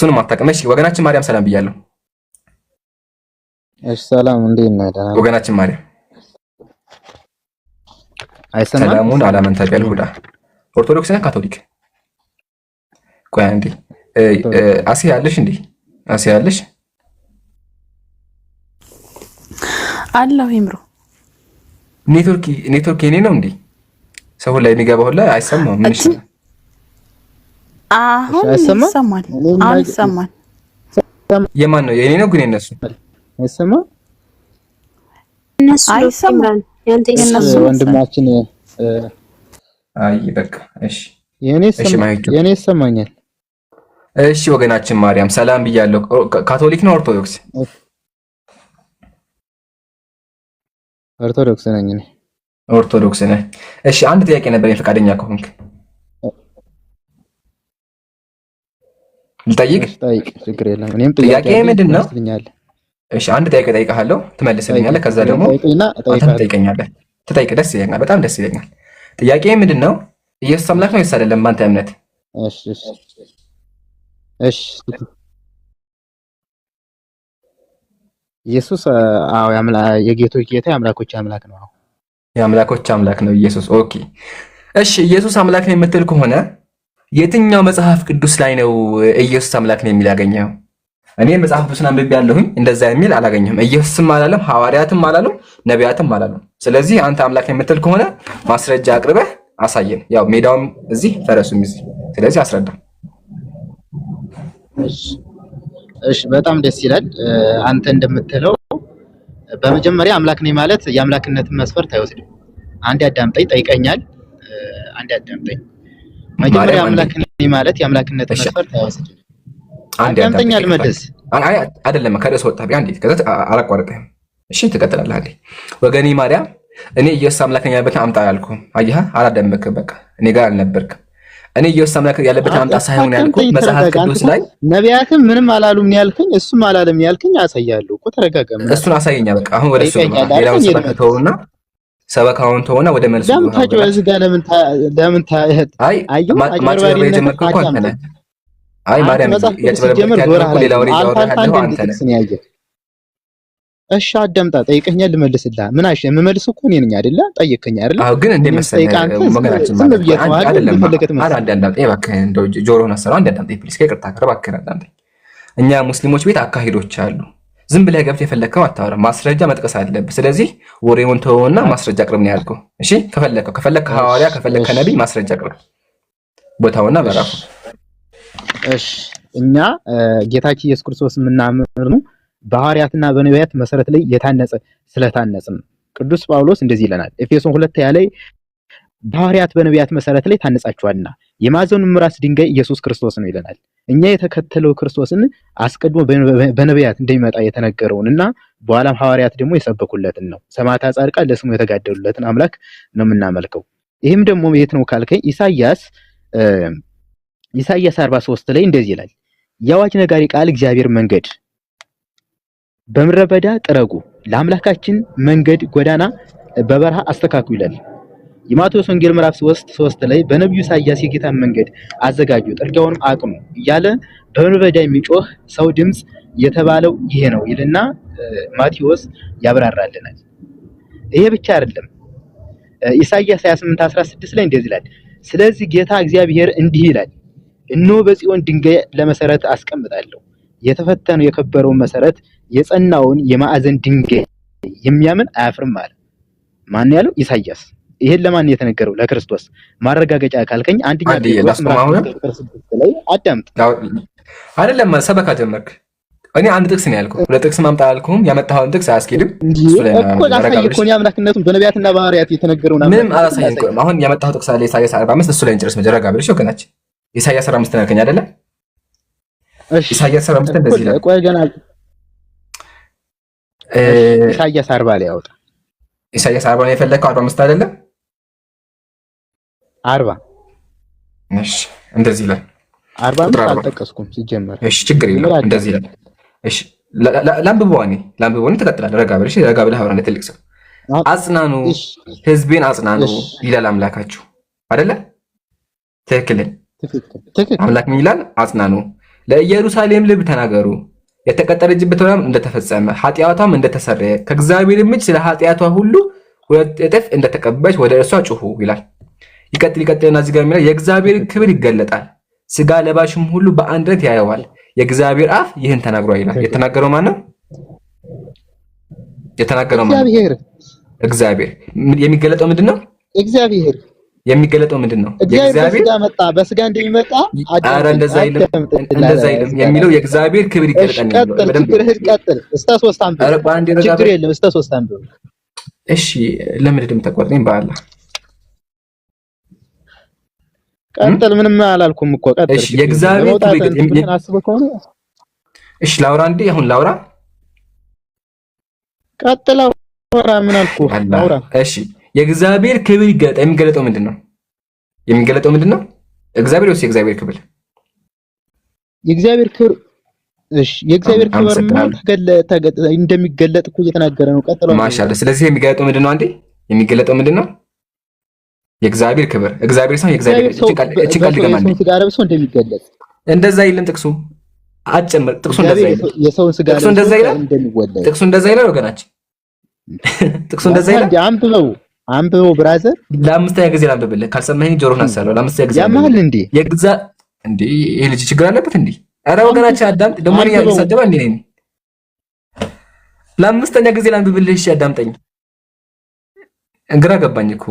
እሱንም አታውቅም። እሺ ወገናችን ማርያም ሰላም ብያለሁ። እሺ ሰላም እንዴት ነህ? ደህና ነህ? ወገናችን ማርያም አይሰማም? ሰላሙን አላመን ተቀል ሁዳ ኦርቶዶክስ ነህ ካቶሊክ? ቆይ አንዴ አሲ ያለሽ እንዴ? አሲ ያለሽ አላህ ይምሩ። ኔትወርክ የኔ ነው እንዴ? ሰው ላይ የሚገባው ላይ አይሰማም። ምን ይችላል? አሁን ይሰማል። አሁን ይሰማል። የማን ነው? የኔ ነው ግን የነሱ አይሰማም። እነሱ አይሰማም። ያንተ የነሱ ወንድማችን አይ በቃ እሺ፣ የኔ ይሰማኛል። እሺ ወገናችን ማርያም ሰላም ብያለሁ። ካቶሊክ ነው ኦርቶዶክስ? ኦርቶዶክስ ነኝ እኔ። ኦርቶዶክስ ነህ? እሺ አንድ ጥያቄ ነበረኝ ፈቃደኛ ከሆንክ ልጠይቅ? ጠይቅ፣ ችግር የለም። እኔም ጥያቄ ምንድን ነው? እሺ አንድ ጥያቄ ጠይቀሃለሁ፣ ትመልስልኛለህ። ከዛ ደግሞ አንተ ትጠይቀኛለህ። ትጠይቅ፣ ደስ ይለኛል፣ በጣም ደስ ይለኛል። ጥያቄ ምንድን ነው? ኢየሱስ አምላክ ነው ወይስ አይደለም በአንተ እምነት? እሺ ኢየሱስ አዎ የጌቶች ጌታ የአምላኮች አምላክ ነው። የአምላኮች አምላክ ነው ኢየሱስ። ኦኬ እሺ፣ ኢየሱስ አምላክ ነው የምትል ከሆነ የትኛው መጽሐፍ ቅዱስ ላይ ነው ኢየሱስ አምላክ ነው የሚል ያገኘው? እኔ መጽሐፍ ቅዱስን አንብቤያለሁኝ፣ እንደዛ የሚል አላገኘሁም። ኢየሱስም አላለም፣ ሐዋርያትም አላለም፣ ነቢያትም አላለም። ስለዚህ አንተ አምላክ ነው የምትል ከሆነ ማስረጃ አቅርበህ አሳየን። ያው ሜዳውም እዚህ ፈረሱም እዚህ፣ ስለዚህ አስረዳ። እሺ በጣም ደስ ይላል። አንተ እንደምትለው በመጀመሪያ አምላክ ነኝ ማለት የአምላክነትን መስፈርት አይወስድም። አንድ አዳምጠኝ፣ ጠይቀኛል። አንድ አዳምጠኝ። መጀመሪያ አምላክ ነኝ ማለት የአምላክነትን መስፈርት አይወስድም። አዳምጠኝ፣ አልመለስ አይደለም ከርዕስ ወጣ ቢያንዴ ከዛ አላቋርጥህም። እሺ ትቀጥላለህ። አንዴ ወገኔ ማርያም እኔ ኢየሱስ አምላክ ነኝ ያለበትን አምጣ አላልኩም። አየህ አላዳመክም። በቃ እኔ ጋር አልነበርክም። እኔ ኢየሱስ አምላክ ያለበትን አምጣ ሳይሆን ያልኩህ መጽሐፍ ቅዱስ ላይ ነቢያትም ምንም አላሉም ያልከኝ፣ እሱም አላለም ያልከኝ አሳያለሁ እኮ። ተረጋጋ። እሱን አሳየኛ። በቃ አሁን ወደ እሱ ሌላውን ሰበካውን ተውና ወደ መልሱ ለምን ታጭበዝ ጋር ለምን አይ ማጭበርበር የጀመርከው እኮ አንተ ነህ። አይ ማርያም ያጭበረበርክ ያለው ሌላ ወሬ እያወራህ ያለው አንተ ነህ። እሺ አዳምጣ፣ ጠይቀኛል፣ ልመልስልህ። ምን አይሽ የምመልስ እኮ እኔ ነኝ አይደለ? ጠይቀኝ አይደለ? አዎ ግን እንደ መሰለህ ወገናችን ማለት ጆሮህን አሰራ እንዳዳምጠኝ ፕሊስ፣ ከይቅርታ ጋር እባክህ አዳምጠኝ። እኛ ሙስሊሞች ቤት አካሂዶች አሉ። ዝም ብለህ ገብተህ የፈለግከው አታወራ፣ ማስረጃ መጥቀስ አለብህ። ስለዚህ ወሬውን ተወውና ማስረጃ አቅርብ ነው ያልከው። እሺ ከፈለግክ ሐዋርያ ከፈለግክ ነብይ ማስረጃ አቅርብ፣ ቦታውና በራፉ። እሺ እኛ ጌታችን ኢየሱስ ክርስቶስ የምናምር ነው በሐዋርያትና በነቢያት መሰረት ላይ የታነጸ ስለታነጽን ቅዱስ ጳውሎስ እንደዚህ ይለናል። ኤፌሶን 2 ላይ በሐዋርያት በነቢያት መሰረት ላይ ታነጻችኋልና የማዕዘኑም ራስ ድንጋይ ኢየሱስ ክርስቶስ ነው ይለናል። እኛ የተከተለው ክርስቶስን አስቀድሞ በነቢያት እንደሚመጣ የተነገረውንና በኋላም ሐዋርያት ደግሞ የሰበኩለትን ነው። ሰማዕታት ጻድቃን ለስሙ የተጋደሉለትን አምላክ ነው የምናመልከው። ይህም ደግሞ የት ነው ካልከኝ ኢሳይያስ 43 ላይ እንደዚህ ይላል። የአዋጅ ነጋሪ ቃል እግዚአብሔር መንገድ በምድረ በዳ ጥረጉ፣ ለአምላካችን መንገድ ጎዳና በበረሃ አስተካክሉ ይላል። የማቴዎስ ወንጌል ምዕራፍ 3 ላይ በነብዩ ኢሳይያስ የጌታን መንገድ አዘጋጁ፣ ጥርጊያውንም አቅኑ እያለ በምድረ በዳ የሚጮህ ሰው ድምጽ የተባለው ይሄ ነው ይልና ማቴዎስ ያብራራልናል። ይሄ ብቻ አይደለም። ኢሳይያስ 28:16 ላይ እንደዚህ ይላል። ስለዚህ ጌታ እግዚአብሔር እንዲህ ይላል፣ እነሆ በጽዮን ድንጋይ ለመሰረት አስቀምጣለሁ፣ የተፈተነው የከበረውን መሰረት የጸናውን የማዕዘን ድንጋይ የሚያምን አያፍርም አለ። ማን ያለው? ኢሳይያስ። ይሄን ለማን የተነገረው? ለክርስቶስ። ማረጋገጫ ካልከኝ አንደኛ ጴጥሮስ ምዕራፍ 3 ላይ አዳምጥ። አይደለም ሰበካ ጀመርክ። እኔ አንድ ጥቅስ ነው ያልኩህ፣ ሁለት ጥቅስ ማምጣት አልኩህም። ያመጣኸውን ጥቅስ አያስኬድም እኮ ላሳየህ። የአምላክነቱን በነቢያትና በሐዋርያት የተነገረውን ምንም አላሳየኝም። አሁን ያመጣኸው ጥቅስ አለ ኢሳይያስ 45፣ እሱ ላይ እንጨርስ መጀረጋ ብለሽ ወገናችን። ኢሳይያስ 45 ነው ያልከኝ አይደለ? እሺ ኢሳይያስ 45 እንደዚህ ይላል። ቆይ ገና ኢሳይያስ 40 ላይ ያወጣ። ኢሳይያስ 40 ነው የፈለከው፣ 45 አይደለም? 40። እሺ እንደዚህ ይላል። 40 አልጠቀስኩም ሲጀመር። እሺ ችግር የለም፣ እንደዚህ ይላል። እሺ ላምብቦኒ ትቀጥላለህ። ረጋ ብለሽ ረጋ ብለህ አውራ እንደ ትልቅ ሰው። አጽናኑ፣ ህዝቤን አጽናኑ ይላል አምላካችሁ አይደለ? ትክክል። አምላክ ምን ይላል? አጽናኑ ለኢየሩሳሌም ልብ ተናገሩ፣ የተቀጠረችበት ወራም እንደተፈጸመ ኃጢአቷም እንደተሰረየ ከእግዚአብሔር እጅ ስለ ኃጢአቷ ሁሉ 2 እጥፍ እንደተቀበለች ወደ እርሷ ጩኹ ይላል። ይቀጥልና እዚህ ጋር የሚለው የእግዚአብሔር ክብር ይገለጣል፣ ስጋ ለባሽም ሁሉ በአንድነት ያየዋል፣ የእግዚአብሔር አፍ ይህን ተናግሯል ይላል። የተናገረው ማን ነው? የተናገረው ማን ነው? እግዚአብሔር። የሚገለጠው ምንድነው? እግዚአብሔር የሚገለጠው ምንድነው? የእግዚአብሔር መጣ በስጋ እንደሚመጣ አረ እንደዛ አይልም የሚለው የእግዚአብሔር ክብር ይገለጣል ነው። በደንብ ቀጥል እስከ 3 አንብብ። አረ ባንዴ ረጋ ችግር የለም እስከ 3 አንብብ። እሺ ለምንድን ተቆርጠኝ በአላህ ቀጥል። ምንም አላልኩም እኮ ቀጥል። እሺ የእግዚአብሔር ክብር አስበው ከሆነ እሺ ላውራ እንዴ? አሁን ላውራ ቀጥል። አውራ ምን አልኩህ? አውራ። እሺ የእግዚአብሔር ክብር ይገለጣል። የሚገለጠው ምንድነው? የሚገለጠው ምንድነው? እግዚአብሔር ወይስ የእግዚአብሔር ክብር? የእግዚአብሔር ክብር። እሺ የእግዚአብሔር ክብር እንደሚገለጥ እኮ እየተናገረ ነው። ቀጥለው ማሻአላ። ስለዚህ የሚገለጠው ምንድነው? አንዴ የሚገለጠው ምንድነው? የእግዚአብሔር ክብር። እግዚአብሔር ሰው የእግዚአብሔር ጭንቃል ይገማል ሲጋረብሶ እንደሚገለጥ እንደዛ ይልም ጥቅሱ አጨምር። ጥቅሱ እንደዛ ይላል። የሰውን ስጋ ጥቅሱ እንደዛ ይላል። ጥቅሱ እንደዛ ይላል ወገናችን። ጥቅሱ እንደዛ ይላል። አንብበው ብራዘር። ለአምስተኛ ጊዜ ላንብብልህ። ካልሰማኸኝ ጆሮህን አሰራው። ለአምስተኛ ጊዜ ያማል እንዴ? እንዴ ይሄ ልጅ ችግር አለበት እንዴ? ኧረ ወገናችን አዳምጥ። ደሞ ነው ያልሰደባ እንዴ ነኝ። ለአምስተኛ ጊዜ ላንብብልህ። እሺ አዳምጠኝ። ግራ ገባኝ እኮ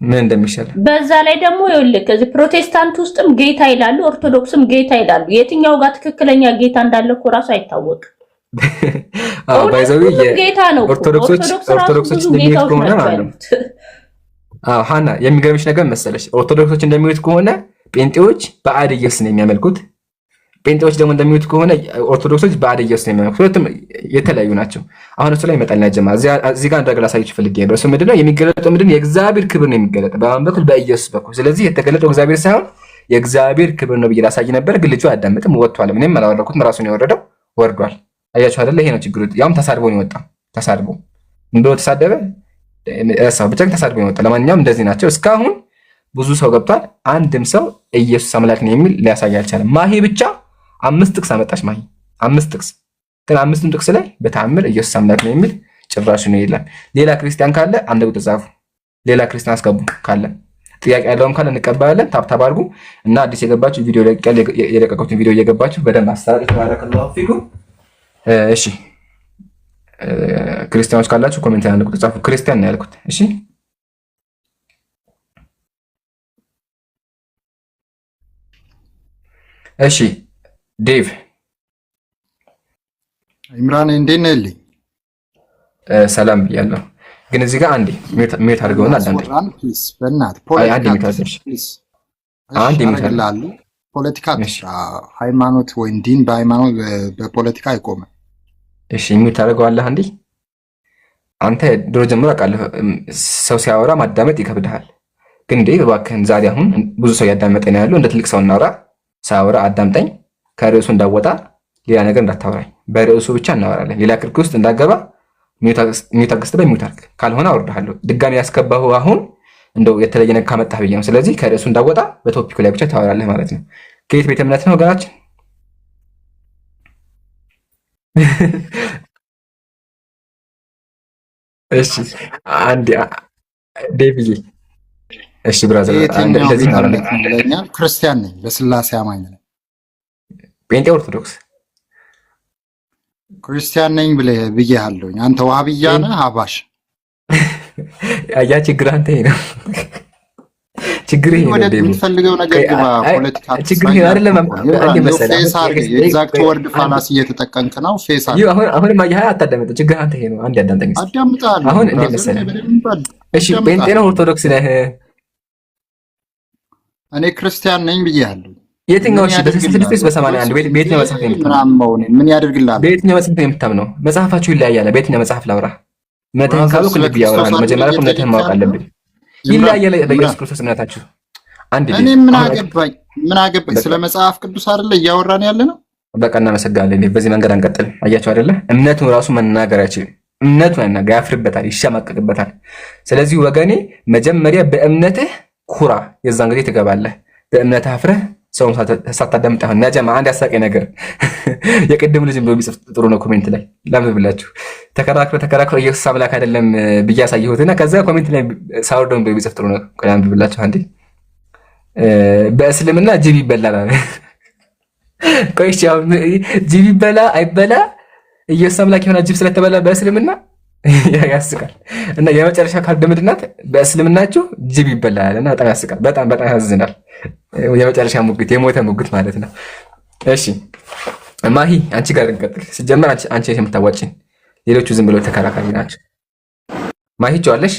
ምን እንደሚሻል። በዛ ላይ ደግሞ ይኸውልህ ከዚህ ፕሮቴስታንት ውስጥም ጌታ ይላሉ፣ ኦርቶዶክስም ጌታ ይላሉ። የትኛው ጋር ትክክለኛ ጌታ እንዳለ እኮ ራሱ አይታወቅም። ባይዘው ጌታ ነው። ኦርቶዶክሶች እንደሚሉት ከሆነ ማለት ሃና የሚገርምሽ ነገር መሰለሽ፣ ኦርቶዶክሶች እንደሚሉት ከሆነ ጴንጤዎች በአድ ኢየሱስ ነው የሚያመልኩት። ጴንጤዎች ደግሞ እንደሚሉት ከሆነ ኦርቶዶክሶች በአድ ኢየሱስ ነው የሚያመልኩት። ሁለቱም የተለያዩ ናቸው። አሁን እሱ ላይ ይመጣልና ጀማ እዚህ ጋር እንደገና ሳይችሁ ፈልጌ ነው። እሱ ምንድነው የሚገለጠው? ምንድነው? የእግዚአብሔር ክብር ነው የሚገለጠው በማን በኩል? በኢየሱስ በኩል። ስለዚህ የተገለጠው እግዚአብሔር ሳይሆን የእግዚአብሔር ክብር ነው ብዬ ላሳይ ነበር፣ ግን ልጁ አያዳምጥም። ወጥቷል። ምንም አላወረኩትም። ራሱን ያወረደው ወርዷል። አያችሁ አይደለ? ይሄ ነው ችግሩ። ያውም ተሳድቦ ነው የወጣው። ተሳድቦ እንደው ተሳደበ እሳው ብቻ ተሳድቦ ነው የወጣው። ለማንኛውም እንደዚህ ናቸው። እስካሁን ብዙ ሰው ገብቷል። አንድም ሰው ኢየሱስ አምላክ ነው የሚል ሊያሳይ አልቻለም። ማሂ ብቻ 5 ጥቅስ አመጣች። ማሂ 5 ጥቅስ፣ ግን 5ቱም ጥቅስ ላይ በተአምር ኢየሱስ አምላክ ነው የሚል ጭራሽ ነው ይላል። ሌላ ክርስቲያን ካለ አንድ ቁጥር ጻፉ። ሌላ ክርስቲያን አስገቡ ካለ ጥያቄ ያለውም ካለ እንቀበላለን። ታብታብ አድርጉ እና አዲስ የገባችሁ ቪዲዮ የለቀቁትን ቪዲዮ እየገባችሁ በደንብ አስተላልፉ። ባረከላሁ ፊኩም። እሺ ክርስቲያኖች ካላችሁ ኮሜንት ላይ አንድ ቁጥር ጻፉ። ክርስቲያን ነው ያልኩት። እሺ እሺ ዴቭ ኢምራን እንዴት ነህ? ልኝ ሰላም ብያለሁ። ግን እዚህ ጋር አንዴ ሜት አድርገውና አዳምጠኝ ፕሊዝ። በእናትህ ፖለቲካ ሃይማኖት ወይም ዲን በሃይማኖት በፖለቲካ አይቆምም። እሺ ሜት አድርገዋለህ አንዴ። አንተ ድሮ ጀምሮ አውቃለሁ ሰው ሲያወራ ማዳመጥ ይከብድሃል። ግን እንዴ እባክህን ዛሬ አሁን ብዙ ሰው ያዳመጠኝ ያለው እንደ ትልቅ ሰው እናውራ። ሳወራ አዳምጠኝ። ከርዕሱ እንዳወጣ ሌላ ነገር እንዳታወራኝ። በርዕሱ ብቻ እናወራለን። ሌላ ክርክር ውስጥ እንዳገባ ሚውት አገስተ በሚውት አድርግ። ካልሆነ አወርድሃለሁ። ድጋሚ ያስገባሁ አሁን እንደው የተለየ ነገር ካመጣህ ብዬ ነው። ስለዚህ ከርዕሱ እንዳወጣ በቶፒኩ ላይ ብቻ ታወራለህ ማለት ነው። ከየት ቤተ እምነት ነው ወገናችን? እሺ አንዴ ዴቪዬ። እሺ ብራዘር እንደዚህ ነው። ክርስቲያን ነኝ፣ በስላሴ አማኝ ነኝ። ጴንጤ ኦርቶዶክስ? ክርስቲያን ነኝ ብዬሃለሁኝ። አንተ ዋህብያ ነህ? አባሽ ያ ችግር አንተ ነው። ችግር ይሄ ነው። የምትፈልገው ነገር ግባ። ፖለቲካ ችግር ይሄ አይደለም። ፌስ አድርገህ የኤግዛክት ወርድ ፋላሲ እየተጠቀምክ ነው። ፌስ አድርገህ አሁን ማያ አታዳምጥ። ችግር አንተ ይሄ ነው። አንድ ያዳምጠኝ። አዳምጣለሁ። አሁን እንዴ መሰለህ? እሺ ጴንጤ ነው ኦርቶዶክስ ነህ? እኔ ክርስቲያን ነኝ ብዬሃለሁ። የትኛው? እሺ በ66 በ81 በየትኛው መጽሐፍ ነው የምታምነው? ምን ያደርግልሃል? በየትኛው መጽሐፍ ነው የምታምነው? መጽሐፋችሁ ይለያያል። በየትኛው መጽሐፍ ላውራ? እምነትህን ካልኩ ልብ ያወራል። መጀመሪያ እምነትህን ማወቅ አለብኝ። ይለያያል በኢየሱስ ክርስቶስ እምነታችሁ። አንድ እኔ ምን አገባኝ? ስለ መጽሐፍ ቅዱስ አይደለ እያወራን ያለ ነው። በቃ እናመሰግናለን። በዚህ መንገድ አንቀጥል። አያችሁ አይደለ? እምነቱን ራሱ መናገር አይችልም። እምነቱን አይናገር፣ ያፍርበታል፣ ይሸማቀቅበታል። ስለዚህ ወገኔ መጀመሪያ በእምነትህ ኩራ። የዛን ጊዜ ትገባለህ። በእምነትህ አፍረህ ሰውም ሳታዳምጥ አሁን ነጀማ አንድ ያሳቀኝ ነገር የቅድም ልጅ ብሎ ቢጽፍ ጥሩ ነው። ኮሜንት ላይ ላምብላችሁ ተከራክሮ ኢየሱስ አምላክ አይደለም ብዬ አሳየሁትና ከዛ ኮሜንት ላይ ሳውርደው ብሎ ቢጽፍ ጥሩ ነው። ላምብላችሁ አንዴ በእስልምና ጅብ ይበላል። ቆይሽ ያው ጅብ ይበላ አይበላ ኢየሱስ አምላክ የሆነ ጅብ ስለተበላ በእስልምና ያስቃል። እና የመጨረሻ ካርድ ምንድናት? በእስልምናችሁ ጅብ ይበላል እና በጣም ያስቃል። በጣም ያሳዝናል። የመጨረሻ ሙግት የሞተ ሙግት ማለት ነው። እሺ ማሂ አንቺ ጋር እንቀጥል። ሲጀመር አንቺ የምታዋጪኝ ሌሎቹ ዝም ብለው ተከራካሪ ናቸው። ማሂ ጫዋለሽ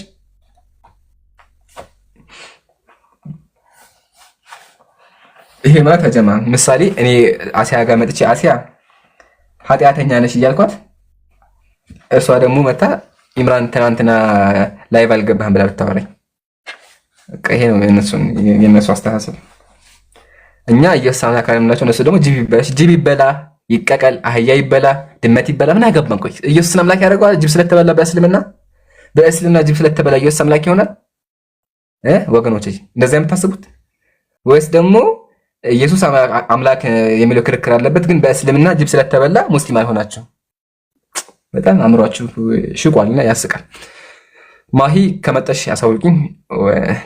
ይሄ ማለት ተጀማ ምሳሌ እኔ አሲያ ጋር መጥቼ አሲያ ኃጢአተኛ ነሽ እያልኳት እሷ ደግሞ መታ ኢምራን ትናንትና ላይቭ አልገባህም ብላ ብታወራኝ ይሄ ነው የነሱ አስተሳሰብ። እኛ ኢየሱስ አምላክ አለምላቸው እነሱ ደግሞ ጅብ ይበላ ይቀቀል አህያ ይበላ ድመት ይበላ ምን አገባን? ቆይ ኢየሱስን አምላክ ያደርገዋል? ጅብ ስለተበላ በእስልምና ጅብ ስለተበላ ኢየሱስ አምላክ ይሆናል? ወገኖች እንደዚያ የምታስቡት ወይስ ደግሞ ኢየሱስ አምላክ የሚለው ክርክር አለበት፣ ግን በእስልምና ጅብ ስለተበላ ሙስሊም አይሆናቸው? በጣም አምሯችሁ ሽቋልና ያስቃል። ማሂ ከመጣሽ ያሳውቂኝ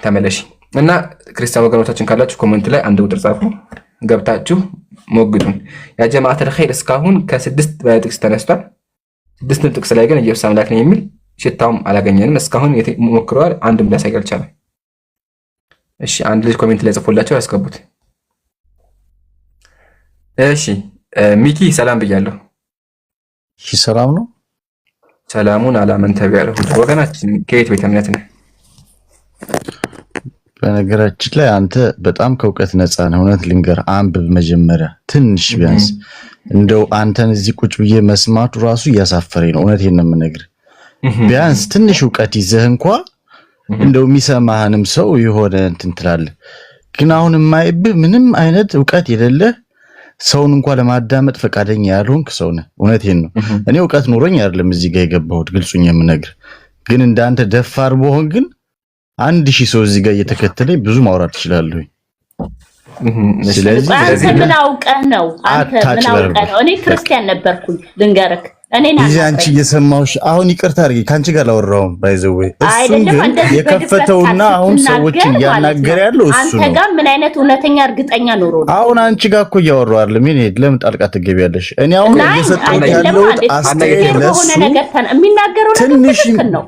ተመለሽ። እና ክርስቲያን ወገኖቻችን ካላችሁ ኮሜንት ላይ አንድ ቁጥር ጻፉ፣ ገብታችሁ ሞግዱን። ያ ጀማዓተል ኸይር እስካሁን ከ6 ጥቅስ ተነስቷል። 6 ጥቅስ ላይ ግን ኢየሱስ አምላክ ነው የሚል ሽታውም አላገኘንም። እስካሁን ሞክረዋል፣ አንድም ሊያሳይ አልቻለም። እሺ አንድ ልጅ ኮሜንት ላይ ጽፎላቸው ያስገቡት። እሺ ሚኪ ሰላም ብያለሁ። እሺ ሰላም ነው። ሰላሙን አላመን ተብያለሁ። ወገናችን ከየት ቤተ እምነት ነው? በነገራችን ላይ አንተ በጣም ከእውቀት ነፃ ነህ። እውነት ልንገር፣ አንብብ መጀመሪያ ትንሽ ቢያንስ። እንደው አንተን እዚህ ቁጭ ብዬ መስማቱ ራሱ እያሳፈረኝ ነው። እውነቴን ነው የምነግርህ። ቢያንስ ትንሽ እውቀት ይዘህ እንኳን እንደው የሚሰማህንም ሰው የሆነ እንትን ትላለህ። ግን አሁን የማይብህ ምንም አይነት እውቀት የሌለህ ሰውን እንኳን ለማዳመጥ ፈቃደኛ ያልሆንክ ሰው ነህ። እውነቴን ነው። እኔ እውቀት ኖሮኝ አይደለም እዚህ ጋር የገባሁት፣ ግልጹኝ የምነግርህ። ግን እንዳንተ ደፋር በሆን ግን 1000 ሰው እዚህ ጋር እየተከተለኝ ብዙ ማውራት እችላለሁ። ስለዚህ ምን አውቀህ ነው? አንተ ምን አውቀህ ነው? እኔ ክርስቲያን ነበርኩኝ ልንገርህ። እዚህ አንቺ እየሰማሁሽ አሁን ይቅርታ አድርጊ፣ ካንቺ ጋር ላወራው ባይዘው እሱን ግን የከፈተውና አሁን ሰዎችን ያናገር ያለው እሱ ነው። አንተ ጋር ምን አይነት እውነተኛ እርግጠኛ ኖሮ ነው? አሁን አንቺ ጋር እኮ እያወራው አይደለም። እኔ ለምን ጣልቃ ትገቢያለሽ? እኔ አሁን እየሰጠኝ ያለው አስተያየት ለሱ የሚናገረው ነገር ትክክል ነው።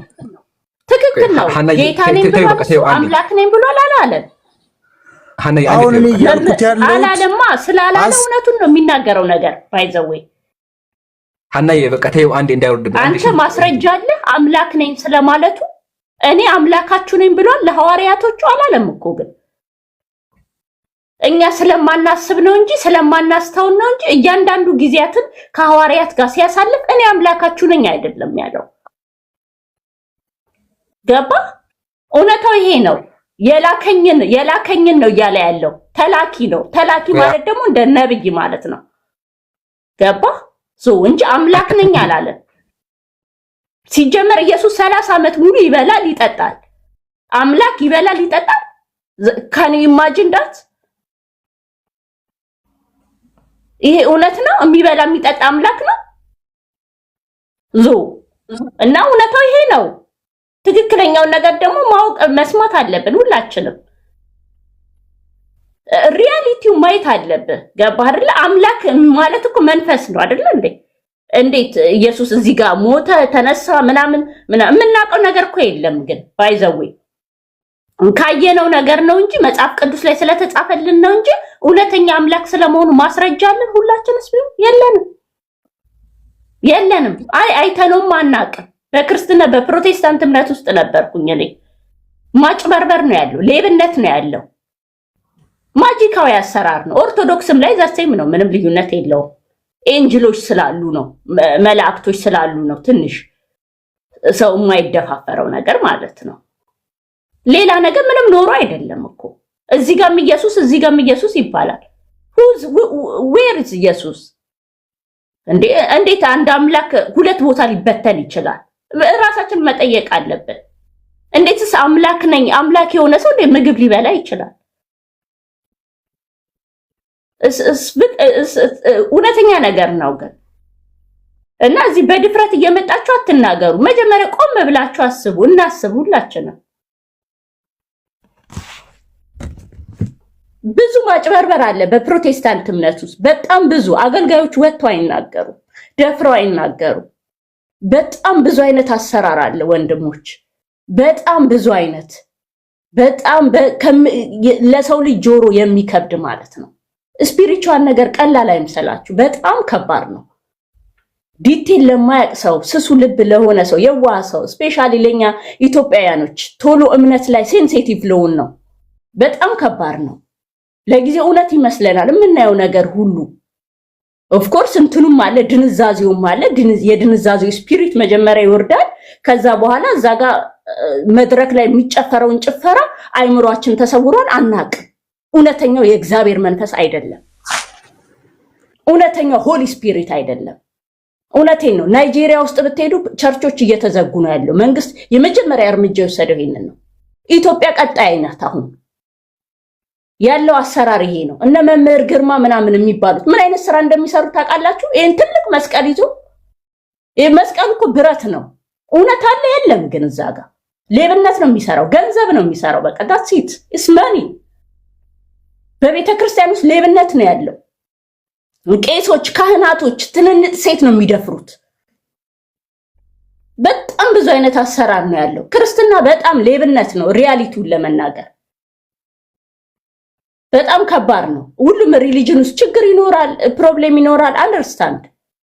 ትክክል ነው። ጌታ ነኝ ብሎ አምላክ ነኝ ብሎ አላለም። አሁን እኔ እያልኩት ያለው አላለማ። ስላላለ እውነቱን ነው የሚናገረው ነገር ባይዘው ሐናዬ በቃ ተይው አንዴ እንዳይወርድብኝ። አንተ ማስረጃ አለ አምላክ ነኝ ስለማለቱ? እኔ አምላካችሁ ነኝ ብሏል ለሐዋርያቶቹ አላለም እኮ። ግን እኛ ስለማናስብ ነው እንጂ ስለማናስተውል ነው እንጂ እያንዳንዱ ጊዜያትን ከሐዋርያት ጋር ሲያሳልፍ እኔ አምላካችሁ ነኝ አይደለም ያለው። ገባ? እውነታው ይሄ ነው። የላከኝን ነው እያለ ያለው። ተላኪ ነው። ተላኪ ማለት ደግሞ እንደ ነብይ ማለት ነው። ገባ? እንጂ አምላክ ነኝ አላለ። ሲጀመር ኢየሱስ 30 ዓመት ሙሉ ይበላል ይጠጣል። አምላክ ይበላል ይጠጣል? ካን ኢማጂን ዳት? ይሄ እውነት ነው? የሚበላ የሚጠጣ አምላክ ነው? እና እውነታው ይሄ ነው። ትክክለኛውን ነገር ደግሞ ማወቅ መስማት አለብን ሁላችንም። ሪያሊቲው ማየት አለብህ። ገባህ አይደል? አምላክ ማለት እኮ መንፈስ ነው አይደል እንዴ? እንዴት ኢየሱስ እዚህ ጋር ሞተ ተነሳ ምናምን የምናውቀው ነገር እኮ የለም። ግን ባይዘዌ ካየነው ነገር ነው እንጂ መጽሐፍ ቅዱስ ላይ ስለተጻፈልን ነው እንጂ እውነተኛ አምላክ ስለመሆኑ ማስረጃ አለን ሁላችንስ? የለንም። አይተነውም አናውቅም። በክርስትና በፕሮቴስታንት እምነት ውስጥ ነበርኩኝ እኔ። ማጭበርበር ነው ያለው፣ ሌብነት ነው ያለው፣ ማጂካዊ አሰራር ነው። ኦርቶዶክስም ላይ ዘርሴም ነው፣ ምንም ልዩነት የለውም። ኤንጅሎች ስላሉ ነው፣ መላእክቶች ስላሉ ነው ትንሽ ሰው የማይደፋፈረው ነገር ማለት ነው። ሌላ ነገር ምንም ኖሮ አይደለም እኮ። እዚህ ጋርም ኢየሱስ እዚህ ጋርም ኢየሱስ ይባላል። ዌር ኢዝ ኢየሱስ? እንዴት አንድ አምላክ ሁለት ቦታ ሊበተን ይችላል? ራሳችን መጠየቅ አለብን። እንዴትስ አምላክ ነኝ አምላክ የሆነ ሰው ምግብ ሊበላ ይችላል? እውነተኛ ነገር ነው ግን እና እዚህ በድፍረት እየመጣችሁ አትናገሩ። መጀመሪያ ቆም ብላችሁ አስቡ። እናስብ ሁላችንም። ብዙ ማጭበርበር አለ በፕሮቴስታንት እምነት ውስጥ በጣም ብዙ አገልጋዮች ወጥተው አይናገሩ፣ ደፍረው አይናገሩ። በጣም ብዙ አይነት አሰራር አለ ወንድሞች፣ በጣም ብዙ አይነት በጣም ለሰው ልጅ ጆሮ የሚከብድ ማለት ነው። ስፒሪቹዋል ነገር ቀላል አይምሰላችሁ፣ በጣም ከባድ ነው። ዲቴል ለማያቅ ሰው፣ ስሱ ልብ ለሆነ ሰው፣ የዋህ ሰው ስፔሻሊ ለኛ ኢትዮጵያውያኖች ቶሎ እምነት ላይ ሴንሲቲቭ ለሆን ነው በጣም ከባድ ነው። ለጊዜው እውነት ይመስለናል የምናየው ነገር ሁሉ። ኦፍ ኮርስ እንትኑም አለ ድንዛዜውም አለ። የድንዛዜው ስፒሪት መጀመሪያ ይወርዳል። ከዛ በኋላ እዛ ጋር መድረክ ላይ የሚጨፈረውን ጭፈራ አይምሯችን ተሰውሯል፣ አናቅም። እውነተኛው የእግዚአብሔር መንፈስ አይደለም። እውነተኛው ሆሊ ስፒሪት አይደለም። እውነቴን ነው። ናይጄሪያ ውስጥ ብትሄዱ ቸርቾች እየተዘጉ ነው ያለው። መንግስት የመጀመሪያ እርምጃ የወሰደው ይሄንን ነው። ኢትዮጵያ ቀጣይ ናት። አሁን ያለው አሰራር ይሄ ነው። እነ መምህር ግርማ ምናምን የሚባሉት ምን አይነት ስራ እንደሚሰሩ ታውቃላችሁ? ይሄን ትልቅ መስቀል ይዞ ይሄ መስቀል እኮ ብረት ነው። እውነት አለ የለም? ግን እዛ ጋር ሌብነት ነው የሚሰራው፣ ገንዘብ ነው የሚሰራው። በቃ that's it is money። በቤተ ክርስቲያን ውስጥ ሌብነት ነው ያለው። ቄሶች፣ ካህናቶች ትንንጥ ሴት ነው የሚደፍሩት። በጣም ብዙ አይነት አሰራር ነው ያለው። ክርስትና በጣም ሌብነት ነው። ሪያሊቲውን ለመናገር በጣም ከባድ ነው። ሁሉም ሪሊጅን ውስጥ ችግር ይኖራል፣ ፕሮብሌም ይኖራል፣ አንደርስታንድ።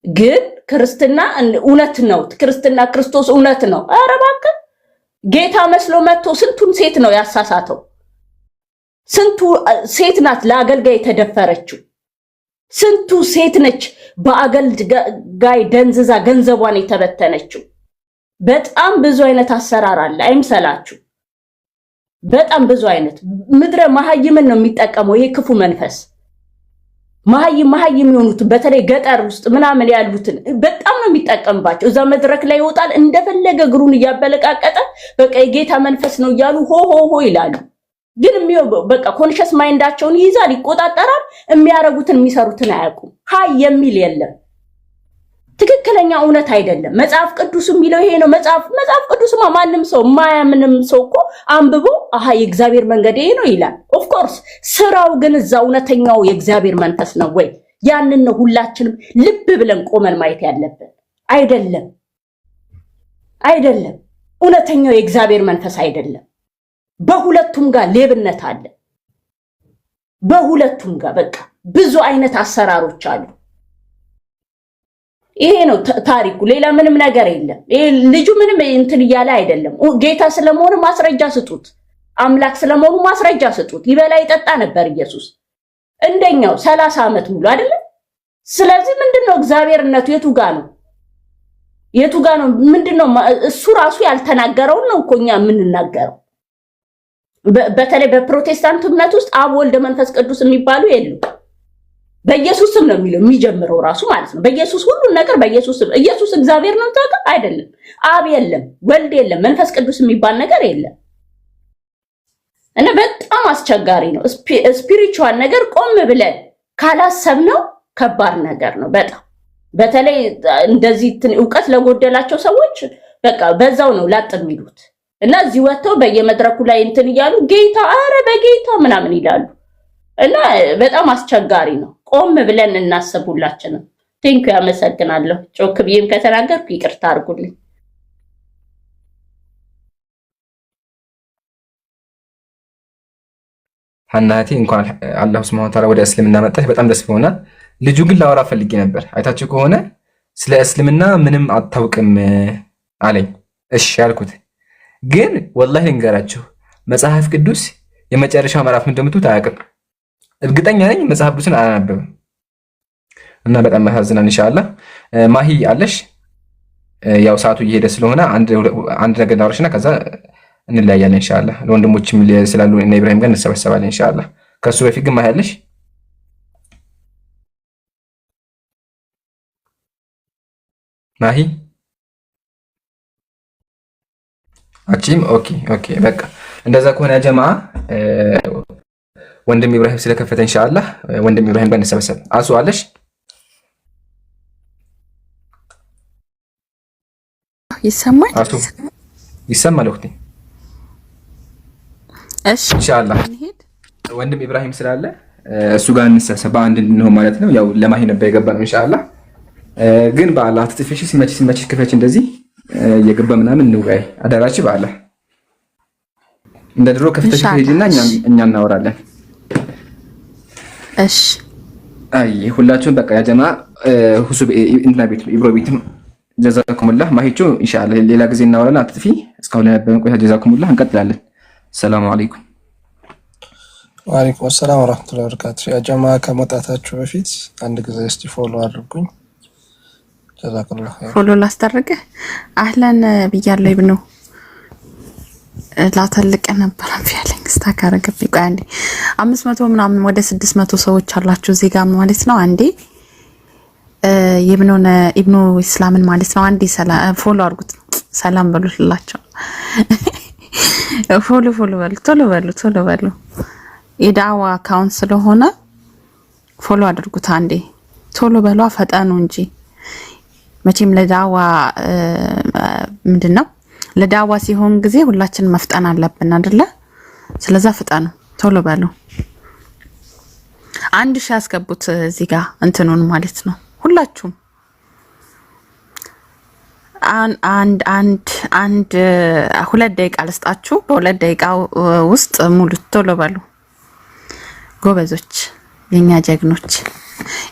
ግን ክርስትና እውነት ነው። ክርስትና ክርስቶስ እውነት ነው። ኧረ እባክህ ጌታ መስሎ መጥቶ ስንቱን ሴት ነው ያሳሳተው? ስንቱ ሴት ናት ለአገልጋይ የተደፈረችው? ስንቱ ሴት ነች በአገልጋይ ደንዝዛ ገንዘቧን የተበተነችው? በጣም ብዙ አይነት አሰራር አለ፣ አይምሰላችሁ። በጣም ብዙ አይነት ምድረ መሀይምን ነው የሚጠቀመው ይሄ ክፉ መንፈስ። መሀይም የሆኑት በተለይ ገጠር ውስጥ ምናምን ያሉትን በጣም ነው የሚጠቀምባቸው። እዛ መድረክ ላይ ይወጣል እንደፈለገ እግሩን እያበለቃቀጠ በቃ የጌታ መንፈስ ነው እያሉ ሆ ይላሉ። ግን በቃ ኮንሽስ ማይንዳቸውን ይይዛል፣ ይቆጣጠራል። የሚያረጉትን የሚሰሩትን አያውቁም። ሃይ የሚል የለም። ትክክለኛ እውነት አይደለም። መጽሐፍ ቅዱስ የሚለው ይሄ ነው። መጽሐፍ ቅዱስማ ማንም ሰው ማያምንም ሰው እኮ አንብቦ አሃ የእግዚአብሔር መንገድ ይሄ ነው ይላል። ኦፍ ኮርስ ስራው ግን እዛ እውነተኛው የእግዚአብሔር መንፈስ ነው ወይ? ያንን ነው ሁላችንም ልብ ብለን ቆመን ማየት ያለብን። አይደለም እውነተኛው የእግዚአብሔር መንፈስ አይደለም። በሁለቱም ጋር ሌብነት አለ። በሁለቱም ጋር በቃ ብዙ አይነት አሰራሮች አሉ። ይሄ ነው ታሪኩ። ሌላ ምንም ነገር የለም። ይሄ ልጁ ምንም እንትን እያለ አይደለም። ጌታ ስለመሆኑ ማስረጃ ስጡት። አምላክ ስለመሆኑ ማስረጃ ስጡት። ይበላ ይጠጣ ነበር ኢየሱስ እንደኛው 30 ዓመት ሙሉ አይደለም። ስለዚህ ምንድነው እግዚአብሔርነቱ? የቱ ጋ ነው? ምንድነው? እሱ ራሱ ያልተናገረውን ነው እኮ እኛ የምንናገረው። በተለይ በፕሮቴስታንት እምነት ውስጥ አብ፣ ወልድ፣ መንፈስ ቅዱስ የሚባሉ የሉም። በኢየሱስ ስም ነው የሚለው የሚጀምረው ራሱ ማለት ነው። በኢየሱስ ሁሉን ነገር በኢየሱስ ስም። ኢየሱስ እግዚአብሔር ነው ታውቃ? አይደለም። አብ የለም፣ ወልድ የለም፣ መንፈስ ቅዱስ የሚባል ነገር የለም። እና በጣም አስቸጋሪ ነው። ስፒሪቹዋል ነገር ቆም ብለን ካላሰብነው ከባድ ነገር ነው በጣም። በተለይ እንደዚህ እውቀት ለጎደላቸው ሰዎች በቃ በዛው ነው ላጥ የሚሉት እና እዚህ ወጥተው በየመድረኩ ላይ እንትን እያሉ ጌታ አረ በጌታ ምናምን ይላሉ። እና በጣም አስቸጋሪ ነው። ቆም ብለን እናስብ ሁላችንም። ቴንኩ ያመሰግናለሁ። ጮክ ብዬም ከተናገርኩ ይቅርታ አድርጉልኝ። ሀናቴ እንኳን አላህ ሱብሃነሁ ወተዓላ ወደ እስልምና መጣች። በጣም ደስ ብሎናል። ልጁ ግን ላወራ ፈልጌ ነበር። አይታችሁ ከሆነ ስለ እስልምና ምንም አታውቅም አለኝ። እሺ ያልኩት ግን ወላሂ ልንገራችሁ መጽሐፍ ቅዱስ የመጨረሻው ምዕራፍ ምን እንደምትሉት አያውቅም። እርግጠኛ ነኝ መጽሐፍ ቅዱስን አላነበብም እና በጣም ያሳዝናል። ኢንሻአላህ ማሂ አለሽ? ያው ሰዓቱ እየሄደ ስለሆነ አንድ ነገር ላውራሽና ከዛ እንለያያለን ኢንሻአላህ። ለወንድሞችም ስላሉ እና ኢብራሂም ጋር እንሰበሰባለን ኢንሻአላህ። ከሱ በፊት ግን ማሂ አለሽ? ማሂ አቺም ኦኬ በቃ እንደዛ ከሆነ ጀማዓ ወንድም ኢብራሂም ስለከፈተ ኢንሻአላህ ወንድም ኢብራሂም ጋር እንሰበሰብ። አሱ አለሽ ይሰማል? አሱ ይሰማል ወክቲ? እሺ ኢንሻአላህ ወንድም ኢብራሂም ስላለ እሱ ጋር እንሰበሰብ አንድ ነው ማለት ነው። ያው ለማሂ ነበር የገባነው ኢንሻአላህ። ግን በአላህ ትጥፊሽ ሲመችሽ ክፈች እንደዚህ የገባ ምናምን እንውጋይ አዳራች በአላህ እንደ ድሮ ከፍተሽ ሄጂና እኛ እናወራለን። እሺ አይ ሁላችሁም በቃ ያ ጀማ ሁሱ እንትና ቤት ኢብሮ ቤት ጀዛኩሙላህ። ማሂቾ ኢንሻአላህ ሌላ ጊዜ እናወራለን። አትጥፊ እስካሁን በመቆየት ጀዛኩሙላህ። እንቀጥላለን። ሰላም አለይኩም። ወአለይኩም ሰላም ወራህመቱላሂ ወበረካቱ። ያ ጀማ ከመጣታችሁ በፊት አንድ ጊዜ እስቲ ፎሎ አድርጉኝ። ጀዛኩሙላህ ኸይር። ፎሎ ላስደረገ አህለን ብያለሁ። ኢብኑ ላተልቀ ነበር አፍያለኝ ስታካረገብኝ። ቆይ አንዴ 500 ምናምን ወደ 600 ሰዎች አላችሁ እዚህ ጋር ማለት ነው። አንዴ ኢብኑ ኢስላምን ማለት ነው። አንዴ ሰላም ፎሎ አድርጉት፣ ሰላም በሉላቸው። ፎሎ በሉ ቶሎ በሉ። የዳዋ አካውንት ስለሆነ ፎሎ አድርጉት። አንዴ ቶሎ በሏ፣ ፈጠኑ እንጂ መቼም ለዳዋ ምንድነው ለዳዋ ሲሆን ጊዜ ሁላችንም መፍጠን አለብን አይደለ? ስለዛ ፍጠኑ፣ ቶሎ በሉ። 1000 ያስገቡት እዚህ ጋር እንትኑን ማለት ነው። ሁላችሁም አንድ 2 ደቂቃ ልስጣችሁ። በ2 ደቂቃ ውስጥ ሙሉ ቶሎ በሉ ጎበዞች፣ የኛ ጀግኖች።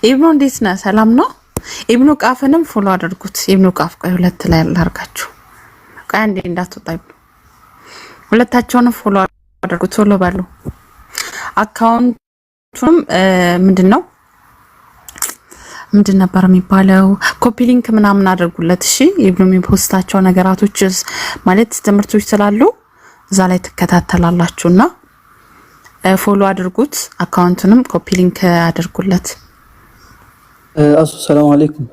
ኢብኑ እንዴት ነህ? ሰላም ነው? ኢብኑ ቃፍንም ፎሎ አድርጉት። ኢብኑ ቃፍ ቆይ 2 ላይ ላርጋችሁ። ቆይ አንዴ እንዳትወጣ ኢብኑ፣ ሁለታቸውንም ፎሎ አድርጉት። ቶሎ በሉ። አካውንቱም ምንድን ነበር የሚባለው? ኮፒ ሊንክ ምናምን አድርጉለት። እሺ ኢብኑ የሚፖስታቸው ነገራቶች ማለት ትምህርቶች ስላሉ እዛ ላይ ትከታተላላችሁና ፎሎ አድርጉት። አካውንቱንም ኮፒ ሊንክ አድርጉለት። አሱ ሰላም አለይኩም።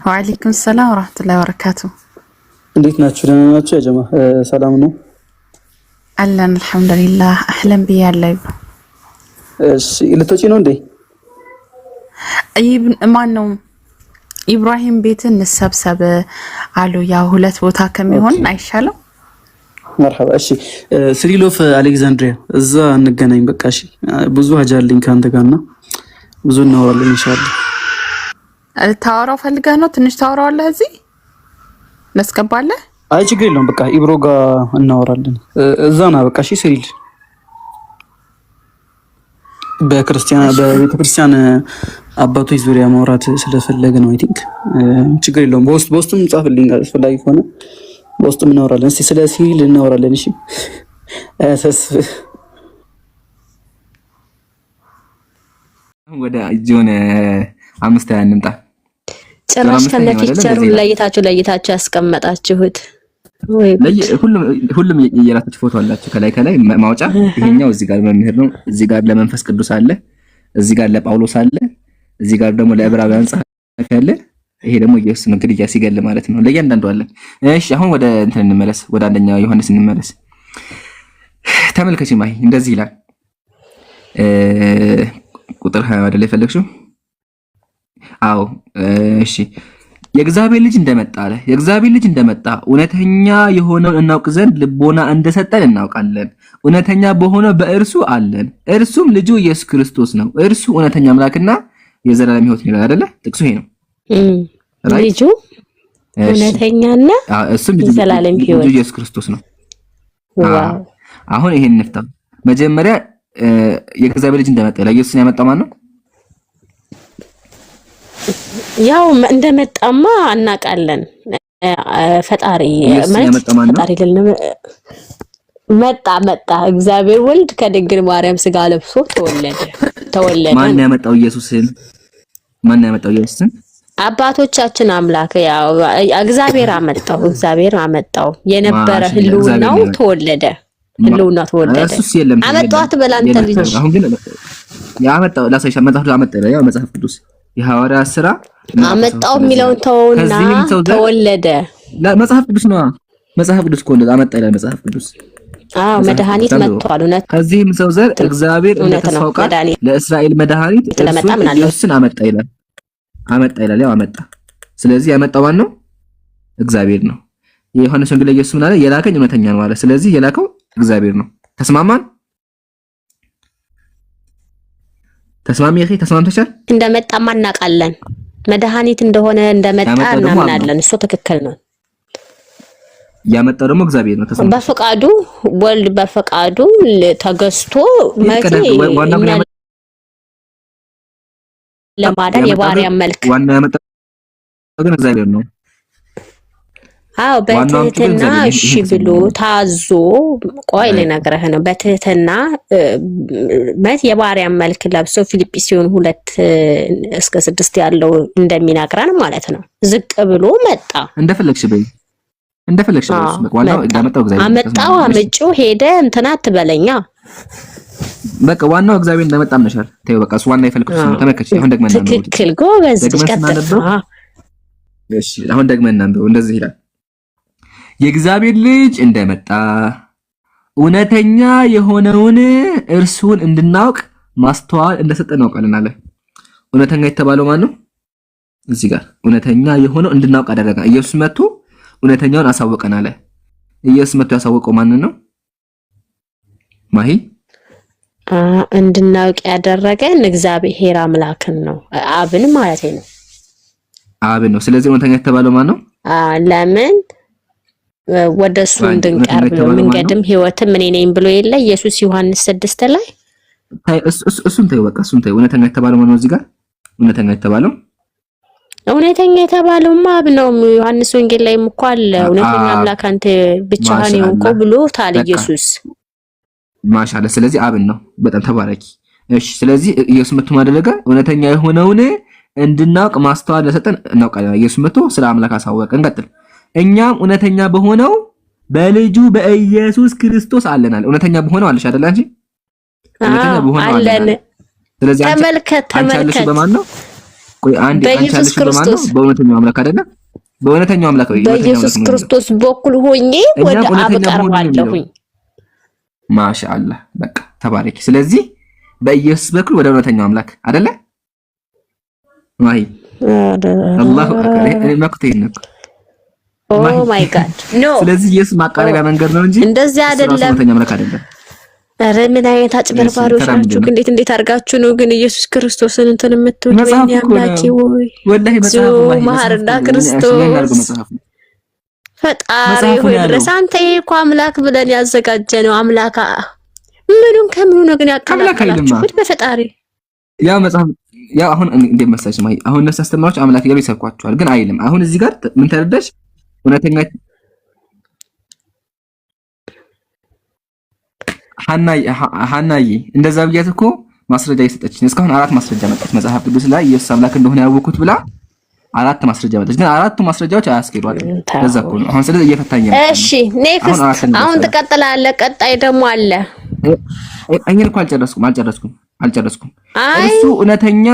ወአለይኩም ሰላም ወራህመቱላሂ ወበረካቱ። እንዴት ናችሁ? ደህና ናችሁ? ያ ጀማ ሰላም ነው አለን አልሐምዱሊላህ። አህለን ብያለሁ። እሺ ልትወጪ ነው እንዴ? ማን ነው? ኢብራሂም ቤት እንሰብሰብ አሉ። ያው 2 ቦታ ከሚሆን አይሻለው? መርሐባ። እሺ ስሪል ኦፍ አሌክዛንድሪያ እዛ እንገናኝ። በቃ እሺ ብዙ ሀጃ አለኝ ካንተ ጋርና ብዙ እናወራለን ኢንሻአላህ። ታወራው ፈልገህ ነው? ትንሽ ታወራዋለህ እዚህ መስከባለህ? አይ ችግር የለውም። በቃ ኢብሮ ጋር እናወራለን እዛ ና። በቃ እሺ ስሪል በቤተክርስቲያን አባቶች ዙሪያ ማውራት ስለፈለገ ነው። አይ ቲንክ ችግር የለውም። በውስጥም ጻፍልኝ አስፈላጊ ከሆነ በውስጥም እናወራለን። እስቲ ስለ ሲሪል እናወራለን። እሺ ወደ ጆን 5 እንምጣ። ጭራሽ ከነ ፒክቸሩን ለይታችሁ ያስቀመጣችሁት ወይ? ሁሉም የራሳቸው ፎቶ አላቸው። ከላይ ማውጫ ይሄኛው እዚህ ጋር መምህር ነው፣ እዚህ ጋር ለመንፈስ ቅዱስ አለ፣ እዚህ ጋር ለጳውሎስ አለ፣ እዚህ ጋር ደግሞ ለዕብራውያን ጸሐፊ አለ። ይሄ ደግሞ ኢየሱስ ነው እንግዲህ ሲገል ማለት ነው። ለእያንዳንዱ አለ። እሺ አሁን ወደ እንትን እንመለስ፣ ወደ አንደኛ ዮሐንስ እንመለስ። ተመልከቺ ማይ እንደዚህ ይላል። ቁጥር 20 አይደል የፈለግሽው? አዎ እሺ። የእግዚአብሔር ልጅ እንደመጣ አለ። የእግዚአብሔር ልጅ እንደመጣ እውነተኛ የሆነውን እናውቅ ዘንድ ልቦና እንደሰጠን እናውቃለን። እውነተኛ በሆነው በእርሱ አለን። እርሱም ልጁ ኢየሱስ ክርስቶስ ነው። እርሱ እውነተኛ አምላክና የዘላለም ሕይወት ነው አይደለ? ጥቅሱ ይሄ ነው። ልጁ እውነተኛና የዘላለም ሕይወት ልጁ ኢየሱስ ክርስቶስ ነው። አሁን ይሄን እንፍታ። መጀመሪያ የእግዚአብሔር ልጅ እንደመጣ ኢየሱስን ያመጣው ማን ነው? ያው እንደመጣማ እናውቃለን። ፈጣሪ መጣ እግዚአብሔር ወልድ ከድንግል ማርያም ስጋ ለብሶ ተወለደ። ማን ያመጣው ኢየሱስን? አባቶቻችን አምላክ ያው እግዚአብሔር አመጣው። የነበረ ህልውናው ተወለደ። እሱስ የለም አመጣት በላንተ ልጅ አሁን ግን ያመጣው ላሳይሽ ያው መጽሐፍ ቅዱስ የሐዋርያት ሥራ አመጣው የሚለውን ተወና ተወለደ። መጽሐፍ ቅዱስ ነው። መጽሐፍ ቅዱስ እኮ አመጣ ይላል መጽሐፍ ቅዱስ። መድኃኒት መጥቷል። እውነት ከዚህም ሰው ዘር እግዚአብሔር እንደተስፋው ቃል ለእስራኤል መድኃኒት ኢየሱስን አመጣ ይላል። ያው አመጣ። ስለዚህ ያመጣው ማን ነው? እግዚአብሔር ነው። የዮሐንስ ወንጌል ኢየሱስ ምን አለ? የላከኝ እውነተኛ ነው አለ። ስለዚህ የላከው እግዚአብሔር ነው። ተስማማን? ተስማምተሻል? እንደመጣ ማናቃለን። መድኃኒት እንደሆነ እንደመጣ እናምናለን። እሱ ትክክል ነው። ያመጣው ደግሞ እግዚአብሔር ነው። በፈቃዱ ወልድ በፈቃዱ ተገዝቶ መቼ ለማዳን የባሪያ መልክ ዋና ያመጣው ግን እግዚአብሔር ነው። አዎ በትህትና እሺ ብሎ ታዞ ቆይ ልነግርህ ነው። በትህትና ማለት የባሪያ መልክ ለብሶ ፊልጵስዩስ 2-6 ያለው እንደሚናገረን ማለት ነው። ዝቅ ብሎ መጣ። እንደፈለግሽ ዋናው ያመጣው እግዚአብሔር አመጣው። አመጪው ሄደ እንትና አትበለኛ። በቃ ዋናው እግዚአብሔር እንደመጣ ምንሻል። ተይው በቃ እሱ ዋና የፈለኩት ነው። ተመከሽ። አሁን ደግመን እናንብብ። ትክክል ጎበዝ። እሺ አሁን ደግመን እናንብብ። እንደዚህ ይላል የእግዚአብሔር ልጅ እንደመጣ እውነተኛ የሆነውን እርሱን እንድናውቅ ማስተዋል እንደሰጠን እናውቃለን አለ። እውነተኛ የተባለው ማን ነው? እዚህ ጋር እውነተኛ የሆነው እንድናውቅ አደረገ። ኢየሱስ መጥቶ እውነተኛውን አሳወቀን አለ። ኢየሱስ መጥቶ ያሳወቀው ማንን ነው? ማሂ እንድናውቅ ያደረገን እግዚአብሔር አምላክን ነው። አብን ማለት ነው። አብን ነው። ስለዚህ እውነተኛ የተባለው ማን ነው? ለምን ወደሱ እንድንቀርብ ነው። መንገድም ህይወትም እኔ ነኝ ብሎ የለ ኢየሱስ ዮሐንስ 6 ላይ እሱን ተይው በቃ እሱን ተይው። እውነተኛ የተባለው ማን ነው? እዚህ ጋር እውነተኛ የተባለው አብ ነው። ዮሐንስ ወንጌል ላይም እኮ አለ እውነተኛ አምላክ አንተ ብቻህን የሆንከው ብሎ ታል ኢየሱስ ማሻአላ። ስለዚህ አብን ነው። በጣም ተባረኪ። እሺ ስለዚህ ኢየሱስ መጥቶ ማደረገ እውነተኛ የሆነውን እንድናውቅ ማስተዋል ለሰጠን እናውቃለን። ኢየሱስ መጥቶ ስለ አምላክ አሳወቀ። እንቀጥል። እኛም እውነተኛ በሆነው በልጁ በኢየሱስ ክርስቶስ አለናል። እውነተኛ በሆነው አለሽ አይደል አንቺ? እውነተኛ በሆነው አለን። ስለዚህ ተመልከት በማን ነው? ቆይ አንዴ አንቻለሽ በማን ነው? በእውነተኛው አምላክ አይደለ? በእውነተኛው አምላክ ወይ በኢየሱስ ክርስቶስ በኩል ሆኜ ወደ አብ ቀርባለሁኝ። ማሻአላህ በቃ ተባረኪ። ስለዚህ በኢየሱስ በኩል ወደ እውነተኛው አምላክ አይደለ? ማይ አላሁ አክበር። እኔ ማክተይን ነው። ኦ ማይ ጋድ ኖ። ስለዚህ ኢየሱስ ማቃረቢያ መንገድ ነው እንጂ እንደዚህ አይደለም። እውነተኛ አምላክ አይደለም። ኧረ ምን አይነት አጭበርባሪዎች ናችሁ! እንዴት አድርጋችሁ ነው ግን ኢየሱስ ክርስቶስን እንትን የምትውሉ? ወይኔ አምላኬ ወይ ወላሂ መጽሐፉ ማርዳ ክርስቶስ ፈጣሪ ሆይ ድረስ አንተ እኮ አምላክ ብለን ያዘጋጀነው አምላክ ምኑን ከምኑ ነው ግን ያቀላቀላችሁት? በፈጣሪ ያ መጽሐፍ ያ አሁን እንዴት መሰለሽ ማይ አሁን እነሱ አስተማሪዎች አምላክ እያሉ ይሰብኳቸዋል፣ ግን አይልም። አሁን እዚህ ጋር ምን ተረዳሽ? እውነተኛ ሐናዬ እንደዛ ብያት እኮ ማስረጃ እየሰጠችኝ እስካሁን 4 ማስረጃ መጣች። መጽሐፍ ቅዱስ ላይ ኢየሱስ አምላክ እንደሆነ ያወኩት ብላ 4 ማስረጃ መጣች። ግን 4ቱ ማስረጃዎች አያስኬዷትም። ለዛ እኮ ነው አሁን ስለዚህ እየፈታኝ ነው። እሺ ኔክስት አሁን ትቀጥላለህ። ቀጣይ ደግሞ አለ። እኔ እኮ አልጨረስኩም። እርሱ እውነተኛ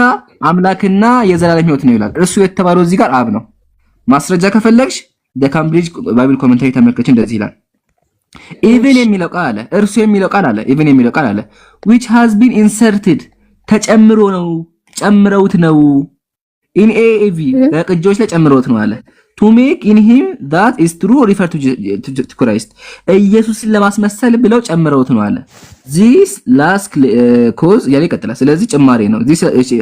አምላክና የዘላለም ሕይወት ነው ይላል። እርሱ የተባለው እዚህ ጋር አብ ነው። ማስረጃ ከፈለግሽ የካምብሪጅ ባይብል ኮሜንታሪ ተመልከች። እንደዚህ ይላል even የሚለው ቃል አለ፣ እርሱ የሚለው ቃል አለ፣ even የሚለው ቃል አለ which has been inserted ጨምረውት ነው in AAV በቅጆች ላይ ጨምረውት ነው አለ to make in him that is true refer to Christ ኢየሱስን ለማስመሰል ብለው ጨምረውት ነው አለ this last cause ያለ ይቀጥላል። ስለዚህ ጭማሬ ነው this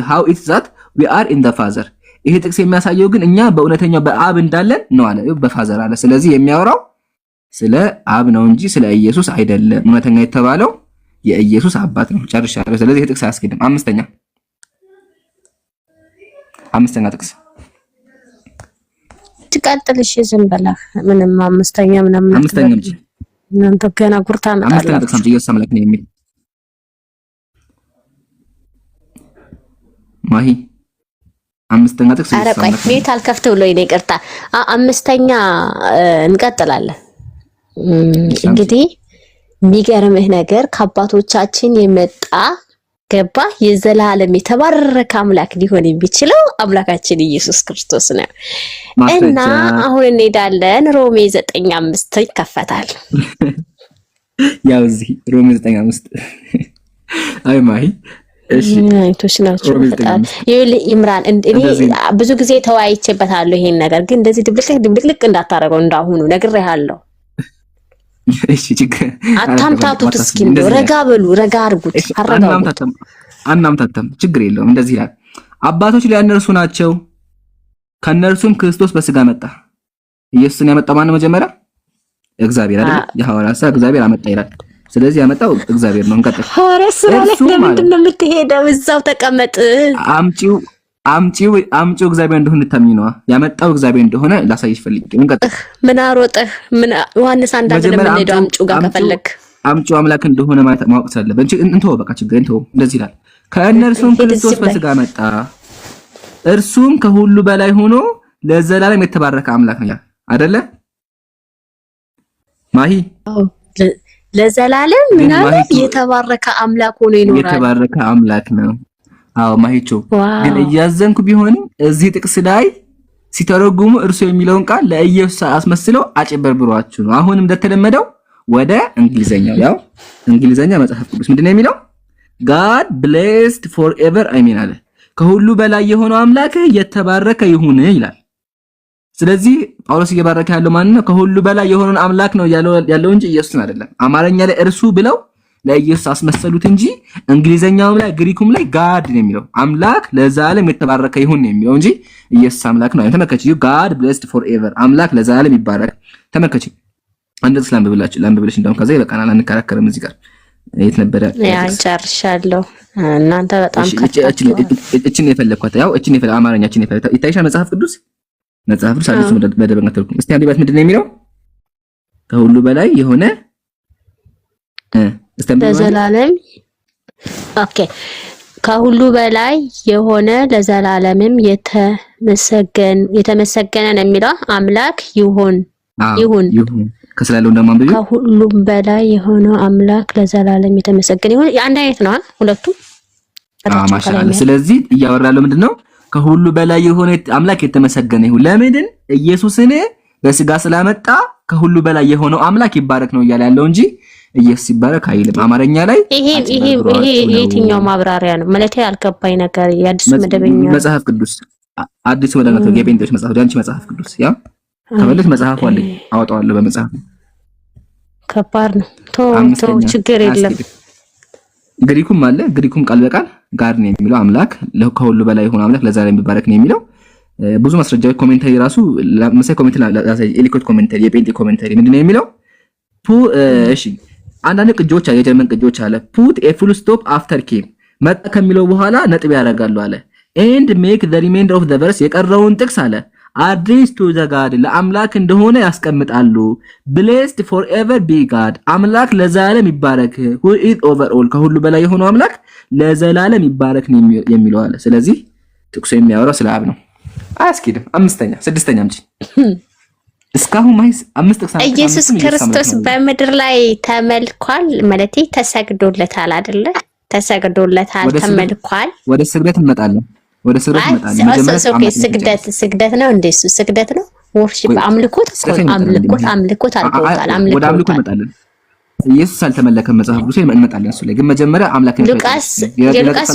how it's that we are in the father ይሄ ጥቅስ የሚያሳየው ግን እኛ በእውነተኛው በአብ እንዳለን ነው አለ በፋዘር አለ። ስለዚህ የሚያወራው ስለ አብ ነው እንጂ ስለ ኢየሱስ አይደለም። እውነተኛ የተባለው የኢየሱስ አባት ነው። ጨርሻለሁ። ስለዚህ ይሄ ጥቅስ አያስኬድም። አምስተኛ ጥቅስ ትቀጥልሽ ዝም ብለህ ምንም አምስተኛ ብቻ እናንተ ገና ጉርታ መጣላችሁ። አምስተኛ ጥቅስ ኢየሱስ አምላክ ነው የሚል ማሂ አምስተኛ ጥቅስ ኢየሱስ አምላክ ነው። ቤት አልከፍት ብሎኝ ነው ይቅርታ። አምስተኛ እንቀጥላለን። እንግዲህ የሚገርምህ ነገር ከአባቶቻችን የመጣ ገባ የዘላለም የተባረከ አምላክ ሊሆን የሚችለው አምላካችን ኢየሱስ ክርስቶስ ነው። እና አሁን እንሄዳለን ሮሜ 9:5 ይከፈታል። ያው እዚህ ሮሜ 9:5 አይ ማሂ እሺ አይቶች ናቸው ፈጣን ኢምራን ብዙ ጊዜ ተወያይቼበታለሁ ይሄን ነገር ግን እንደዚህ ድብልቅልቅ እንዳታረገው እንዳሁኑ ነግሬሃለሁ። እሺ ችግር አታምታቱት እስኪ እንደው ረጋ በሉ ረጋ አርጉት አናምታተም ችግር የለውም። እንደዚህ ይላል አባቶች ለእነርሱ ናቸው ከነርሱም ክርስቶስ በስጋ መጣ። ኢየሱስን ያመጣው ማን ነው? መጀመሪያ እግዚአብሔር አይደል? የሐዋርያት ሥራ እግዚአብሔር አመጣ ይላል። ስለዚህ ያመጣው እግዚአብሔር ነው። እንቀጥል። ሐዋርያት ሥራ ላይ ለምንድን ነው የምትሄደው? እዛው ተቀመጥ። አምጪው እግዚአብሔር እንደሆነ ታምኚ ነው። ያመጣው እግዚአብሔር እንደሆነ ላሳይሽ ፈልጌ። እንቀጥል። ምን አሮጠህ? ምን ዮሐንስ አንዳንድ ለምንሄደው አምጪው ጋር ከፈለክ አምጪው አምላክ እንደሆነ ማወቅ ስላለበት እንተው በቃ ችግር እንተው። እንደዚህ ይላል ከእነርሱም ክርስቶስ በስጋ መጣ እርሱም ከሁሉ በላይ ሆኖ ለዘላለም የተባረከ አምላክ ነው አይደለ ማሂ? ለዘላለም ምናምን የተባረከ አምላክ ሆኖ ይኖራል። የተባረከ አምላክ ነው። አዎ ማሂቾ ግን እያዘንኩ ቢሆንም እዚህ ጥቅስ ላይ ሲተረጉሙ እርሱ የሚለውን ቃል ለኢየሱስ አስመስለው አጭበርብሯችሁ ነው። አሁንም እንደተለመደው ወደ እንግሊዘኛው ያው እንግሊዘኛ መጽሐፍ ቅዱስ ምንድነው የሚለው? God blessed forever አሜን አለ። ከሁሉ በላይ የሆነው አምላክ የተባረከ ይሁን ይላል። ስለዚህ ጳውሎስ እየባረከ ያለው ማን ነው? ከሁሉ በላይ የሆነውን አምላክ ነው ያለው እንጂ ኢየሱስን አይደለም። አማርኛ ላይ እርሱ ብለው ለኢየሱስ አስመሰሉት እንጂ እንግሊዘኛውም ላይ ግሪኩም ላይ ጋድ ነው የሚለው። አምላክ ለዘላለም የተባረከ ይሁን ነው የሚለው እንጂ ኢየሱስ አምላክ ነው። ተመልከች God blessed forever አምላክ ለዘላለም ይባረክ። ተመልከች አንድ ስላም ብላችሁ እንደውም ከዛ ይበቃናል አንከራከርም። እዚህ ጋር የት ነበረ? ያ ጨርሻለሁ። እናንተ በጣም እቺን የፈለኳት ያው እቺን የፈለ አማርኛችን የፈለ ይታይሻል። መጽሐፍ ቅዱስ አዲስ መደበኛ ትርጉም እስቲ አንድ ባት ምንድነው የሚለው? ከሁሉ በላይ የሆነ ለዘላለም ኦኬ ከሁሉ በላይ የሆነ ለዘላለምም የተመሰገነ ነው የሚለው አምላክ ይሁን ከስላለው እንደማንበብ ከሁሉም በላይ የሆነው አምላክ ለዘላለም የተመሰገነ ይሁን። አንድ አይነት ነው ሁለቱም። ማሻአላ። ስለዚህ እያወራለው ምንድነው? ከሁሉ በላይ የሆነ አምላክ የተመሰገነ ይሁን። ለምንድን ኢየሱስን በስጋ ስላመጣ ከሁሉ በላይ የሆነው አምላክ ይባረክ ነው እያለ ያለው እንጂ ኢየሱስ ይባረክ አይልም። አማርኛ ላይ ይሄ የትኛው ማብራሪያ ነው ማለት ያልገባኝ ነገር? የአዲስ መደበኛ መጽሐፍ ቅዱስ አዲስ ወደ ነው የጴንጤዎች መጽሐፍ ያንቺ መጽሐፍ ቅዱስ ያ ከበለት መጽሐፍ አለኝ አወጣዋለሁ በመጽሐፍ ከባድ ነው። ቶ ችግር የለም። ግሪኩም አለ። ግሪኩም ቃል በቃል ጋር ነው የሚለው አምላክ ከሁሉ በላይ የሆነ አምላክ ለዘላለም ይባረክ ነው የሚለው። ብዙ ማስረጃዎች ኮሜንታሪ ራሱ ለምሳሌ ኮሜንታሪ ኤሊኮት ኮሜንታሪ የጴንጤ ኮሜንታሪ ምንድነው የሚለው? እሺ አንዳንድ ቅጆች አለ የጀርመን ቅጆች አለ ፑት ኤ ፉል ስቶፕ አፍተር ኬም መጣ ከሚለው በኋላ ነጥብ ያደርጋሉ አለ ኤንድ ሜክ ዘ ሪሜይንደር ኦፍ ዘ ቨርስ የቀረውን ጥቅስ አለ አድሬስ ቱ ዘ ጋድ ለአምላክ እንደሆነ ያስቀምጣሉ። ብሌስድ ፎርኤቨር ቢ ጋድ አምላክ ለዘላለም ይባረክ who is over all ከሁሉ በላይ የሆነው አምላክ ለዘላለም ይባረክ ነው የሚለው አለ። ስለዚህ ጥቅሱ የሚያወራው ስለ አብ ነው። አያስኬድም። ስድስተኛ እንጂ እስካሁን ማይስ አምስት ጥቅስ ኢየሱስ ክርስቶስ በምድር ላይ ተመልኳል ማለት ተሰግዶለታል አይደለ? ተሰግዶለታል ተመልኳል። ወደ ስግደት እንመጣለን። ስግደት ነው እንዴ? ስግደት ነው ወርሺፕ አምልኮት አልቆታል። ወደ አምልኮ እንመጣለን። ኢየሱስ አልተመለከም መጽሐፍ ቅዱስ ላይ እንመጣለን። እሱ ላይ ግን መጀመሪያ አምላክን ሉቃስ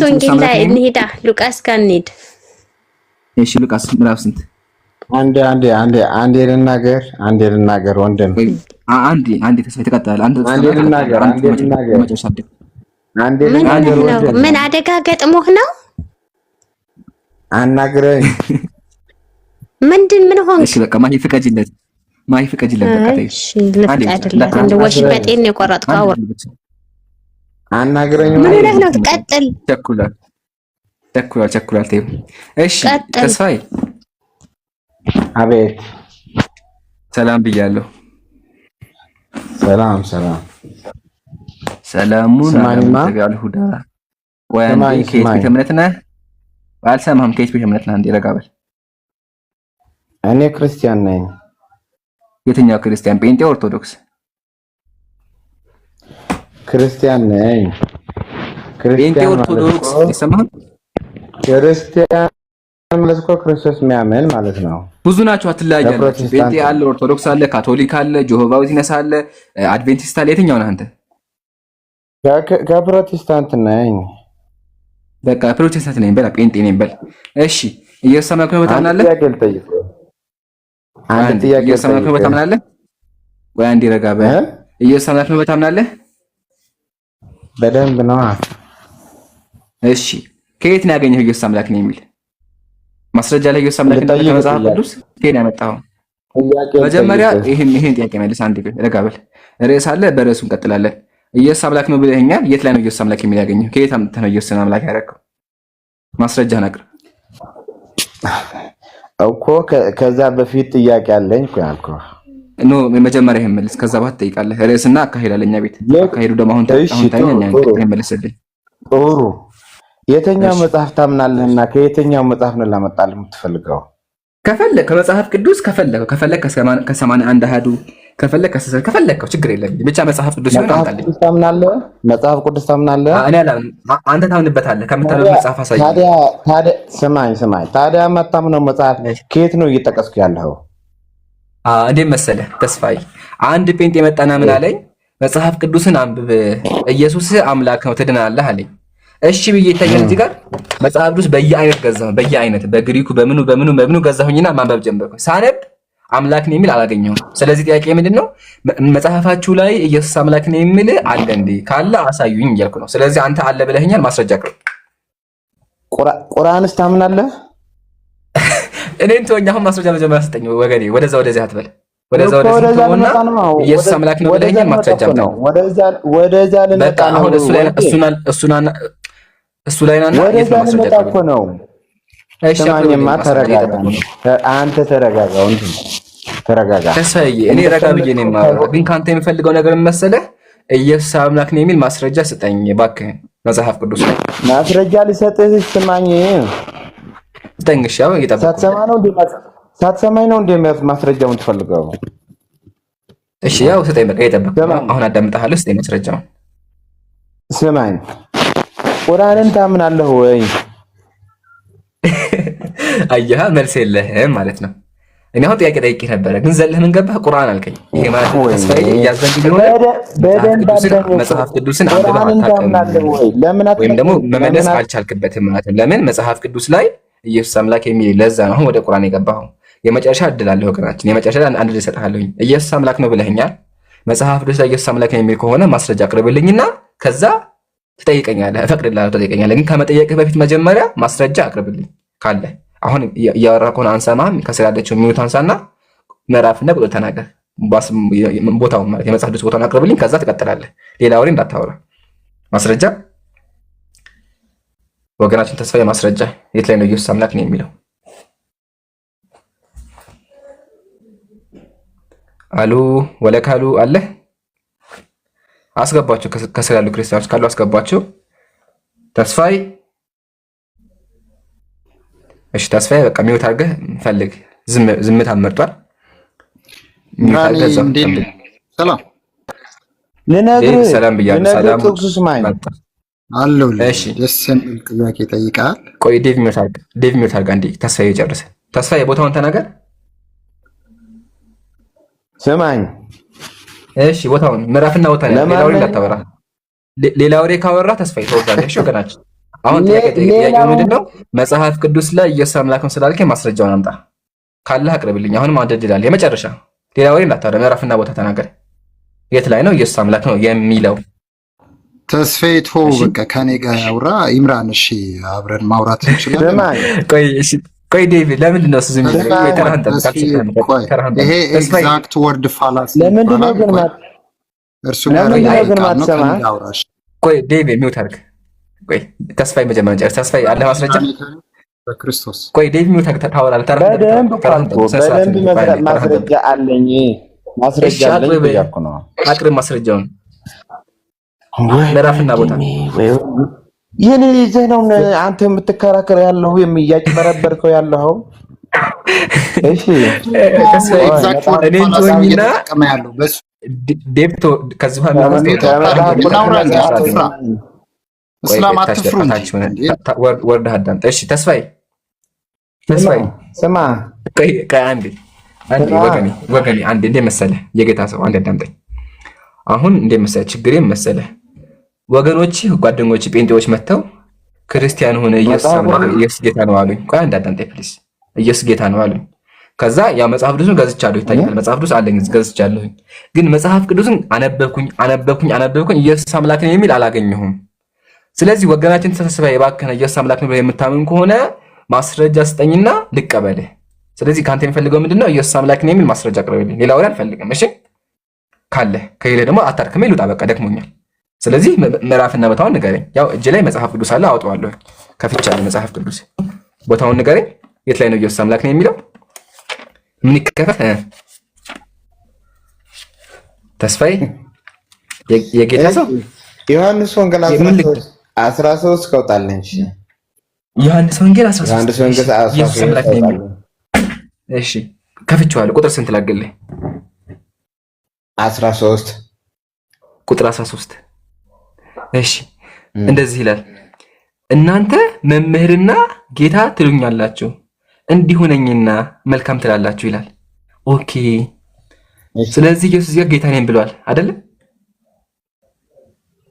ወንጌል ላይ እንሂዳ። ሉቃስ ጋር እንሂድ። እሺ ሉቃስ ምዕራፍ ስንት? አንዴ ልናገር ወንድም አንዴ ተስፋ ተቀጣለ። ምን አደጋ ገጥሞህ ነው? አናግረኝ። ምን ሆንክ? እሺ በቃ ማሂ ፍቀጅለት በቃ እሺ ልፍቀድለት። እንደ ወሽ በጤን የቆረጥከው አናግረኝ። ምን ለህ ነው? ትቀጥል። ቸኩላል ተይው። እሺ ተስፋዬ አቤት። ሰላም ብያለሁ። ሰላሙን ተጋል ሁዳ ወንዴ ከየት ቤተ እምነት ነህ? አልሰማህም። ከየት ቤተ እምነት ነህ? አንዴ ረጋ በል። እኔ ክርስቲያን ነኝ። የትኛው ክርስቲያን? ጴንጤ ኦርቶዶክስ? ክርስቲያን ነኝ። ጴንጤ ኦርቶዶክስ ይሰማሃል? ክርስቲያን ማለት እኮ ክርስቶስ የሚያምን ማለት ነው። ብዙ ናቸው፣ አትለያያለህ። ጴንጤ አለ፣ ኦርቶዶክስ አለ፣ ካቶሊክ አለ፣ ጆሆቫ ዊትነስ አለ፣ አድቬንቲስት አለ። የትኛው ነህ አንተ? ከፕሮቴስታንት ነኝ። በቃ ፕሮቴስታንት ነኝ በል፣ ጴንጤ ነኝ በል። እሺ ኢየሱስ አምላክ ነው ታምናለህ? አንድ ጥያቄ ኢየሱስ አምላክ ነው ታምናለህ ወይ? አንዴ ረጋ በል። ኢየሱስ አምላክ ነው ታምናለህ? በደንብ ነው። እሺ ከየት ነው ያገኘው ኢየሱስ አምላክ ነው የሚል ማስረጃ? ላይ ኢየሱስ አምላክ ነው ከመጽሐፍ ቅዱስ ከየት ነው ያመጣኸው? መጀመሪያ ይሄን ጥያቄ መልስ። አንዴ ረጋ በል። ርዕስ አለ፣ በርዕሱ እንቀጥላለን። ኢየሱስ አምላክ ነው ብለኸኛል። የት ላይ ነው ኢየሱስ አምላክ የሚል ያገኘው? ከየት አምጥተህ ነው ኢየሱስን አምላክ ያደረገው? ማስረጃህን አቅርብ እኮ። ከዛ በፊት ጥያቄ አለኝ እኮ ያልኩህ። ኖ መጀመሪያ ይሄን መልስ፣ ከዛ በኋላ ትጠይቃለህ። ርዕስና አካሄድ አለኛ ቤት። አካሄዱ ደግሞ አሁን ታይኛኛ ይሄን መልስልኝ። ጥሩ። የትኛው መጽሐፍ ታምናለህና ከየትኛው መጽሐፍ ነው ላመጣልህ የምትፈልገው? ከፈለክ ከመጽሐፍ ቅዱስ ከፈለክ ከ81 አሃዱ ከፈለከው ችግር የለም። ብቻ መጽሐፍ ቅዱስ ይሆን አምጣልኝ። መጽሐፍ ቅዱስ ታምናለህ? እኔ አላምንም። አንተ ታምንበታለህ። ከምታምነው መጽሐፍ አሳየኝ። ታዲያ ስማኝ። ታዲያ የማታምነው መጽሐፍ ከየት ነው እየጠቀስኩ ያለኸው? እንዴት መሰለህ ተስፋዬ፣ አንድ ጴንጤ የመጣና ምን አለኝ? መጽሐፍ ቅዱስን አንብብ፣ ኢየሱስ አምላክ ነው ትድናለህ አለኝ። እሺ ብዬ ይታያል እዚህ ጋር መጽሐፍ ቅዱስ በየአይነት ገዛሁ። በየአይነት በግሪኩ በምኑ ገዛሁኝና ማንበብ ጀመርኩ። ሳነብ አምላክ ነው የሚል አላገኘሁም። ስለዚህ ጥያቄ ምንድነው? መጽሐፋችሁ ላይ ኢየሱስ አምላክ ነው የሚል አለ እንዴ? ካለ አሳዩኝ እያልኩ ነው። ስለዚህ አንተ አለ ብለኸኛል፣ ማስረጃ አቅርብ። ቁርአንስ ታምናለህ? እኔን ተወኝ። አሁን ማስረጃ መጀመሪያ ሰጠኝ ወገኔ። ወደዛ አትበል። ወደዛ ተውና ኢየሱስ አምላክ ነው ብለኸኛል፣ ማስረጃ ነው። ወደዛ ልመጣ ነው። አሁን እሱ ላይ ናና የት ነው ማስረጃ ነው? ስማኝማ፣ ተረጋጋ። አንተ ተረጋጋ። ተረጋጋ ተስፋዬ። እኔ ረጋ ብዬ ነው የማወራው፣ ግን ከአንተ የምፈልገው ነገር መሰለህ? ኢየሱስ አምላክ ነው የሚል ማስረጃ ስጠኝ እባክህ። መጽሐፍ ቅዱስ ላይ ማስረጃ ልሰጥህ። ስማኝ ስጠኝ። እሺ አሁን ሳትሰማኝ ነው እንደ ማስረጃውን ትፈልገው? እሺ ያው ስጠኝ። በቃ እየጠበቅኩ ነው። አሁን አዳምጥሃለሁ። ስጠኝ ማስረጃውን። ስማኝ፣ ቁርአንን ታምናለህ ወይ? አየህ መልስ የለህም ማለት ነው። እኔ አሁን ጥያቄ ጠይቄ ነበረ፣ ግን ዘለህ ምን ገባህ? ቁርአን አልከኝ። ይሄ ማለት ተስፋዬ እያዘንክ ቢሆን መጽሐፍ ቅዱስን አንብበህ አታውቅም ወይም ደግሞ መመለስ አልቻልክበትም ማለት ነው። ለምን? መጽሐፍ ቅዱስ ላይ ኢየሱስ አምላክ የሚል ለዛ ነው አሁን ወደ ቁርአን የገባኸው። የመጨረሻ እድል አለ ወገናችን፣ የመጨረሻ አንድ እድል እሰጥሃለሁኝ። ኢየሱስ አምላክ ነው ብለኸኛል። መጽሐፍ ቅዱስ ላይ ኢየሱስ አምላክ ነው የሚል ከሆነ ማስረጃ አቅርብልኝና ከዛ ትጠይቀኛለህ፣ እፈቅድልሃለሁ፣ ትጠይቀኛለህ። ግን ከመጠየቅህ በፊት መጀመሪያ ማስረጃ አቅርብልኝ ካለ። አሁን እያወራህ ከሆነ አንሰማህም። ከስር ያለችው ሚዩት አንሳና ምዕራፍና ቁጥር ተናገር። ቦታውን ማለት የመጽሐፍ ቅዱስ ቦታውን አቅርብልኝ፣ ከዛ ትቀጥላለህ። ሌላ ወሬ እንዳታወራ። ማስረጃ ወገናችን ተስፋዬ፣ ማስረጃ የት ላይ ነው ኢየሱስ አምላክ ነው የሚለው? አሉ ወለካሉ አለ። አስገባቸው። ከስር ያሉ ክርስቲያኖች ካሉ አስገባቸው። ተስፋዬ እሺ፣ ተስፋዬ በቃ ሚውት አድርገህ ፈልግ። ዝምታ መርጧል። ሰላም ልነግርህ ሰላም ብያለሁ። ሰላም አለው። እሺ ደስ የሚል ጥያቄ ጠይቃል። ቆይ ዴቭ ሚውት አድርጋ እንዴ። ተስፋዬ ጨርሰ። ተስፋዬ ቦታውን ተናገር። ስማኝ እሺ፣ ቦታውን ምዕራፍና ቦታ ነው። ሌላ ወሬ እንዳታወራ። ሌላ ወሬ ካወራ ተስፋዬ ተወጋለህ። እሺ ወገናችን፣ አሁን ጥያቄ ምንድነው? መጽሐፍ ቅዱስ ላይ ኢየሱስ አምላክ ነው ስላልከኝ ማስረጃውን አምጣ። ካለህ አቅርብልኝ። አሁንም አንድ እድል አለ፣ የመጨረሻ። ሌላ ወሬ እንዳታወራ። ምዕራፍና ቦታ ተናገር። የት ላይ ነው ኢየሱስ አምላክ ነው የሚለው? ተስፋዬ ቶ በቃ ከኔ ጋር ያውራ። ኢምራን እሺ፣ አብረን ማውራት እንችላለን። ቆይ ዴቪድ፣ ለምንድን ነው እሱ ዝም ብሎ ይሄ ኤግዛክት ወርድ ፋላሲ ለምንድን ነው ግን እርሱ ጋር ያውራሽ? ቆይ ዴቪድ ሚውት አድርግ። ቆይ ተስፋዬ መጀመሪያ ጨርስ። ተስፋዬ አለ ማስረጃ በክርስቶስ። ቆይ ዴቪድ ሚውት አድርግ። ታወራለህ። በደንብ ማስረጃ አለኝ። ማስረጃ አለኝ እያልኩ ነው። አቅርብ ማስረጃውን። ምዕራፍና ቦታ ይህን ይዘህ ነው አንተ የምትከራከር ያለው የሚያጭበረበርከው ያለው። እሺ እኔን ትወኝና ዴብቶ ከዚህ እስላም አትፍሩ፣ ወርደህ አዳምጥ። እሺ ተስፋዬ ስማ፣ ወገኔ አንዴ እንደ መሰለህ የጌታ ሰው አንዴ አዳምጠኝ። አሁን እንደ መሰለህ ችግሬም መሰለህ ወገኖች ጓደኞች ጴንጤዎች መጥተው ክርስቲያን ሆነ ኢየሱስ ጌታ ነው አሉኝ። ቆይ እንዳዳምጠኝ ፕሊስ። ኢየሱስ ጌታ ነው አሉኝ። ከዛ ያ መጽሐፍ ቅዱስን ገዝቻለሁ፣ ይታያል። መጽሐፍ ቅዱስ አለኝ ገዝቻለሁኝ። ግን መጽሐፍ ቅዱስን አነበብኩኝ ኢየሱስ አምላክ ነው የሚል አላገኘሁም። ስለዚህ ወገናችን ተሰብስበህ የባከነ ኢየሱስ አምላክ ነው የምታምን ከሆነ ማስረጃ ስጠኝና ልቀበልህ። ስለዚህ ከአንተ የሚፈልገው ምንድነው? ኢየሱስ አምላክ ነው የሚል ማስረጃ አቅርብልኝ። ሌላ ወሬ አልፈልግም። እሺ ካለ ከሌለ ደግሞ አታድክሜ ልውጣ፣ በቃ ደክሞኛል። ስለዚህ ምዕራፍና ቦታውን ንገረኝ። ያው እጅ ላይ መጽሐፍ ቅዱስ አለ፣ አውጣዋለሁ። ከፍቻለሁ መጽሐፍ ቅዱስ። ቦታውን ንገረኝ። የት ላይ ነው ኢየሱስ አምላክ ነው የሚለው? ምን ይከፈት? ተስፋዬ የጌታ ሰው ዮሐንስ ወንጌል 13 ከውጣለኝ። እሺ ዮሐንስ ወንጌል 13 ኢየሱስ አምላክ ነው የሚለው። እሺ ከፍቼዋለሁ። ቁጥር ስንት ላገልህ? 13 ቁጥር 13። እሺ እንደዚህ ይላል፣ እናንተ መምህርና ጌታ ትሉኛላችሁ እንዲሁ ነኝና መልካም ትላላችሁ ይላል። ኦኬ ስለዚህ ኢየሱስ ጌታ ነኝ ብሏል አይደለ?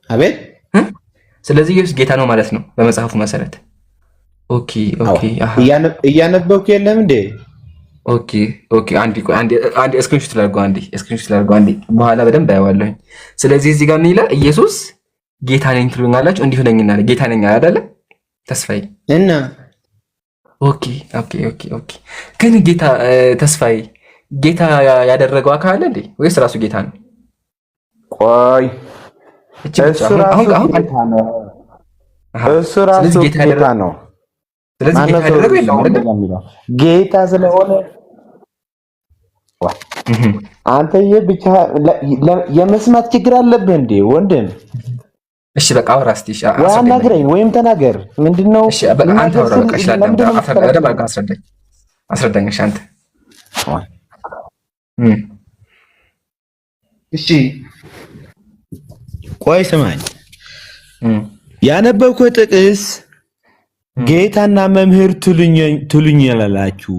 አቤት። ስለዚህ ኢየሱስ ጌታ ነው ማለት ነው በመጽሐፉ መሰረት። ኦኬ እያነበብኩ የለም እንዴ? ኦኬ አንዴ ስክሪንሾት ላድርገው አንዴ በኋላ በደንብ አየዋለሁኝ። ስለዚህ እዚህ ጋር ምን ይላል? ኢየሱስ ጌታ ነኝ ትሉኛላችሁ እንዲሁ ነኝና ጌታ ነኝ አይደለ ተስፋዬ? እና ኦኬ ግን ጌታ ተስፋዬ ጌታ ያደረገው አካል አለ እንዴ ወይስ ራሱ ጌታ ነው? ቆይ እሱ ራሱ ጌታ ነው። ስለዚህ ጌታ ያደረገው የለም አይደል? ጌታ ስለሆነ አንተዬ ብቻ የመስማት ችግር አለብህ እንዴ ወንድም? እሺ በቃ አውራ እስቲ። እሺ አናግረኝ ወይም ተናገር። ምንድነው? እሺ በቃ አንተ አውራ በቃ። እሺ አስረዳኝ። እሺ አንተ እሺ ቆይ ስማኝ። ያነበብከው ጥቅስ ጌታና መምህር ትሉኛላችሁ።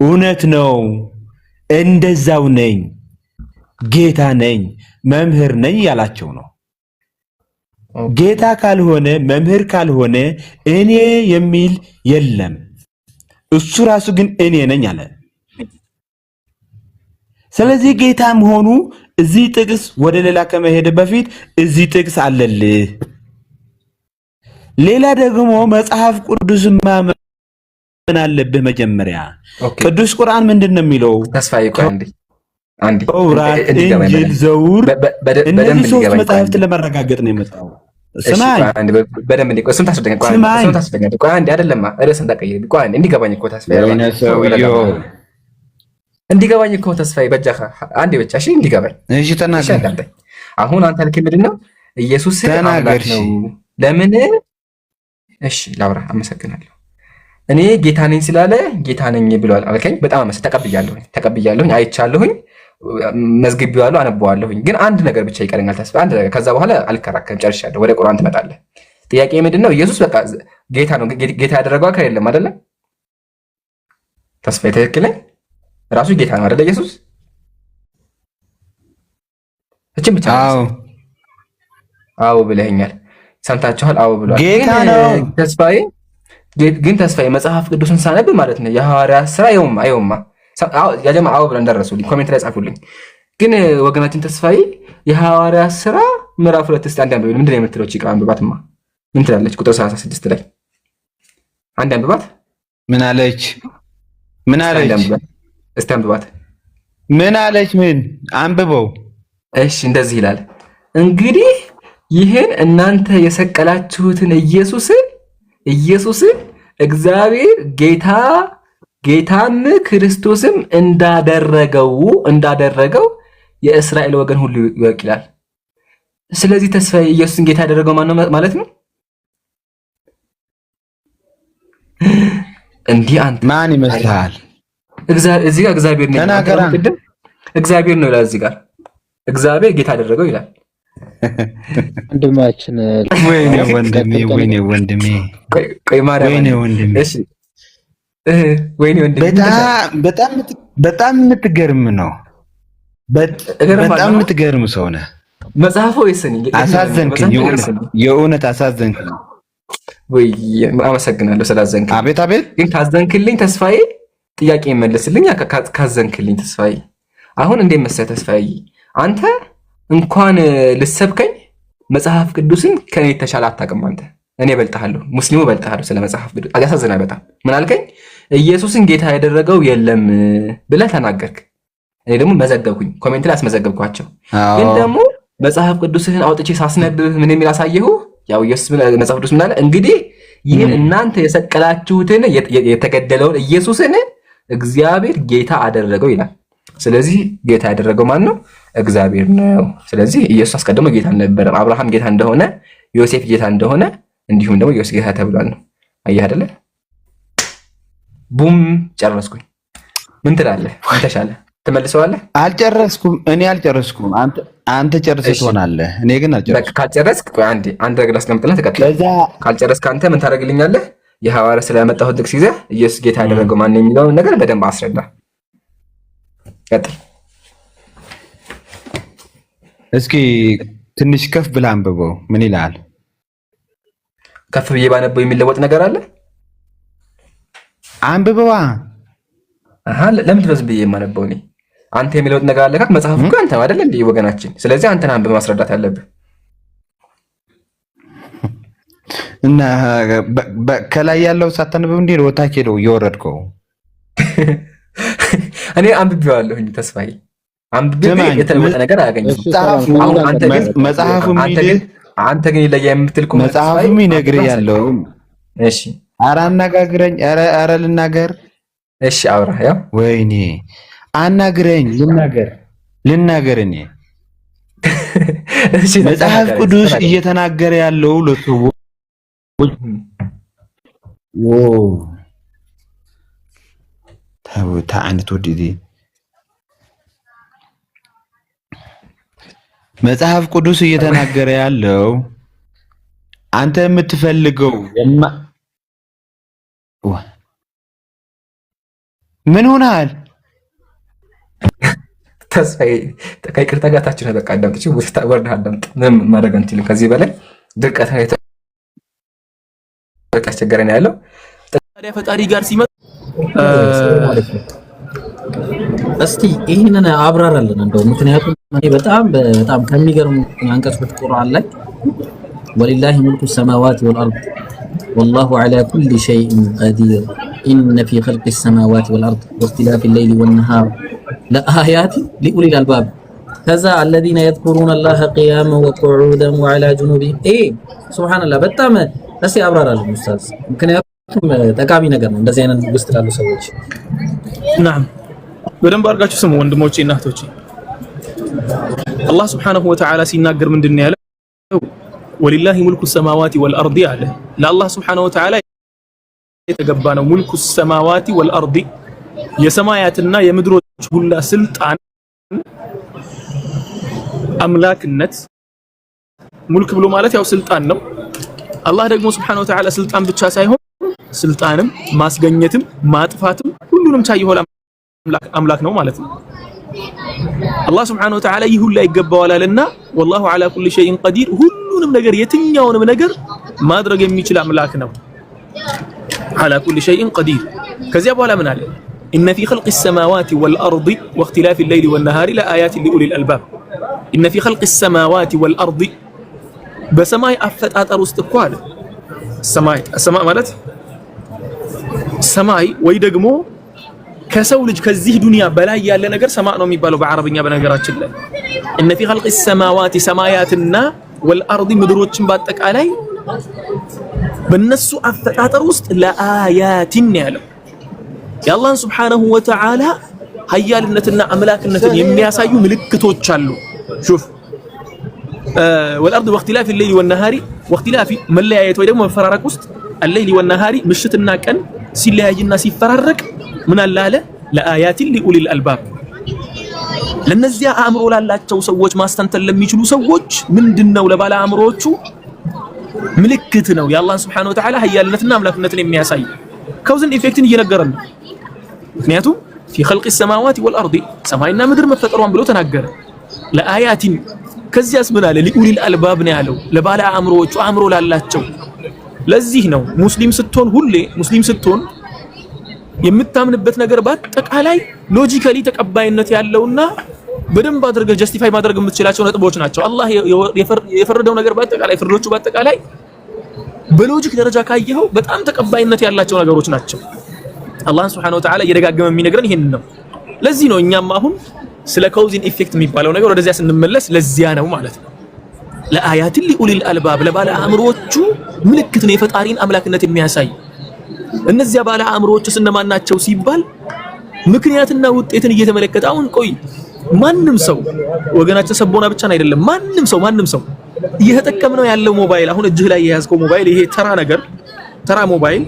እውነት ነው፣ እንደዛው ነኝ፣ ጌታ ነኝ፣ መምህር ነኝ ያላቸው ነው። ጌታ ካልሆነ መምህር ካልሆነ እኔ የሚል የለም። እሱ ራሱ ግን እኔ ነኝ አለ። ስለዚህ ጌታ መሆኑ እዚህ ጥቅስ ወደ ሌላ ከመሄድ በፊት እዚህ ጥቅስ አለልህ። ሌላ ደግሞ መጽሐፍ ቅዱስ ማመን አለብህ። መጀመሪያ ቅዱስ ቁርአን ምንድን ነው የሚለው? ተስፋዬ ቆይ አንዴ ተውራት፣ እንጂል፣ ዘቡር እነዚህ ሶስት መጽሐፍትን ለማረጋገጥ ነው የመጣው። ስማኝ በደንብ እንዴ እሱን ታስረዳኝ። ቆይ አንዴ አይደለማ ርዕስን ተቀይር። ቆይ አንዴ እንዲገባኝ እኮ ተስፋዬ እንዲገባኝ እኮ ተስፋዬ በጃኻ አንዴ ብቻ እሺ እንዲገባኝ። እሺ ተናገር። አሁን አንተ ያልከኝ ምንድን ነው? ኢየሱስ አምላክ ነው። ለምን? እሺ ላውራ። አመሰግናለሁ። እኔ ጌታ ነኝ ስላለ ጌታ ነኝ ብሏል አልከኝ። በጣም ተቀብያለሁኝ፣ አይቻለሁኝ፣ መዝግቤዋለሁ፣ አነበዋለሁኝ። ግን አንድ ነገር ብቻ ይቀረኛል ተስፋ፣ አንድ ነገር። ከዛ በኋላ አልከራከርም፣ ጨርሻለሁ። ወደ ቁርአን ትመጣለህ። ጥያቄ ምንድን ነው? ኢየሱስ በቃ ጌታ ነው። ጌታ ያደረገው አካል የለም አይደለ? ተስፋ ትክክል ነኝ? ራሱ ጌታ ነው አይደለ? ኢየሱስ እቺ ብቻ አዎ ብለኸኛል። ሰምታችኋል? አዎ ብሏል። ጌታ ነው ተስፋዬ። ግን ተስፋዬ መጽሐፍ ቅዱስን ሳነብ ማለት ነው የሐዋርያት ሥራ አይውማ ያጀማ አዎ ብለን ደረሱልኝ፣ ኮሜንት ላይ ጻፉልኝ። ግን ወገናችን ተስፋዬ የሐዋርያት ሥራ ምዕራፍ 2 እስቲ አንድ አንብብ። ምንድን ነው የምትለው? ጭቃ አንብባትማ። ምን ትላለች? ቁጥር 36 ላይ አንድ አንብባት። ምን አለች? እስቲ አንብባት። ምን አለች? ምን አንብበው። እሺ እንደዚህ ይላል፣ እንግዲህ ይህን እናንተ የሰቀላችሁትን ኢየሱስን እግዚአብሔር ጌታም ክርስቶስም እንዳደረገው የእስራኤል ወገን ሁሉ ይወቅ ይላል። ስለዚህ ተስፋዬ ኢየሱስን ጌታ ያደረገው ማን ነው ማለት ነው? እንዲህ አንተ ማን ይመስልሃል? እዚህ ጋር እግዚአብሔር ነው ይላል። እግዚአብሔር ነው ይላል። እዚህ ጋር እግዚአብሔር ጌታ ያደረገው ይላል። ወንድማችን ወይኔ ወንድሜ ቆይ ማርያም እሺ ወይኔ በጣም የምትገርም ነው። በጣም የምትገርም ሰው ነህ። መጽሐፉ ወይስኒ አሳዘንከኝ። የእውነት አሳዘንከኝ። ወይ አመሰግናለሁ ስላዘንከኝ። አቤት አቤት። ግን ካዘንክልኝ ተስፋዬ ጥያቄ ይመለስልኝ። ካዘንክልኝ ተስፋዬ አሁን እንዴት መሰለህ ተስፋዬ፣ አንተ እንኳን ልሰብከኝ መጽሐፍ ቅዱስን ከኔ የተሻለ አታውቅም። አንተ እኔ እበልጥሃለሁ፣ ሙስሊሙ እበልጥሃለሁ ስለ መጽሐፍ ቅዱስ። ያሳዝናል በጣም። ምን አልከኝ? ኢየሱስን ጌታ ያደረገው የለም ብለህ ተናገርክ። እኔ ደግሞ መዘገብኩኝ፣ ኮሜንት ላይ አስመዘገብኳቸው። ግን ደግሞ መጽሐፍ ቅዱስህን አውጥቼ ሳስነብህ ምን የሚል አሳየሁ? ያው ኢየሱስ መጽሐፍ ቅዱስ ምን አለ? እንግዲህ ይህን እናንተ የሰቀላችሁትን የተገደለውን ኢየሱስን እግዚአብሔር ጌታ አደረገው ይላል። ስለዚህ ጌታ ያደረገው ማን ነው? እግዚአብሔር ነው። ስለዚህ ኢየሱስ አስቀድሞ ጌታ አልነበረም። አብርሃም ጌታ እንደሆነ፣ ዮሴፍ ጌታ እንደሆነ፣ እንዲሁም ደግሞ ኢየሱስ ጌታ ተብሏል ነው። አየህ አይደለ? ቡም ጨረስኩኝ። ምን ትላለህ? ምን ተሻለ? ትመልሰዋለህ? አልጨረስኩም። እኔ አልጨረስኩም። አንተ ጨርሰህ ትሆናለህ። እኔ ግን አልጨረስኩም። ካልጨረስክ ቆይ አንድ ነገር ላስቀምጥልህ ትቀጥላለህ። ካልጨረስክ አንተ ምን ታደርግልኛለህ? የሐዋርያ ስለመጣሁት ጥቅስ ይዘህ ኢየሱስ ጌታ ያደረገው ማን ነው የሚለውን ነገር በደንብ አስረዳ። ቀጥል። እስኪ ትንሽ ከፍ ብለህ አንብበው። ምን ይላል? ከፍ ብዬ ባነበው የሚለወጥ ነገር አለ? አንብበዋ። ለምንድን ነው ዝም ብዬ የማነበው? እኔ አንተ የሚለወጥ ነገር አለ ካክ መጽሐፍ እኮ አንተ አይደል እንዴ ወገናችን? ስለዚህ አንተን አንብበህ ማስረዳት ያለብህ እና ከላይ ያለው ሳታነበብ እንዴ ወታች ሄደው እየወረድከው? እኔ አንብቤዋለሁኝ ተስፋዬ፣ አንብቤ የተለወጠ ነገር አያገኝም። አሁን አንተ ግን ይለያ የምትል ከሆነ መጽሐፉ የሚነግርህ ያለው እሺ፣ ኧረ አነጋግረኝ። ኧረ ልናገር። እሺ አውራ። ያው ወይኔ አናግረኝ፣ ልናገር። እኔ መጽሐፍ ቅዱስ እየተናገረ ያለው ለሰዎች አይነት ወዲዲ መጽሐፍ ቅዱስ እየተናገረ ያለው አንተ የምትፈልገው ምን ሆናል? ተስፋዬ ከይቅርታ ጋር ታችን በቃ አዳምጥ። ወርዳ አዳምጥ። ምንም ማድረግ አንችልም ከዚህ በላይ ድርቀት አስቸገረን ያለው ታዲያ ፈጣሪ ጋር ሲመጣ እስቲ ይህንን አብራራለን እንደው። ምክንያቱም እኔ በጣም ከሚገርሙ አንቀጾች ቁርአን ላይ ወሊላሂ ሙልኩ ሰማዋት ወልአርድ ወላሁ ዐላ ኩሊ ሸይኢን ቀዲር ኢነ ፊ ኸልቂ ሰማዋት ወልአርድ ወእኽቲላፊ ሌይሊ ወነሃር ለአያት ሊኡሊል አልባብ ከዛ አለዚነ የዝኩሩነ አላህ ቂያመን ወቁዑደን ወዐላ ጁኑቢሂም። ሱብሃንአላህ። በጣም እስቲ አብራራለን ኡስታዝ፣ ምክንያቱም ጠቃሚ ነገር ነው እንደዚህ አይነት ውስጥ ላሉ ሰዎች። ናም በደንብ አድርጋችሁ ስሙ ወንድሞቼ እና እህቶቼ። አላህ ሱብሓነሁ ወተዓላ ሲናገር ምንድን ነው ያለው? ወሊላሂ ሙልኩ ሰማዋቲ ወልአርዲ አለ። ለአላህ ሱብሓነሁ ወተዓላ የተገባ ነው ሙልኩ ሰማዋቲ ወልአርዲ፣ የሰማያትና የምድሮች ሁላ ስልጣን፣ አምላክነት። ሙልክ ብሎ ማለት ያው ስልጣን ነው። አላህ ደግሞ ሱብሓነሁ ወተዓላ ስልጣን ብቻ ሳይሆን ስልጣንም ማስገኘትም ማጥፋትም ሁሉንም ቻይ የሆነ አምላክ ነው ማለት ነው። አላህ ሱብሓነሁ ወተዓላ ይህ ሁላ ይገባዋል አለና ወላሁ ዐላ ኩሊ ሸይኢን ቀዲር፣ ሁሉንም ነገር የትኛውንም ነገር ማድረግ የሚችል አምላክ ነው። ዐላ ኩሊ ሸይኢን ቀዲር። ከዚያ በኋላ ምን አለ? ኢነ ፊ ኸልቂ ሰማዋቲ ወልአርዲ ወእኽቲላፊ ሌይሊ ወነሃሪ ለአያቲን ሊኡሊል አልባብ። ኢነ ፊ ኸልቂ ሰማዋቲ ወልአርዲ፣ በሰማይ አፈጣጠር ውስጥ እኮ አለ። ሰማይ ማለት ሰማይ ወይ ደግሞ ከሰው ልጅ ከዚህ ዱንያ በላይ ያለ ነገር ሰማዕ ነው የሚባለው በአረብኛ። በነገራችን ላይ እነ ፊ ኸልቂ ሰማዋቲ ሰማያትና ወልአርዲ ምድሮችን በአጠቃላይ በነሱ አፈጣጠር ውስጥ ለአያቲን ያለው የአላህን ሱብሓነሁ ወተዓላ ሀያልነትና አምላክነትን የሚያሳዩ ምልክቶች አሉ። ሹፍ ወልአርድ ወእኽቲላፊ ሌይሊ ወነሃሪ፣ ወእኽቲላፊ መለያየት ወይ ደግሞ መፈራረቅ ውስጥ አለይሊ ወነሃሪ ምሽትና ቀን ሲለያይና ሲፈራረቅ ምን አለ? ለአያቲን ሊኡሊል አልባብ፣ ለነዚያ አእምሮ ላላቸው ሰዎች ማስተንተን ለሚችሉ ሰዎች ምንድነው? ለባለ አእምሮዎቹ ምልክት ነው። የአላህን ሱብሓነሁ ወተዓላ ሀያልነትና አምላክነትን የሚያሳይ ከውዝን ኢፌክትን እየነገረን ነው። ምክንያቱም ፊ ኸልቂ ሰማዋቲ ወልአርዲ፣ ሰማይና ምድር መፈጠሯን ብሎ ተናገረ። ለአያቲን ከዚያስ ምን አለ ሊኡሊል አልባብ ነው ያለው ለባለ አእምሮዎቹ አእምሮ ላላቸው ለዚህ ነው ሙስሊም ስትሆን የምታምንበት ነገር በአጠቃላይ ሎጂካሊ ተቀባይነት ያለውና በደንብ አድርገህ ጀስቲፋይ ማድረግ የምትችላቸው ነጥቦች ናቸው አላህ የፈረደው ነገር በአጠቃላይ ፍርዶቹ በአጠቃላይ በሎጂክ ደረጃ ካየኸው በጣም ተቀባይነት ያላቸው ነገሮች ናቸው አላህ Subhanahu Wa Ta'ala እየደጋገመ የሚነግረን ይሄንን ነው ለዚህ ነው እኛም አሁን ስለ ኮዝ ኤንድ ኢፌክት የሚባለው ነገር ወደዚያ ስንመለስ ለዚያ ነው ማለት ነው ለአያት ሊኡሊል አልባብ ለባለ አእምሮዎቹ ምልክት ነው የፈጣሪን አምላክነት የሚያሳይ እነዚያ ባለ አእምሮዎቹ እነማን ናቸው ሲባል ምክንያትና ውጤትን እየተመለከተ አሁን ቆይ ማንም ሰው ወገናችን ሰቦና ብቻ አይደለም ማንም ሰው እየተጠቀመው ያለው ሞባይል አሁን እጅህ ላይ የያዝከው ሞባይል ይሄ ተራ ሞባይል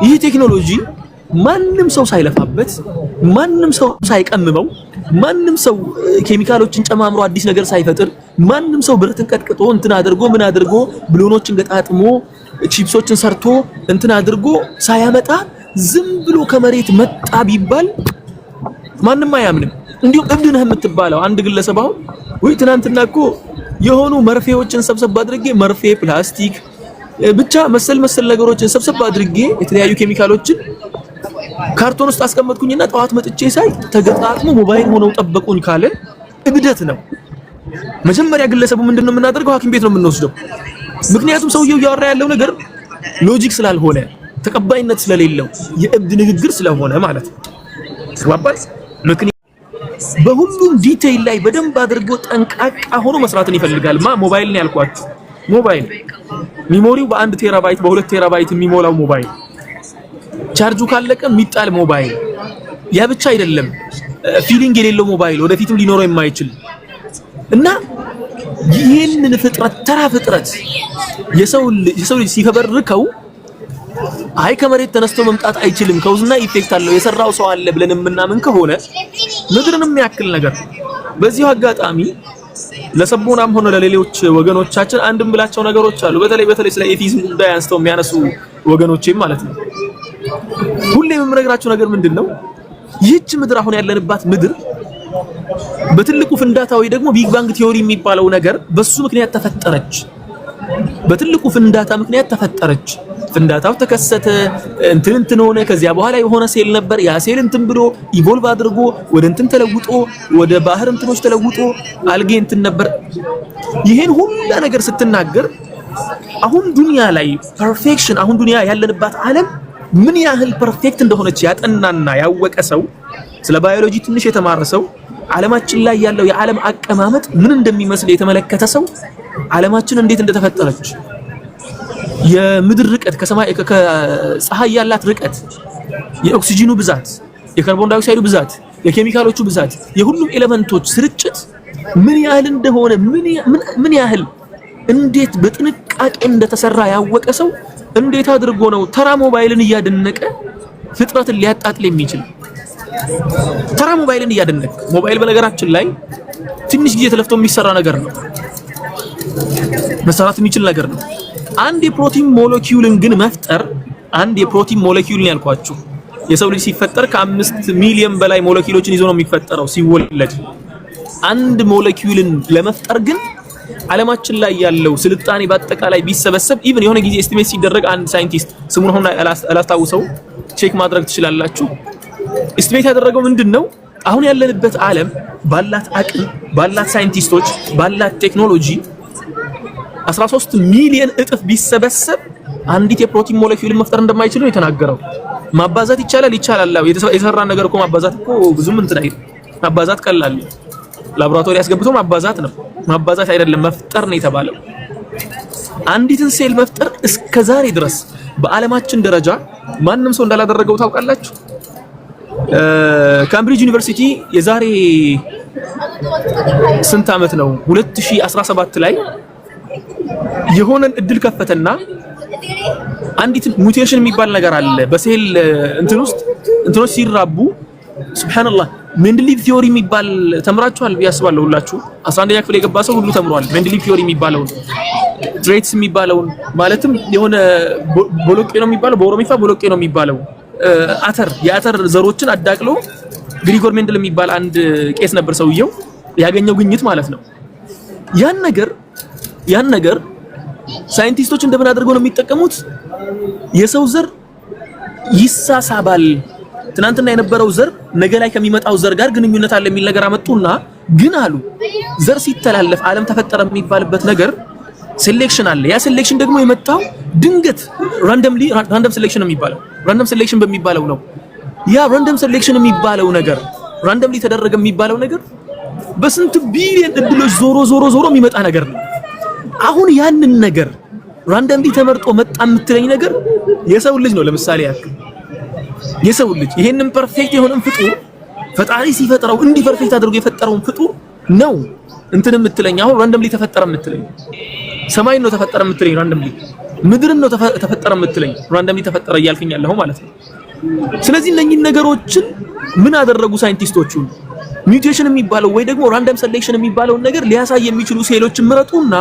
ይሄ ቴክኖሎጂ ማንም ሰው ሳይለፋበት ማንም ሰው ሳይቀምመው ማንም ሰው ኬሚካሎችን ጨማምሮ አዲስ ነገር ሳይፈጥር ማንም ሰው ብረትን ቀጥቅጦ እንትን አድርጎ ምን አድርጎ ብሎኖችን ገጣጥሞ ቺፕሶችን ሰርቶ እንትን አድርጎ ሳያመጣ ዝም ብሎ ከመሬት መጣ ቢባል ማንንም አያምንም እንዲሁ እብድ ነህ የምትባለው አንድ ግለሰብ አሁን ወይ ትናንትና እኮ የሆኑ መርፌዎችን ሰብሰብ አድርጌ መርፌ ፕላስቲክ ብቻ መሰል ነገሮችን ሰብሰብ አድርጌ የተለያዩ ኬሚካሎችን ካርቶን ውስጥ አስቀመጥኩኝና ጧት መጥቼ ሳይ ተገጣጥሞ ሞባይል ሆነው ጠበቁኝ ካለ እብደት ነው መጀመሪያ ግለሰቡ ምንድነው የምናደርገው ሐኪም ቤት ነው የምንወስደው ምክንያቱም ሰውየው ያወራ ያለው ነገር ሎጂክ ስላልሆነ ተቀባይነት ስለሌለው የእብድ ንግግር ስለሆነ ማለት ነው ተባባል ምክንያቱም በሁሉም ዲቴይል ላይ በደንብ አድርጎ ጠንቃቃ ሆኖ መስራትን ይፈልጋል ሞባይል ነው ያልኳችሁ ሞባይል ሚሞሪው በ1 ቴራባይት በ2 ቴራባይት የሚሞላው ሞባይል ቻርጁ ካለቀ የሚጣል ሞባይል ያ ብቻ አይደለም ፊሊንግ የሌለው ሞባይል ወደፊትም ሊኖረው የማይችል እና ይሄንን ተራ ፍጥረት የሰው ልጅ ሲፈበርከው አይ ከመሬት ተነስቶ መምጣት አይችልም ከውዝና ኢፌክት አለው የሰራው ሰው አለ ብለን የምናምን ከሆነ ምድርንም ያክል ነገር በዚሁ አጋጣሚ ለሰቦናም ሆነ ለሌሎች ወገኖቻችን አንድም ብላቸው ነገሮች አሉ በተለይ ስለ ኤቲዝም ጉዳይ አንስተው የሚያነሱ ወገኖቼም ማለት ነው ሁሌም የምነግራችሁ ነገር ምንድነው ይህች ምድር አሁን ያለንባት ምድር በትልቁ ፍንዳታ ወይ ደግሞ ቢግ ባንግ ቲዮሪ የሚባለው ነገር በሱ ምክንያት ተፈጠረች በትልቁ ፍንዳታ ምክንያት ተፈጠረች ፍንዳታው ተከሰተ እንትን ሆነ ከዚያ በኋላ የሆነ ሴል ነበር ያ ሴል እንትን ብሎ ኢቮልቭ አድርጎ ወደ እንትን ተለውጦ ወደ ባህር እንትኖች ተለውጦ አልጌ እንትን ነበር ይሄን ሁሉ ነገር ስትናገር አሁን ዱንያ ላይ ፐርፌክሽን አሁን ዱንያ ያለንባት ዓለም ምን ያህል ፐርፌክት እንደሆነች ያጠናና ያወቀ ሰው ስለ ባዮሎጂ ትንሽ የተማረ ሰው ዓለማችን ላይ ያለው የዓለም አቀማመጥ ምን እንደሚመስል የተመለከተ ሰው ዓለማችን እንዴት እንደተፈጠረች የምድር ርቀት ከሰማይ ከፀሐይ ያላት ርቀት የኦክሲጂኑ ብዛት የካርቦን ዳይኦክሳይዱ ብዛት የኬሚካሎቹ ብዛት የሁሉም ኤሌመንቶች ስርጭት ምን ያህል እንደሆነ ምን ያህል እንዴት በጥንቃቄ እንደተሰራ ያወቀ ሰው እንዴት አድርጎ ነው ተራ ሞባይልን እያደነቀ ፍጥረትን ሊያጣጥል የሚችል ተራ ሞባይልን እያደነቀ ሞባይል በነገራችን ላይ ትንሽ ጊዜ ተለፍቶ የሚሰራ ነገር ነው መሰራት የሚችል ነገር ነው አንድ የፕሮቲን ሞለኪውልን ግን መፍጠር አንድ የፕሮቲን ሞለኪውልን ያልኳችሁ የሰው ልጅ ሲፈጠር ከ5 ሚሊዮን በላይ ሞለኪውሎችን ይዞ ነው የሚፈጠረው ሲወለድ አንድ ሞለኪውልን ለመፍጠር ግን ዓለማችን ላይ ያለው ስልጣኔ በአጠቃላይ ቢሰበሰብ ኢቭን የሆነ ጊዜ ኤስቲሜት ሲደረግ አንድ ሳይንቲስት ስሙን ሆነ አላስታውሰው ቼክ ማድረግ ትችላላችሁ ኤስቲሜት ያደረገው ምንድነው አሁን ያለንበት ዓለም ባላት አቅም ባላት ሳይንቲስቶች ባላት ቴክኖሎጂ 13 ሚሊዮን እጥፍ ቢሰበሰብ አንዲት የፕሮቲን ሞለኪውል መፍጠር እንደማይችል ነው የተናገረው ማባዛት ይቻላል የተሰራ ነገር እኮ ማባዛት እኮ ብዙም እንትን አይደል ማባዛት ቀላል ላብራቶሪ ያስገብቶ ማባዛት ነው ማባዛት አይደለም መፍጠር ነው የተባለው አንዲትን ሴል መፍጠር እስከዛሬ ድረስ በዓለማችን ደረጃ ማንንም ሰው እንዳላደረገው ታውቃላችሁ ካምብሪጅ ዩኒቨርሲቲ የዛሬ ስንት ዓመት ነው 2017 ላይ የሆነን እድል ከፈተና አንዲት ሙቴሽን የሚባል ነገር አለ በሴል እንትን ውስጥ እንትኖች ሲራቡ ሱብሃንአላህ ሜንድሊቭ ቲዮሪ የሚባል ተምራችኋል ቢያስባለው ሁላችሁ 11ኛ ክፍል የገባ ሰው ሁሉ ተምሯል ሜንድሊቭ ቲዮሪ የሚባለው ትሬትስ የሚባለው ማለትም የሆነ ቦሎቄ ነው የሚባለው በኦሮሚፋ ቦሎቄ ነው የሚባለው የአተር ዘሮችን አዳቅሎ ግሪጎር ሜንድል የሚባል አንድ ቄስ ነበር ሰውየው ያገኘው ግኝት ማለት ነው ያን ነገር ሳይንቲስቶች እንደምን አድርገው ነው የሚጠቀሙት? የሰው ዘር ይሳሳባል፣ ትናንትና የነበረው ዘር ነገ ላይ ከሚመጣው ዘር ጋር ግንኙነት አለ የሚል ነገር አመጡና ግን አሉ ዘር ሲተላለፍ ዓለም ተፈጠረ የሚባልበት ነገር ሴሌክሽን አለ። ያ ሴሌክሽን ደግሞ የመጣው ድንገት ራንደም ሴሌክሽን የሚባለው ራንደም ሴሌክሽን በሚባለው ነው። ያ ራንደም ሴሌክሽን የሚባለው ነገር ራንደምሊ ተደረገ የሚባለው ነገር በስንት ቢሊየን እድሎች ዞሮ የሚመጣ ነገር ነው። አሁን ያንን ነገር ራንደምሊ ተመርጦ መጣ የምትለኝ ነገር የሰው ልጅ ነው። ለምሳሌ ያክል የሰው ልጅ ይሄንን ፐርፌክት የሆነን ፍጡር ፈጣሪ ሲፈጥረው እንዲህ ፐርፌክት አድርጎ የፈጠረውን ፍጡር ነው እንትን የምትለኝ አሁን ራንደምሊ ተፈጠረ የምትለኝ ሰማይ ነው ተፈጠረ የምትለኝ ራንደምሊ ምድርን ነው ተፈጠረ የምትለኝ ራንደምሊ ተፈጠረ እያልከኝ ያለው ማለት ነው። ስለዚህ እነኚህ ነገሮችን ምን አደረጉ ሳይንቲስቶቹ? ሚውቴሽን የሚባለው ወይ ደግሞ ራንደም ሴሌክሽን የሚባለው ነገር ሊያሳይ የሚችሉ ሴሎችን ምረጡና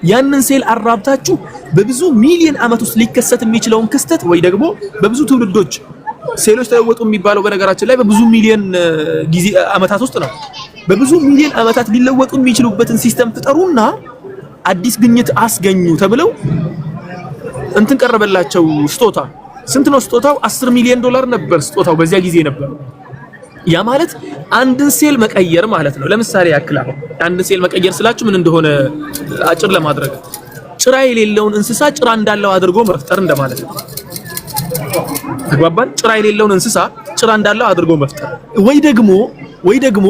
ያንን ሴል አራብታችሁ በብዙ ሚሊዮን ዓመት ውስጥ ሊከሰት የሚችለውን ክስተት ወይ ደግሞ በብዙ ትውልዶች ሴሎች ተለወጡ የሚባለው በነገራችን ላይ በብዙ ሚሊዮን ጊዜ ዓመታት ውስጥ ነው። በብዙ ሚሊዮን ዓመታት ሊለወጡ የሚችሉበትን ሲስተም ፍጠሩና አዲስ ግኝት አስገኙ ተብለው እንትን ቀረበላቸው ስጦታ። ስንት ነው ስጦታው? $10 ሚሊዮን ነበር ስጦታው በዚያ ጊዜ ነበር። ያ ማለት አንድን ሴል መቀየር ማለት ነው። ለምሳሌ ያክል አሁን አንድን ሴል መቀየር ስላችሁ ምን እንደሆነ አጭር ለማድረግ ጭራ የሌለውን እንስሳ ጭራ እንዳለው አድርጎ መፍጠር እንደማለት ነው። ተግባባን? ጭራ የሌለውን እንስሳ ጭራ እንዳለው አድርጎ መፍጠር ወይ ደግሞ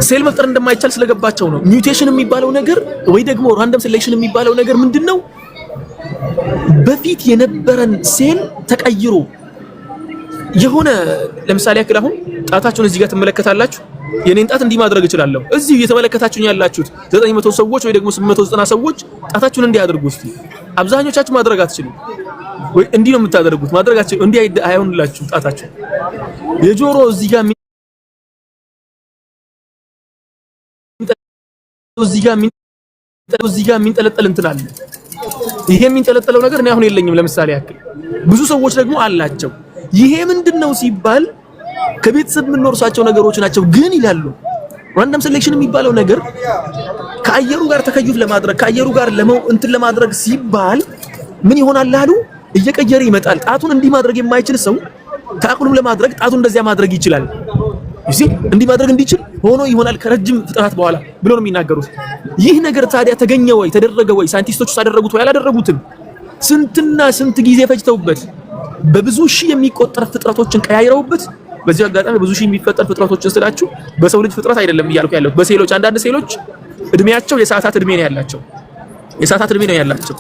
ሴል መፍጠር እንደማይቻል ስለገባቸው ነው። ሚውቴሽን የሚባለው ነገር ወይ ደግሞ ራንደም ሴሌክሽን የሚባለው ነገር ምንድነው? በፊት የነበረን ሴል ተቀይሮ የሆነ ለምሳሌ ያክል አሁን ጣታችሁን እዚህ ጋር ትመለከታላችሁ። የኔን ጣት እንዲህ ማድረግ እችላለሁ። እዚህ እየተመለከታችሁኝ ያላችሁት 900 ሰዎች ወይ ደግሞ 890 ሰዎች ጣታችሁን እንዲህ አድርጉ እስቲ። አብዛኞቻችሁ ማድረግ አትችሉም ወይ እንዲህ ነው የምታደርጉት። ማድረግ አትችሉ እንዲህ አይሆንላችሁ ጣታችሁ። የጆሮ እዚህ ጋር የሚንጠለጠል እንትን አለ። ይሄ የሚንጠለጠለው ነገር እኔ አሁን የለኝም ለምሳሌ ያክል። ብዙ ሰዎች ደግሞ አላቸው። ይሄ ምንድነው ሲባል ከቤተሰብ የምንወርሳቸው ነገሮች ናቸው። ግን ይላሉ ራንደም ሴሌክሽን የሚባለው ነገር ከአየሩ ጋር ተከዩፍ ለማድረግ ከአየሩ ጋር እንትን ለማድረግ ሲባል ምን ይሆናል አሉ እየቀየረ ይመጣል። ጣቱን እንዲህ ማድረግ የማይችል ሰው ከአቅሉም ለማድረግ ጣቱን እንደዚያ ማድረግ ይችላል። እሺ እንዲህ ማድረግ እንዲችል ሆኖ ይሆናል ከረጅም ፍጥረት በኋላ ብሎ ነው የሚናገሩት። ይህ ነገር ታዲያ ተገኘ ወይ ተደረገ ወይ? ሳይንቲስቶቹ አደረጉት ወይ አላደረጉትም? ስንትና ስንት ጊዜ ፈጅተውበት በብዙ ሺህ የሚቆጠር ፍጥረቶችን ቀያይረውበት። በዚህ አጋጣሚ በብዙ ሺህ የሚፈጠር ፍጥረቶችን ስላችሁ በሰው ልጅ ፍጥረት አይደለም እያልኩ ያለው በሴሎች አንዳንድ ሴሎች እድሜያቸው የሰዓታት እድሜ ነው ያላቸው። የሰዓታት እድሜ ነው ያላቸው።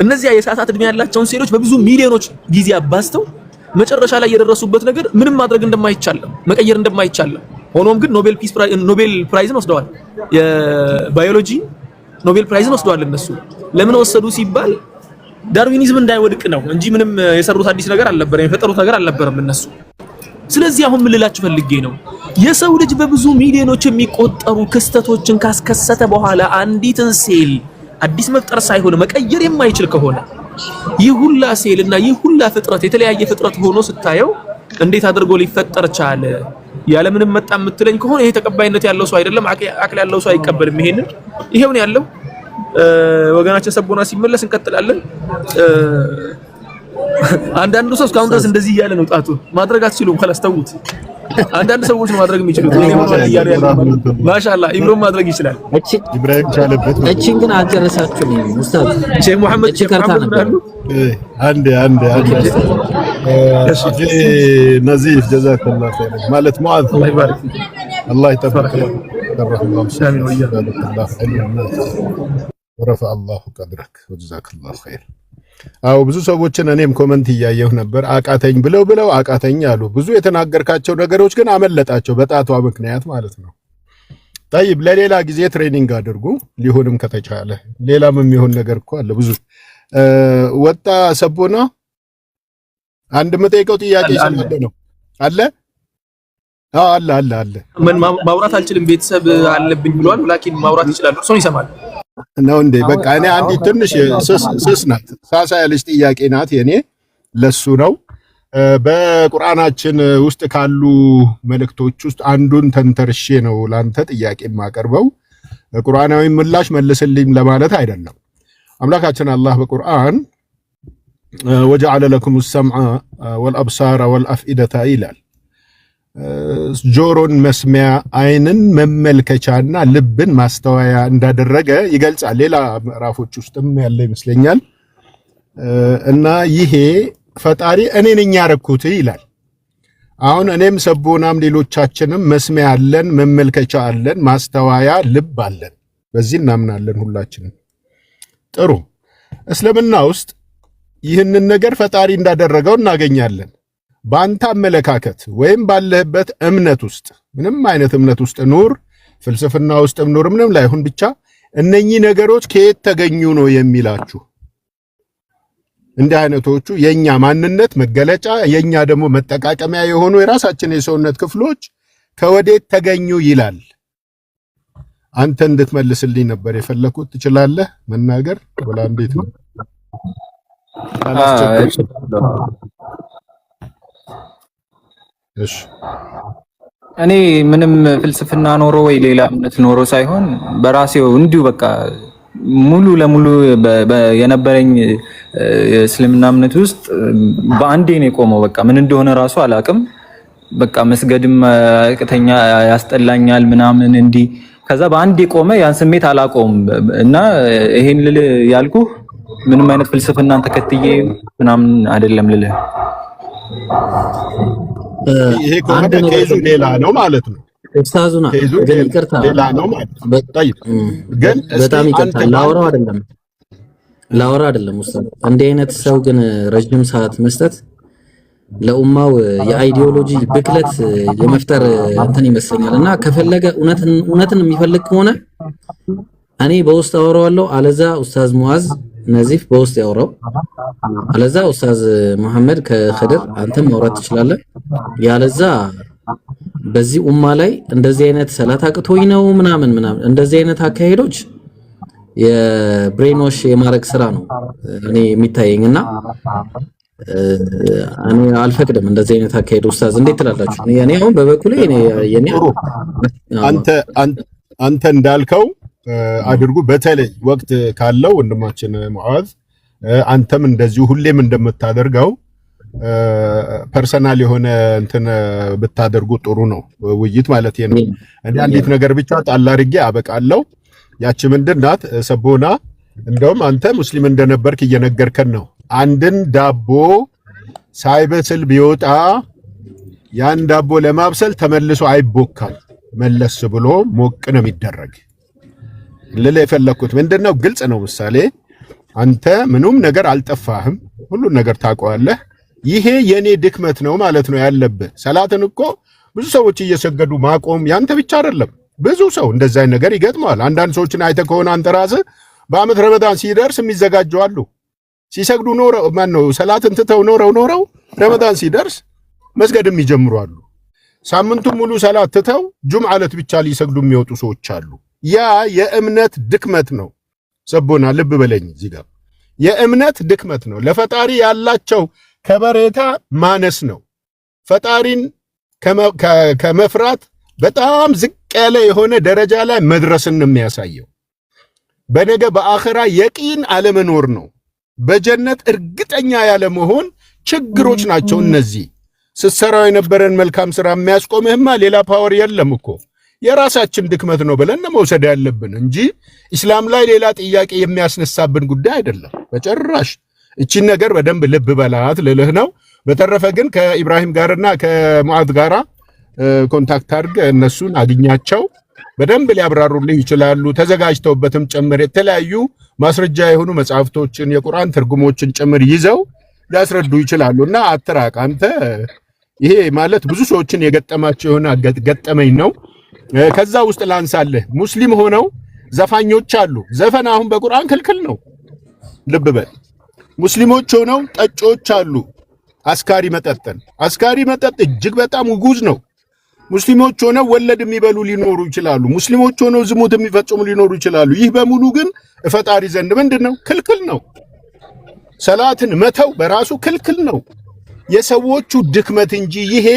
እነዚያ የሰዓታት እድሜ ያላቸውን ሴሎች በብዙ ሚሊዮኖች ጊዜ አባዝተው መጨረሻ ላይ የደረሱበት ነገር ምንም ማድረግ እንደማይቻል መቀየር እንደማይቻል። ሆኖም ግን ኖቤል ፕራይዝን ወስደዋል። የባዮሎጂ ኖቤል ፕራይዝን ወስደዋል። እነሱ ለምን ወሰዱ ሲባል ዳርዊኒዝም እንዳይወድቅ ነው እንጂ ምንም የሰሩት አዲስ ነገር አልነበረም፣ የፈጠሩት ነገር አልነበረም እነሱ። ስለዚህ አሁን ምን ልላችሁ ፈልጌ ነው የሰው ልጅ በብዙ ሚሊዮኖች የሚቆጠሩ ክስተቶችን ካስከሰተ በኋላ አንዲትን ሴል አዲስ መፍጠር ሳይሆን መቀየር የማይችል ከሆነ ይህ ሁላ ሴል እና ይህ ሁላ ፍጥረት የተለያየ ፍጥረት ሆኖ ስታየው እንዴት አድርጎ ሊፈጠር ቻለ? ያለ ምንም መጣ የምትለኝ ከሆነ ይሄ ተቀባይነት ያለው ሰው አይደለም፣ አቅል ያለው ሰው አይቀበልም። ይሄው ነው ያለው። ወገናችን ሰቦና ሲመለስ እንቀጥላለን። አንዳንዱ ሰው እስካሁን ድረስ እንደዚህ እያለ ነው ጣቱ ማድረግ አትችሉም ካላስተውት። አንዳንድ ሰዎች ነው ማድረግ የሚችሉት። ማሻአላ ኢብሮም ማድረግ ይችላል። ኢብራሂም ቻለበት። እቺን ግን አልጨረሳችሁም ኡስታዝ ሼህ መሐመድ አንድ ነዚፍ ጀዛከላሁ ኸይር ማለት ሙአዝ አላህ ይጠብቅህ አሚን ወያኩም ورفع الله قدرك وجزاك الله خير። አው ብዙ ሰዎችን እኔም ኮመንት እያየሁ ነበር። አቃተኝ ብለው አቃተኝ አሉ። ብዙ የተናገርካቸው ነገሮች ግን አመለጣቸው በጣቷ ምክንያት ማለት ነው። طيب ለሌላ ጊዜ ትሬኒንግ አድርጉ ሊሆንም ከተቻለ ሌላም የሚሆን ነገር እኮ አለ ብዙ ወጣ ሰቦና አንድ መጠይቀው ጥያቄ ስለሆነ ነው አለ አለ ምን ማውራት አልችልም ቤተሰብ አለብኝ ብሏል። ላኪን ማውራት ይችላል። እርሶን ይሰማል ነው እንዴ? በቃ እኔ አንዲ ትንሽ ስስ ናት ሳሳ ያለች ጥያቄ ናት የኔ ለሱ ነው። በቁርአናችን ውስጥ ካሉ መልእክቶች ውስጥ አንዱን ተንተርሼ ነው ላንተ ጥያቄ ማቀርበው። ቁርአናዊ ምላሽ መልስልኝ ለማለት አይደለም። አምላካችን አላህ በቁርአን ወጀዐለ ለኩም ሰምዐ ወልአብሳረ ወልአፍኢደተ ይላል። ጆሮን መስሚያ፣ አይንን መመልከቻና ልብን ማስተዋያ እንዳደረገ ይገልጻል። ሌላ ምዕራፎች ውስጥም ያለ ይመስለኛል። እና ይሄ ፈጣሪ እኔ ነኝ ያረኩት ይላል። አሁን እኔም ሰቦናም ሌሎቻችንም መስሚያ አለን፣ መመልከቻ አለን፣ ማስተዋያ ልብ አለን። በዚህ እናምናለን ሁላችንም። ጥሩ። እስልምና ውስጥ ይህንን ነገር ፈጣሪ እንዳደረገው እናገኛለን። በአንተ አመለካከት ወይም ባለህበት እምነት ውስጥ ምንም አይነት እምነት ውስጥ ኑር፣ ፍልስፍና ውስጥም ኑር፣ ምንም ላይሆን ብቻ እነኚህ ነገሮች ከየት ተገኙ ነው የሚላችሁ? እንዲህ አይነቶቹ የኛ ማንነት መገለጫ የኛ ደግሞ መጠቃቀሚያ የሆኑ የራሳችን የሰውነት ክፍሎች ከወዴት ተገኙ ይላል። አንተ እንድትመልስልኝ ነበር የፈለኩት። ትችላለህ መናገር ወላ እንዴት ነው? እሺ እኔ ምንም ፍልስፍና ኖሮ ወይ ሌላ እምነት ኖሮ ሳይሆን በራሴው እንዲሁ በቃ ሙሉ ለሙሉ የነበረኝ የእስልምና እምነት ውስጥ በአንዴ ነው የቆመው። በቃ ምን እንደሆነ ራሱ አላቅም። በቃ መስገድም አቅተኛ ያስጠላኛል ምናምን እንዲህ። ከዛ በአንዴ ቆመ። ያን ስሜት አላቆም እና ይሄን ልል ያልኩ ምንም አይነት ፍልስፍናን ተከትዬ ምናምን አይደለም ልልህ። ይሄ ከሆነ ከይዙ ሌላ ነው ማለት ነው። ኡስታዙና ግን ይቅርታ ሌላ ነው ማለት ነው። ግን በጣም ይቅርታ ላወራ አይደለም ኡስታዝ። እንዲህ አይነት ሰው ግን ረጅም ሰዓት መስጠት ለኡማው የአይዲዮሎጂ ብክለት የመፍጠር እንትን ይመስለኛል። እና ከፈለገ እውነትን የሚፈልግ ከሆነ እኔ በውስጥ አወራዋለሁ። አለዛ ኡስታዝ ሙአዝ ነዚፍ በውስጥ ያወራው፣ አለዛ ኡስታዝ መሐመድ ከኸድር አንተም ማውራት ትችላለህ። ያለዛ በዚህ ኡማ ላይ እንደዚህ አይነት ሰላት አቅቶኝ ነው ምናምን እንደዚህ አይነት አካሄዶች የብሬኖሽ የማረግ ስራ ነው እኔ የሚታየኝና እኔ አልፈቅድም እንደዚህ አይነት አካሄድ። ኡስታዝ እንዴት ትላላችሁ? እኔ አሁን በበኩሌ አንተ እንዳልከው አድርጉ። በተለይ ወቅት ካለው ወንድማችን ሙዓዝ አንተም እንደዚሁ ሁሌም እንደምታደርገው ፐርሰናል የሆነ እንትን ብታደርጉ ጥሩ ነው። ውይይት ማለት ነው። እኔ አንዲት ነገር ብቻ ጣል አድርጌ አበቃለሁ። ያቺ ምንድን ናት? ሰቦና እንደውም አንተ ሙስሊም እንደነበርክ እየነገርከን ነው። አንድን ዳቦ ሳይበስል ቢወጣ ያን ዳቦ ለማብሰል ተመልሶ አይቦካም። መለስ ብሎ ሞቅ ነው የሚደረግ። ልለ የፈለኩት ምንድነው? ግልጽ ነው። ምሳሌ አንተ ምንም ነገር አልጠፋህም፣ ሁሉን ነገር ታውቀዋለህ። ይሄ የኔ ድክመት ነው ማለት ነው ያለብህ። ሰላትን እኮ ብዙ ሰዎች እየሰገዱ ማቆም ያንተ ብቻ አይደለም። ብዙ ሰው እንደዛ ነገር ይገጥመዋል። አንዳንድ ሰዎችን አይተህ ከሆነ አንተ ራስህ በአመት ረመዳን ሲደርስ የሚዘጋጁ አሉ። ሲሰግዱ ኖረው ሰላትን ትተው ኖረው ረመዳን ሲደርስ መስገድም ይጀምሩ አሉ። ሳምንቱን ሙሉ ሰላት ትተው ጁምዓ ዕለት ብቻ ሊሰግዱ የሚወጡ ሰዎች አሉ። ያ የእምነት ድክመት ነው። ሰቦና ልብ በለኝ እዚህ ጋር የእምነት ድክመት ነው። ለፈጣሪ ያላቸው ከበሬታ ማነስ ነው። ፈጣሪን ከመፍራት በጣም ዝቅ ያለ የሆነ ደረጃ ላይ መድረስን የሚያሳየው በነገ በአኺራ የቂን አለመኖር ነው። በጀነት እርግጠኛ ያለ መሆን ችግሮች ናቸው እነዚህ። ስትሰራው የነበረን መልካም ስራ የሚያስቆምህማ ሌላ ፓወር የለም እኮ የራሳችን ድክመት ነው ብለን መውሰድ ያለብን እንጂ ኢስላም ላይ ሌላ ጥያቄ የሚያስነሳብን ጉዳይ አይደለም በጭራሽ። እቺን ነገር በደንብ ልብ በላት ልልህ ነው። በተረፈ ግን ከኢብራሂም ጋርና ከሙዓዝ ጋራ ኮንታክት አድርገህ እነሱን አግኛቸው። በደንብ ሊያብራሩልህ ይችላሉ። ተዘጋጅተውበትም ጭምር የተለያዩ ማስረጃ የሆኑ መጽሐፍቶችን የቁርአን ትርጉሞችን ጭምር ይዘው ሊያስረዱ ይችላሉና አትራቅ አንተ። ይሄ ማለት ብዙ ሰዎችን የገጠማቸው የሆነ ገጠመኝ ነው። ከዛ ውስጥ ላንሳለህ። ሙስሊም ሆነው ዘፋኞች አሉ። ዘፈን አሁን በቁርአን ክልክል ነው። ልብ በል። ሙስሊሞች ሆነው ጠጮች አሉ። አስካሪ መጠጥ እጅግ በጣም ውጉዝ ነው። ሙስሊሞች ሆነው ወለድ የሚበሉ ሊኖሩ ይችላሉ። ሙስሊሞች ሆነው ዝሙት የሚፈጽሙ ሊኖሩ ይችላሉ። ይህ በሙሉ ግን ፈጣሪ ዘንድ ምንድነው? ክልክል ነው። ሰላትን መተው በራሱ ክልክል ነው። የሰዎቹ ድክመት እንጂ ይሄ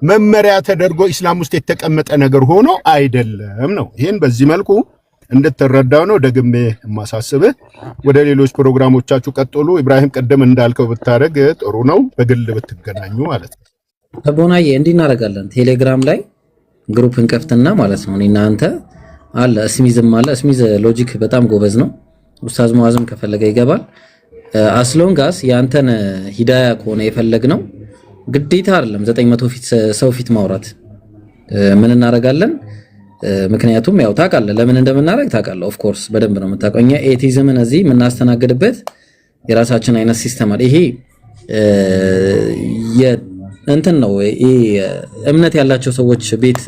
መመሪያ ተደርጎ ኢስላም ውስጥ የተቀመጠ ነገር ሆኖ አይደለም ነው። ይሄን በዚህ መልኩ እንድትረዳው ነው ደግሜ የማሳስብህ። ወደ ሌሎች ፕሮግራሞቻችሁ ቀጥሉ። ኢብራሂም ቀደም እንዳልከው ብታረግ ጥሩ ነው፣ በግል ብትገናኙ ማለት ነው። ቦናዬ እንዲህ እናደርጋለን። ቴሌግራም ላይ ግሩፕ እንከፍትና ማለት ነው እኔና አንተ አለ እስሚዝም አለ። እስሚዝ ሎጂክ በጣም ጎበዝ ነው። ኡስታዝ ሙአዝም ከፈለገ ይገባል። አስሎንጋስ ያንተን ሂዳያ ከሆነ የፈለግነው ግዴታ አይደለም 900 ፊት ሰው ፊት ማውራት። ምን እናደርጋለን? ምክንያቱም ያው ታውቃለህ ለምን እንደምናደርግ ታውቃለህ። ኦፍ ኮርስ በደንብ ነው የምታውቀው። እኛ ኤቲዝምን እዚህ የምናስተናግድበት የራሳችን አይነት ሲስተም አለ። ይሄ እንትን ነው እምነት ያላቸው ሰዎች ቤት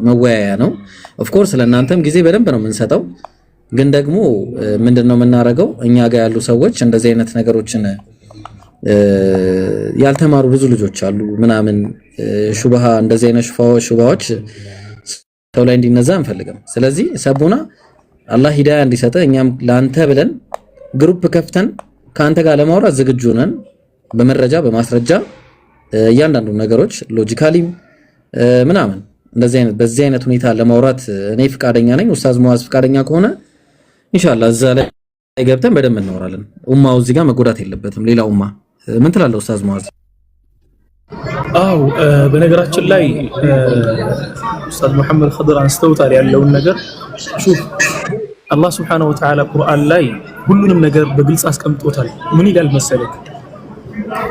መወያያ ነው። ኦፍ ኮርስ ለእናንተም ጊዜ በደንብ ነው የምንሰጠው። ግን ደግሞ ምንድነው የምናደርገው እኛ ጋር ያሉ ሰዎች እንደዚህ አይነት ነገሮችን ያልተማሩ ብዙ ልጆች አሉ ምናምን ሹብሃ እንደዚህ አይነት ሹብሃዎች ሰው ላይ እንዲነዛ አንፈልግም። ስለዚህ ሰቡና አላህ ሂዳያ እንዲሰጠ እኛም ላንተ ብለን ግሩፕ ከፍተን ካንተ ጋር ለማውራት ዝግጁ ነን። በመረጃ በማስረጃ እያንዳንዱ ነገሮች ሎጂካሊ ምናምን በዚህ አይነት ሁኔታ ለማውራት እኔ ፍቃደኛ ነኝ። ኡስታዝ ሙአዝ ፍቃደኛ ከሆነ ኢንሻአላህ እዛ ላይ ገብተን በደንብ እናወራለን። ኡማው እዚህ ጋር መጎዳት የለበትም። ሌላ ኡማ ምን ትላለህ ኡስታዝ ሙአዝ? አው በነገራችን ላይ ኡስታዝ መሐመድ ኸድር አንስተውታል ያለውን ነገር። ሹፍ አላህ Subhanahu Wa Ta'ala ቁርአን ላይ ሁሉንም ነገር በግልጽ አስቀምጦታል። ምን ይላል መሰለክ?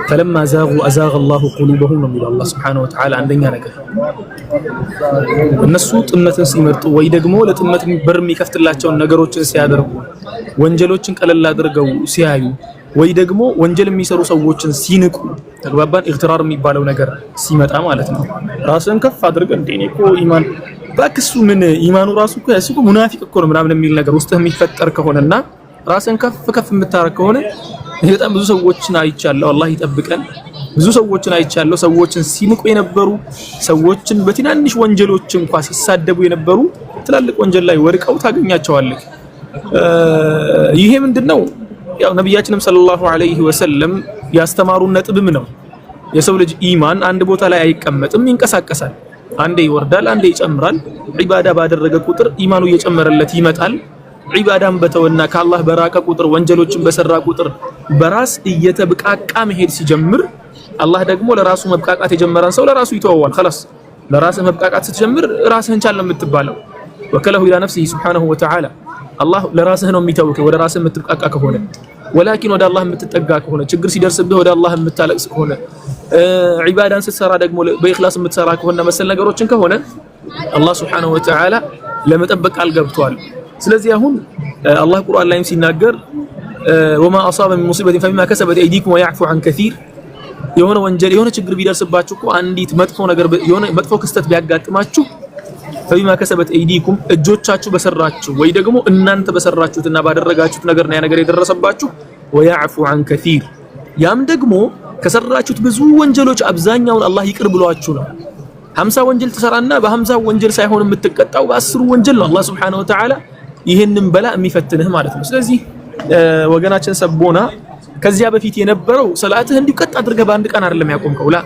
فلما زاغوا أزاغ الله قلوبهم ነው የሚለው አላህ Subhanahu Wa Ta'ala። አንደኛ ነገር እነሱ ጥመትን ሲመርጡ ወይ ደግሞ ለጥመት በር የሚከፍትላቸውን ነገሮችን ሲያደርጉ ወንጀሎችን ቀለል አድርገው ሲያዩ ወይ ደግሞ ወንጀል የሚሰሩ ሰዎችን ሲንቁ ተግባባን ኢግትራር የሚባለው ነገር ሲመጣ ማለት ነው። ራስን ከፍ አድርገህ እንዴ እኮ ኢማን ባክሱ ምን ኢማኑ ራሱ እኮ ያስቁ ሙናፊቅ እኮ ነው ምናምን የሚል ነገር ውስጥ የሚፈጠር ከሆነና ራስን ከፍ የምታረግ ከሆነ በጣም ብዙ ሰዎችን አይቻለሁ። አላህ ይጠብቀን። ብዙ ሰዎችን አይቻለሁ። ሰዎችን ሲንቁ የነበሩ ሰዎችን በትናንሽ ወንጀሎች እንኳን ሲሳደቡ የነበሩ ትላልቅ ወንጀል ላይ ወድቀው ታገኛቸዋለህ። ይሄ ምንድነው? ያው ነብያችንም ሰለላሁ ዐለይሂ ወሰለም ያስተማሩን ነጥብም ነው። የሰው ልጅ ኢማን አንድ ቦታ ላይ አይቀመጥም፣ ይንቀሳቀሳል። አንዴ ይወርዳል፣ አንዴ ይጨምራል። ዒባዳ ባደረገ ቁጥር ኢማኑ እየጨመረለት ይመጣል። ዒባዳን በተወና ከአላህ በራቀ ቁጥር ወንጀሎችን በሰራ ቁጥር በራስ እየተብቃቃ መሄድ ሲጀምር አላህ ደግሞ ለራሱ መብቃቃት የጀመረን ሰው ለራሱ ይተወዋል። خلاص ለራስ መብቃቃት ስትጀምር ራስህን ቻል ነው የምትባለው። ወከለሁ ኢላ ነፍሲሂ ሱብሓነሁ ወተዓላ አላህ ለራስህ ነው የሚተውክ ወደ ራስህ የምትብቃቃ ከሆነ። ወላኪን ወደ አላህ የምትጠጋ ከሆነ ችግር ሲደርስብህ ወደ አላህ የምታለቅስ ከሆነ ዒባዳን ስትሰራ ደግሞ በኢኽላስ የምትሰራ ከሆነ መሰል ነገሮችን ከሆነ አላህ ሱብሓነሁ ወተዓላ ለመጠበቅ ቃል ገብቷል። ስለዚህ አሁን አላህ ቁርአን ላይም ሲናገር ወማ አሳበ ሚን ሙሲበቲን ፈቢማ ከሰበት አይዲኩም ወያዕፉ ዐን ከሲር የሆነ ወንጀል የሆነ ችግር ቢደርስባችሁ እኮ አንዲት መጥፎ ነገር የሆነ መጥፎ ክስተት ቢያጋጥማችሁ ፈቢማ ከሰበት አይዲኩም እጆቻችሁ በሰራችሁ ወይ ደግሞ እናንተ በሰራችሁትና ባደረጋችሁት ነገር ነው ያ ነገር የደረሰባችሁ። ወያዕፉ ዐን ከሲር ያም ደግሞ ከሰራችሁት ብዙ ወንጀሎች አብዛኛውን አላህ ይቅር ብሏችሁ ነው። 50 ወንጀል ተሰራና በ50 ወንጀል ሳይሆን የምትቀጣው በ10 ወንጀል ነው አላህ Subhanahu Wa Ta'ala ይሄንን በላ የሚፈትንህ ማለት ነው። ስለዚህ ወገናችን ሰቦና ከዚያ በፊት የነበረው ሰላትህ እንዲቀጥ አድርገህ በአንድ ቀን አይደለም ያቆምከው። ላ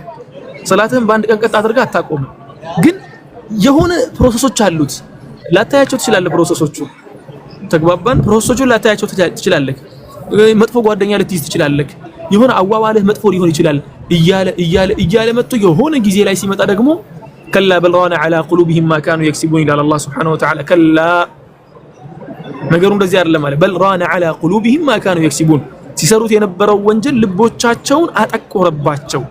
ሰላትህን በአንድ ቀን ቀጥ አድርገህ አታቆም። ግን የሆነ ፕሮሰሶች አሉት። ላታያቸው ትችላለህ። ፕሮሰሶቹ ተግባባን። ፕሮሰሶቹን ላታያቸው ትችላለህ። መጥፎ ጓደኛ ልትይዝ ትችላለህ። የሆነ አዋዋልህ መጥፎ ሊሆን ይችላል። እያለ መጥቶ የሆነ ጊዜ ላይ ሲመጣ ደግሞ ከላ በል ራነ ዐላ ቁሉቢሂም ማ ካኑ የክሲቡን ይላል አላህ Subhanahu Wa Ta'ala። ከላ ነገሩ እንደዚህ አይደለም ማለት በል ራነ ዐላ ቁሉቢሂም ማ ካኑ የክሲቡን ሲሰሩት የነበረው ወንጀል ልቦቻቸውን አጠቆረባቸው።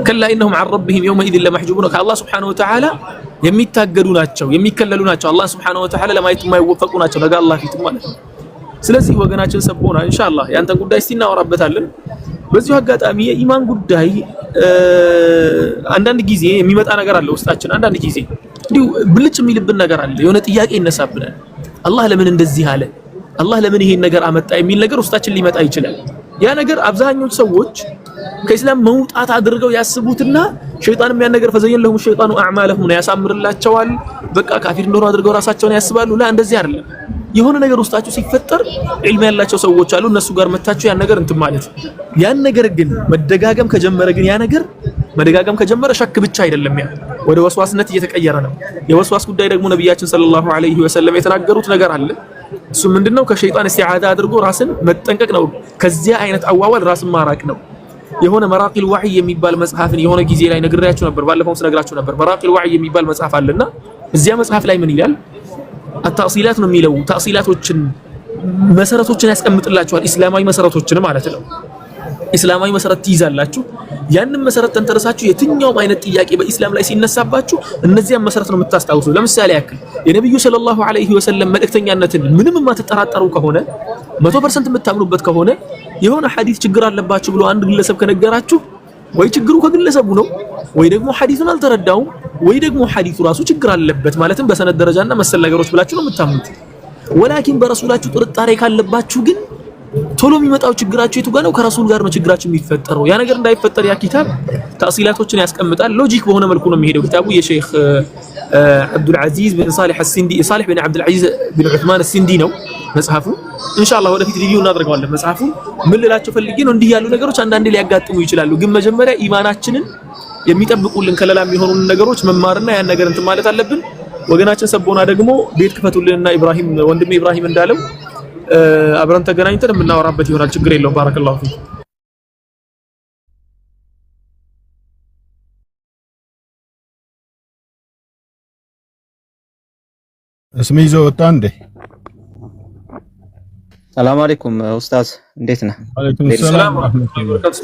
ከላ ኢነሁም ዐን ረቢሂም የውመኢዝን ለመሕጁቡን ከአላህ Subhanahu Wa Ta'ala የሚታገዱ ናቸው፣ የሚከለሉ ናቸው። አላህ Subhanahu Wa Ta'ala ለማየት የማይወፈቁ ናቸው ነገ አላህ ፊት ማለት ነው። ስለዚህ ወገናችን ሰቦና ኢንሻአላህ ያንተን ጉዳይ እስቲ እናወራበታለን። በዚሁ አጋጣሚ የኢማን ጉዳይ አንዳንድ ጊዜ የሚመጣ ነገር አለ ውስጣችን። አንዳንድ ጊዜ እንዲሁ ብልጭ የሚልብን ነገር አለ። የሆነ ጥያቄ ይነሳብናል። አላህ ለምን እንደዚህ አለ? አላህ ለምን ይሄን ነገር አመጣ? የሚል ነገር ውስጣችን ሊመጣ ይችላል። ያ ነገር አብዛኞቹ ሰዎች ከእስላም መውጣት አድርገው ያስቡትና ሸይጣንም ያን ነገር ፈዘየን ለሁም ሸይጣኑ አዕማለሁም ነው ያሳምርላቸዋል። በቃ ካፊር እንደሆነ አድርገው ራሳቸውን ያስባሉ። ላ እንደዚህ አይደለም። የሆነ ነገር ውስጣቸው ሲፈጠር ዒልም ያላቸው ሰዎች አሉ። እነሱ ጋር መታችሁ ያን ነገር እንትን ማለት ያን ነገር ግን መደጋገም ከጀመረ ግን ያ ነገር መደጋገም ከጀመረ ሸክ ብቻ አይደለም። ያ ወደ ወስዋስነት እየተቀየረ ነው። የወስዋስ ጉዳይ ደግሞ ነብያችን ሰለላሁ ዐለይሂ ወሰለም የተናገሩት ነገር አለ። እሱ ምንድነው? ከሸይጣን ኢስቲዓዛ አድርጎ ራስን መጠንቀቅ ነው። ከዚያ አይነት አዋዋል ራስን ማራቅ ነው። የሆነ መራቂል ወህይ የሚባል መጽሐፍን የሆነ ጊዜ ላይ ነግሬያችሁ ነበር፣ ባለፈው ስነግራችሁ ነበር። መራቂል ወህይ የሚባል መጽሐፍ አለና እዚያ መጽሐፍ ላይ ምን ይላል? አታሲላት ነው የሚለው። ታሲላቶችን መሰረቶችን ያስቀምጥላችኋል። ኢስላማዊ መሰረቶችን ማለት ነው። ኢስላማዊ መሰረት ትይዛላችሁ። ያንን መሰረት ተንተርሳችሁ የትኛውም አይነት ጥያቄ በኢስላም ላይ ሲነሳባችሁ እነዚያን መሰረት ነው የምታስታውሱ። ለምሳሌ ያክል የነብዩ ሰለላሁ ዐለይሂ ወሰለም መልእክተኛነትን ምንም የማትጠራጠሩ ከሆነ 100% የምታምኑበት ከሆነ የሆነ ሐዲስ ችግር አለባችሁ ብሎ አንድ ግለሰብ ከነገራችሁ ወይ ችግሩ ከግለሰቡ ነው ወይ ደግሞ ሐዲሱን አልተረዳውም ወይ ደግሞ ሐዲሱ ራሱ ችግር አለበት ማለትም በሰነድ ደረጃና መሰል ነገሮች ብላችሁ ነው የምታምኑት። ወላኪን በረሱላችሁ ጥርጣሬ ካለባችሁ ግን ቶሎ የሚመጣው ችግራችሁ የቱ ጋር ነው? ከረሱል ጋር ነው ችግራችሁ የሚፈጠረው። ያ ነገር እንዳይፈጠር ያ ኪታብ ተአሲላቶችን ያስቀምጣል። ሎጂክ በሆነ መልኩ ነው የሚሄደው ኪታቡ። የሼክ አብዱል አዚዝ ብን ሳሊህ አልሲንዲ ሳሊህ ብን አብዱል አዚዝ ብን ዑስማን አልሲንዲ ነው መጽሐፉ። ኢንሻአላህ ወደፊት ሪቪው እናደርገዋለን። መጽሐፉ ምን ልላችሁ ፈልጌ ነው፣ እንዲህ ያሉ ነገሮች አንዳንዴ ሊያጋጥሙ ይችላሉ። ግን መጀመሪያ ኢማናችንን የሚጠብቁልን ከለላ የሚሆኑን ነገሮች መማርና ያን ነገር እንትን ማለት አለብን። ወገናችን ሰቦና ደግሞ ቤት ክፈቱልንና ኢብራሂም ወንድሜ ኢብራሂም እንዳለው አብረን ተገናኝተን የምናወራበት ይሆናል። ችግር የለውም። ባረከላሁ ፊክ። እስሚ ይዞ ወጣ እንዴ? ሰላም አለይኩም ኡስታዝ፣ እንዴት ነህ? አለይኩም ሰላም ወራህመቱላሂ ወበረካቱ።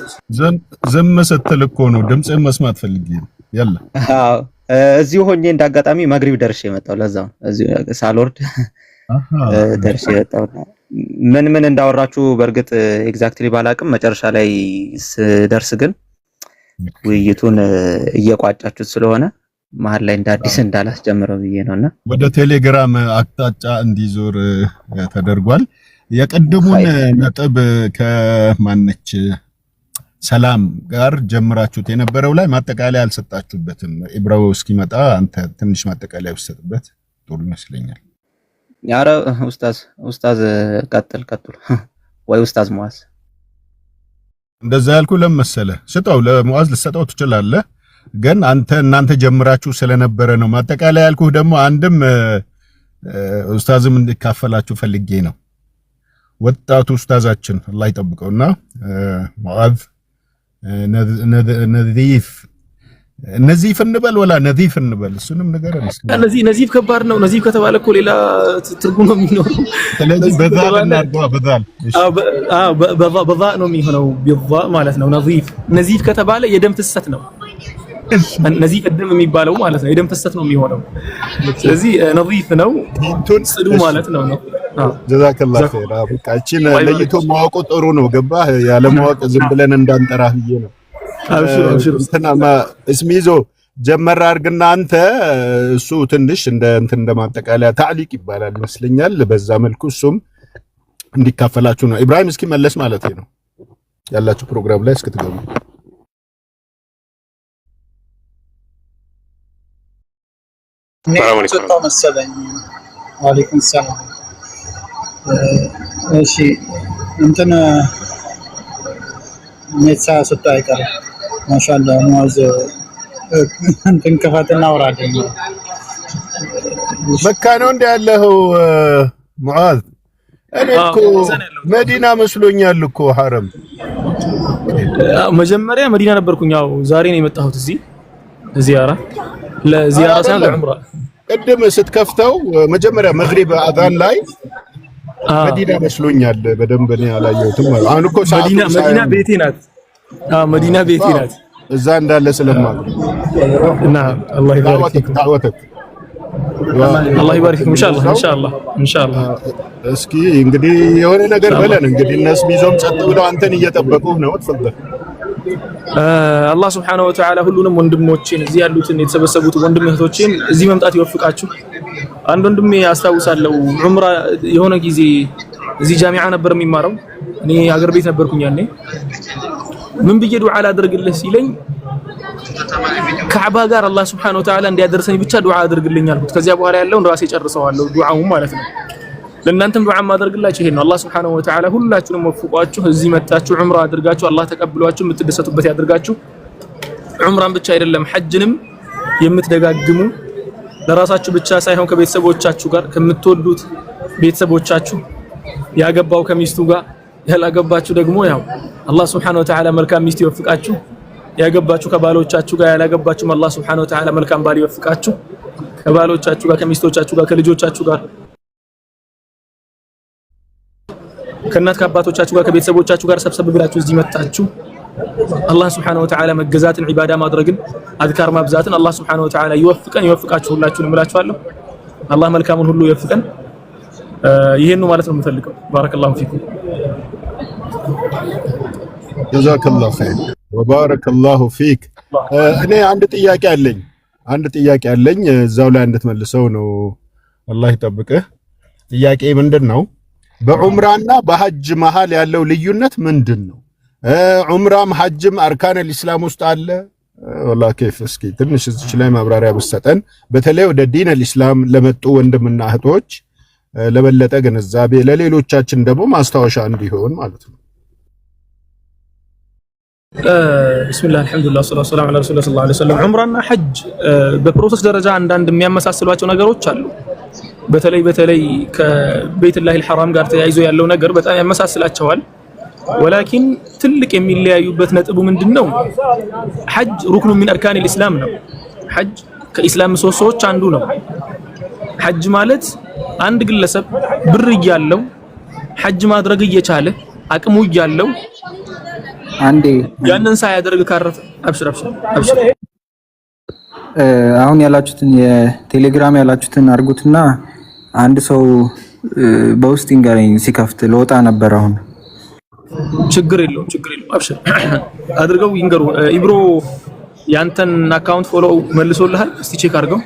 ዝም ስትል እኮ ነው ድምጽህን መስማት ፈልጌ ነው። ያላ አዎ፣ እዚሁ ሆኜ እንዳጋጣሚ መግሪብ ደርሼ የመጣው ለዛው እዚሁ ሳልወርድ ደርሼ የመጣው። ምን እንዳወራችሁ በእርግጥ ኤግዛክትሊ ባላቅም መጨረሻ ላይ ስደርስ ግን ውይይቱን እየቋጫችሁት ስለሆነ መሀል ላይ እንደ አዲስ እንዳላስጀምረው ብዬ ነውና ወደ ቴሌግራም አቅጣጫ እንዲዞር ተደርጓል። የቀደሙን ነጥብ ከማነች ሰላም ጋር ጀምራችሁት የነበረው ላይ ማጠቃለያ አልሰጣችሁበትም። ኢብራው እስኪመጣ አንተ ትንሽ ማጠቃለያ ብትሰጥበት ጥሩ ይመስለኛል። ያረ ኡስታዝ ቀጥል ወይ ኡስታዝ ሙአዝ። እንደዛ ያልኩ ለመሰለ ስጠው፣ ለሙአዝ ልሰጠው ትችላለህ፣ ግን እናንተ ጀምራችሁ ስለነበረ ነው። ማጠቃለያ ያልኩህ ደግሞ አንድም ኡስታዝም እንዲካፈላችሁ ፈልጌ ነው። ወጣቱ ኡስታዛችን አላህ ይጠብቀውና ሙአዝ ነዚፍ እንበል ወላ ነዚፍ እንበል፣ እሱንም ነገር እነዚህ ነዚፍ ከባድ ነው። ነዚፍ ከተባለ እኮ ሌላ ትርጉም ነው የሚኖረው። ስለዚህ በዛል እናርገዋ። በዛ ነው የሚሆነው፣ ቢዛ ማለት ነው። ነዚፍ ከተባለ የደም ፍሰት ነው። ነዚፍ ደም የሚባለው ማለት ነው፣ የደም ፍሰት ነው የሚሆነው። ስለዚህ ነዚፍ ነው ጽዱ ማለት ነው። ጀዛከላህ ኸይር። በቃ እቺን ለይቶ ማወቁ ጥሩ ነው። ገባህ? ያለ ማወቅ ዝም ብለን እንዳንጠራህ ብዬ ነው። አብሽር እንተናማ እስሚዞ ጀመር አድርግና አንተ እሱ ትንሽ እንደ ማጠቃለያ ታዕሊቅ ይባላል ይመስለኛል። በዛ መልኩ እሱም እንዲካፈላችሁ ነው። ኢብራሂም እስኪ መለስ ማለት ነው ያላችሁ ፕሮግራም ላይ እስክትገቡ። ሰላም መሰለኝ። ወአለይኩም ሰላም። እሺ እንትን ኔትሳ ሰጣ አይቀርም። ማሻአላህ ሙአዝ እንትን ከፋትና አውራደኝ መካ ነው እንደ ያለው ሙአዝ። እኔ እኮ መዲና መስሎኛል እኮ ሐረም። መጀመሪያ መዲና ነበርኩኝ። ያው ዛሬ ነው የመጣሁት እዚህ ዚያራ ለዚያራ ሳይሆን ለዑምራ። ቅድም ስትከፍተው መጀመሪያ መግሪብ አዛን ላይ መዲና መስሎኛል። በደንብ እኔ አላየሁትም። አሁን እኮ መዲና ቤቴ ናት። መዲና ቤቴ ናት። እዛ እንዳለ ስለማውቅ እና አላህ ይባርክ ዳዕወተክ አላህ ይባርክ። ኢንሻአላህ እስኪ እንግዲህ የሆነ ነገር በለን። እንግዲህ እነሱ ቢዞም ጸጥ ብለው አንተን እየጠበቁ ነው። ተፈضل አላህ Subhanahu Wa Ta'ala ሁሉንም ወንድሞቼን እዚህ ያሉትን የተሰበሰቡት ወንድም እህቶቼን እዚህ መምጣት ይወፍቃችሁ። አንድ ወንድሜ አስታውሳለሁ ዑምራ የሆነ ጊዜ እዚህ ጃሚዓ ነበር የሚማረው። እኔ ሀገር ቤት ነበርኩኝ ያኔ። ምን ብዬ ዱዓ ላድርግልህ ሲለኝ ከዓባ ጋር አላህ Subhanahu Wa Ta'ala እንዲያደርሰኝ ብቻ ዱዓ አድርግልኝ አልኩት። ከዚያ በኋላ ያለውን ራሴ ጨርሰዋለሁ ዱዓውን ማለት ነው። ለእናንተም ዱዓ ማድረግላችሁ ይሄን ነው። አላህ Subhanahu Wa Ta'ala ሁላችሁንም ወፍቋችሁ እዚህ መጣችሁ ዑምራ አድርጋችሁ አላህ ተቀብሏችሁ የምትደሰቱበት ያድርጋችሁ። ዑምራን ብቻ አይደለም ሐጅንም የምትደጋግሙ ለራሳችሁ ብቻ ሳይሆን ከቤተሰቦቻችሁ ጋር ከምትወዱት ቤተሰቦቻችሁ ያገባው ከሚስቱ ጋር ያላገባችሁ ደግሞ ያው አላህ Subhanahu Wa Ta'ala መልካም ሚስት ይወፍቃችሁ ያገባችሁ ከባሎቻችሁ ጋር ያላገባችሁ አላህ Subhanahu Wa Ta'ala መልካም ባል ይወፍቃችሁ ከባሎቻችሁ ጋር ከሚስቶቻችሁ ጋር ከልጆቻችሁ ጋር ከእናት ከአባቶቻችሁ ጋር ከቤተሰቦቻችሁ ጋር ሰብሰብ ብላችሁ እዚህ መጣችሁ አላህ Subhanahu Wa Ta'ala መገዛትን ዒባዳ ማድረግን አዝካር ማብዛትን አላህ Subhanahu Wa Ta'ala ይወፍቃችሁ ሁላችሁንም እላችኋለሁ አላህ መልካሙን ሁሉ ይወፍቀን ይሄን ነው ማለት ነው የምፈልገው ባረከላሁ ፊኩም ጀዛከላሁ ኸይር ወባረከላሁ ፊክ እኔ አንድ ጥያቄ አለኝ እዛው ላይ እንድትመልሰው ነው አላህ ይጠብቅህ ጥያቄ ምንድነው በዑምራና በሐጅ መሃል ያለው ልዩነት ምንድነው ዑምራም ሐጅም አርካን الاسلام ውስጥ አለ والله كيف እስኪ ትንሽ እዚህ ላይ ማብራሪያ ብትሰጠን በተለይ ወደ ዲን الاسلام ለመጡ ወንድምና እህቶች ለበለጠ ግንዛቤ ለሌሎቻችን ደግሞ ማስታወሻ እንዲሆን ማለት ነው بسم الله الحمد لله والصلاه والسلام على رسول الله صلى الله عليه وسلم ዑምራና ሐጅ በፕሮሰስ ደረጃ አንዳንድ የሚያመሳስሏቸው ነገሮች አሉ በተለይ ከቤተላህ الحرام ጋር ተያይዞ ያለው ነገር በጣም ያመሳስላቸዋል ولكن ትልቅ የሚለያዩበት ነጥቡ ምንድነው ሐጅ ሩክኑ من اركان الاسلام ነው ሐጅ ከኢስላም ምሰሶዎች አንዱ ነው ሐጅ ማለት አንድ ግለሰብ ብር ይያለው ሐጅ ማድረግ እየቻለ አቅሙ ይያለው አንዴ ያንን ሳያደርግ ካረፈ አብሽር አሁን ያላችሁትን የቴሌግራም ያላችሁትን አርጉትና አንድ ሰው በውስጥ እንገረኝ ሲከፍት ለወጣ ነበር አሁን ችግር የለውም አብሽር አድርገው ይንገሩ ኢብሮ ያንተን አካውንት ፎሎ መልሶልሃል እስቲ ቼክ አድርገው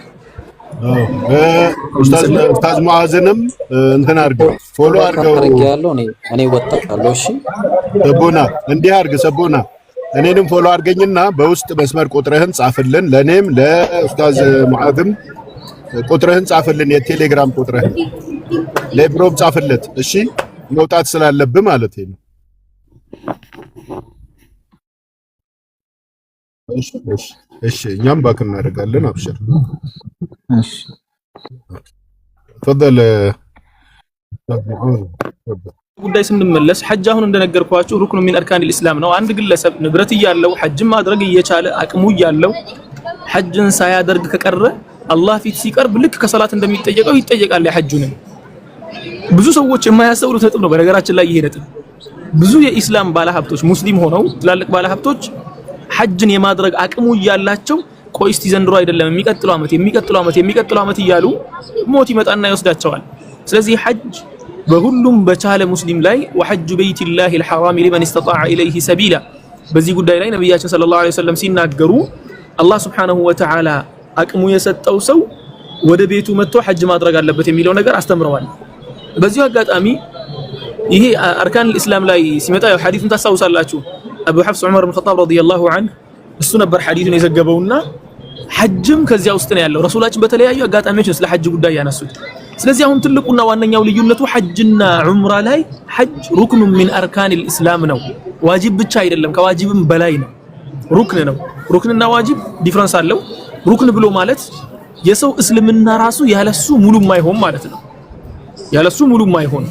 ኡስታዝ ሙአዝንም እንትን አድርገው ፎሎ አድርገው እኔ ወጣለሁ እሺ ሰቦና እንዲህ አድርግ ሰቦና እኔንም ፎሎ አድርገኝና በውስጥ መስመር ቁጥርህን ጻፍልን ለኔም ለኡስታዝ ሙአዝም ቁጥርህን ጻፍልን የቴሌግራም ቁጥርህን ለብሮም ጻፍለት እሺ መውጣት ስላለብህ ማለት ነው እሺ እኛም ባክ እናደርጋለን አብሽር እሺ ተፈضل ጉዳይ ስንመለስ ሐጅ አሁን እንደነገርኳችሁ ሩክኑ ሚን አርካን الاسلام ነው አንድ ግለሰብ ንብረት ይያለው ሐጅ ማድረግ እየቻለ አቅሙ ይያለው ሐጅን ሳያደርግ ከቀረ አላህ ፊት ሲቀርብ ልክ ከሰላት እንደሚጠየቀው ይጠየቃል የሐጁንም ብዙ ሰዎች የማያስተውሉት ነጥብ ነው በነገራችን ላይ ይሄ ነጥብ ብዙ የኢስላም ባለሀብቶች ሙስሊም ሆነው ትላልቅ ባለሀብቶች ሐጅን የማድረግ አቅሙ ይያላቸው ቆይ እስቲ ዘንድሮ አይደለም የሚቀጥለው ዓመት እያሉ ሞት ይመጣና ይወስዳቸዋል ስለዚህ ሐጅ በሁሉም በቻለ ሙስሊም ላይ ወሐጅ በይቲላሂ الحرام لمن استطاع اليه سبيلا በዚህ ጉዳይ ላይ ነብያችን ሰለላሁ ዐለይሂ ወሰለም ሲናገሩ አላህ Subhanahu Wa Ta'ala አቅሙ የሰጠው ሰው ወደ ቤቱ መጥቶ ሐጅ ማድረግ አለበት የሚለው ነገር አስተምረዋል በዚህ አጋጣሚ ይሄ አርካን الاسلام ላይ ሲመጣ ያው ሐዲሱን ታሳውሳላችሁ አቡ ሐፍስ ዑመር ኢብኑ ኸጣብ ረዲየላሁ ዐንሁ እሱ ነበር ሐዲሱን የዘገበውና ሐጅም ከዚያ ውስጥ ነው ያለው ረሱላችን በተለያዩ አጋጣሚዎች ስለ ሐጅ ጉዳይ ያነሱት ስለዚህ አሁን ትልቁና ዋነኛው ልዩነቱ ሐጅና ዑምራ ላይ ሐጅ ሩክኑ ሚን አርካን الاسلام ነው ዋጅብ ብቻ አይደለም ከዋጅብም በላይ ነው ሩክን ነው ሩክንና ዋጅብ ዲፈረንስ አለው ሩክን ብሎ ማለት የሰው እስልምና ራሱ ያለሱ ሙሉ ማይሆን ማለት ነው ያለሱ ሙሉ ማይሆን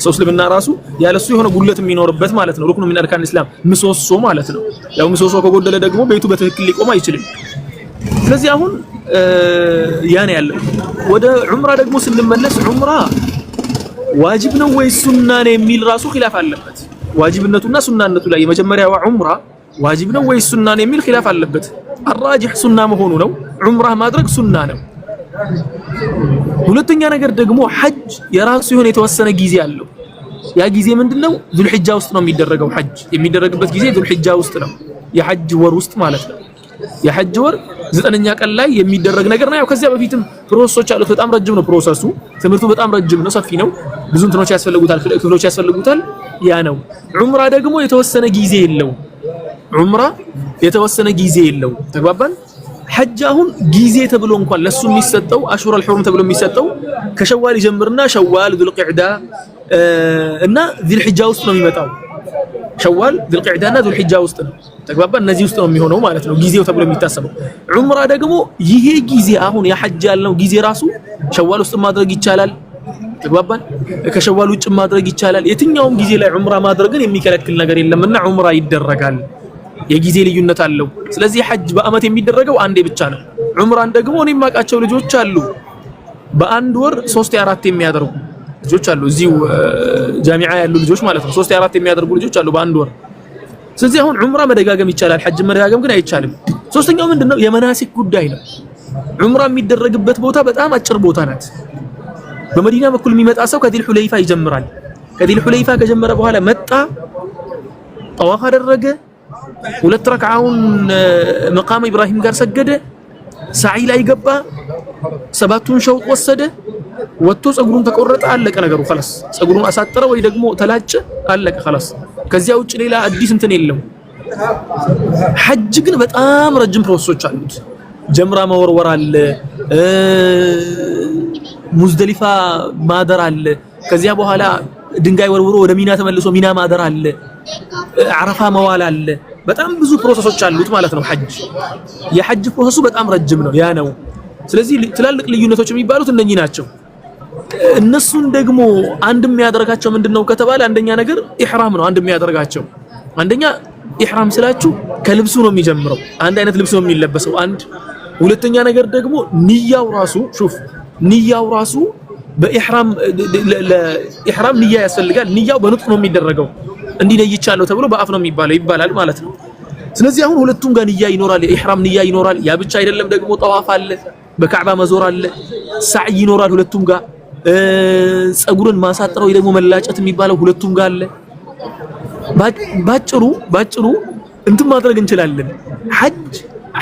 ሰው እስልምና ራሱ ያለሱ የሆነ ጉለት የሚኖርበት ማለት ነው ሩክኑ ሚን አርካን الاسلام ምሰሶ ማለት ነው ያው ምሰሶ ከጎደለ ደግሞ ቤቱ በትክክል ሊቆም አይችልም ስለዚህ አሁን ያን ያለው ወደ ዑምራ ደግሞ ስንመለስ ዑምራ ዋጅብ ነው ወይ ሱና ነው የሚል ራሱ ኺላፍ አለበት ዋጅብነቱና ሱናነቱ ላይ የመጀመሪያው ዑምራ ዋጅብ ነው ወይ ሱና ነው የሚል ኺላፍ አለበት الراجح ሱና መሆኑ ነው ዑምራ ማድረግ ሱና ነው ሁለተኛ ነገር ደግሞ ሐጅ የራሱ የሆነ የተወሰነ ጊዜ አለው ያ ጊዜ ምንድነው ዙልሂጃ ውስጥ ነው የሚደረገው ሐጅ የሚደረግበት ጊዜ ዙልሂጃ ውስጥ ነው የሐጅ ወር ውስጥ ማለት ነው የሐጅ ወር 9ኛ ቀን ላይ የሚደረግ ነገር ነው ያው ከዚያ በፊትም ፕሮሰሶች አሉት በጣም ረጅም ነው ፕሮሰሱ ትምርቱ በጣም ረጅም ነው ሰፊ ነው ብዙ እንትኖች ያስፈልጉታል ያ ነው ዑምራ ደግሞ የተወሰነ ጊዜ የለው ዑምራ የተወሰነ ጊዜ የለው ተግባባን ሐጅ አሁን ጊዜ ተብሎ እንኳን ለሱ የሚሰጠው አሹር الحرم ተብሎ የሚሰጠው ከሸዋል ይጀምርና ሸዋል ذل قعده እና ذل حجه ውስጥ ነው የሚመጣው ሸዋል ዙልቂዕዳና ዙልሒጃ ውስጥ ነው። ተግባባን። እነዚህ ውስጥ ነው የሚሆነው ማለት ነው ጊዜው ተብሎ የሚታሰበው። ዑምራ ደግሞ ይሄ ጊዜ አሁን የሐጅ ያልነው ጊዜ ራሱ ሸዋል ውስጥ ማድረግ ይቻላል። ተግባባን። ከሸዋል ውጭ ማድረግ ይቻላል። የትኛውም ጊዜ ላይ ዑምራ ማድረግን የሚከለክል ነገር የለምና ዑምራ ይደረጋል። የጊዜ ልዩነት አለው። ስለዚህ ሐጅ በአመት የሚደረገው አንዴ ብቻ ነው። ዑምራን ደግሞ እኔ የማውቃቸው ልጆች አሉ በአንድ ወር 3 4 የሚያደርጉ ልጆች አሉ። እዚሁ ጃሚዓ ያሉ ልጆች ማለት ነው 3 4 የሚያደርጉ ልጆች አሉ በአንድ ወር። ስለዚህ አሁን ዑምራ መደጋገም ይቻላል፣ ሐጅ መደጋገም ግን አይቻልም። ሶስተኛው ምንድነው? የመናሲክ ጉዳይ ነው። ዑምራ የሚደረግበት ቦታ በጣም አጭር ቦታ ናት። በመዲና በኩል የሚመጣ ሰው ከዲል ሁለይፋ ይጀምራል። ከዲል ሁለይፋ ከጀመረ በኋላ መጣ፣ ጠዋፍ አደረገ፣ 2 ረክዓውን መቃም ኢብራሂም ጋር ሰገደ፣ ሳዒ ላይ ገባ፣ 7ቱን ሸውጥ ወሰደ፣ ወጥቶ ጸጉሩን ተቆረጠ፣ አለቀ ነገሩ خلاص። ጸጉሩን አሳጠረ ወይ ደግሞ ተላጨ፣ አለቀ خلاص። ከዚያ ውጭ ሌላ አዲስ እንትን የለም። ሐጅ ግን በጣም ረጅም ፕሮሰሶች አሉት። ጀምራ መወርወር አለ፣ ሙዝደሊፋ ማደር አለ፣ ከዚያ በኋላ ድንጋይ ወርውሮ ወደ ሚና ተመልሶ ሚና ማደር አለ፣ አረፋ መዋል አለ። በጣም ብዙ ፕሮሰሶች አሉት ማለት ነው ሐጅ። የሐጅ ፕሮሰሱ በጣም ረጅም ነው። ያ ነው። ስለዚህ ትላልቅ ልዩነቶች የሚባሉት እነኚህ ናቸው። እነሱን ደግሞ አንድ የሚያደርጋቸው ምንድነው ከተባለ አንደኛ ነገር ኢህራም ነው። አንድ የሚያደርጋቸው አንደኛ ኢህራም ስላችሁ ከልብሱ ነው የሚጀምረው። አንድ አይነት ልብስ ነው የሚለበሰው አንድ። ሁለተኛ ነገር ደግሞ ንያው ራሱ ሹፍ ንያው ራሱ በኢህራም ለኢህራም ንያ ያስፈልጋል። ንያው በንጥቅ ነው የሚደረገው። እንዲህ ነይቻለሁ ተብሎ በአፍ ነው ይባላል ማለት ነው። ስለዚህ አሁን ሁለቱም ጋር ንያ ይኖራል። የኢህራም ንያ ይኖራል። ያ ብቻ አይደለም ደግሞ ጠዋፍ አለ፣ በካዕባ መዞር አለ፣ ሳዕይ ይኖራል ሁለቱም ጋር። ጸጉርን ማሳጠር ወይ ደግሞ መላጨት የሚባለው ሁለቱም ጋር አለ። ባጭሩ እንትን ማድረግ እንችላለን።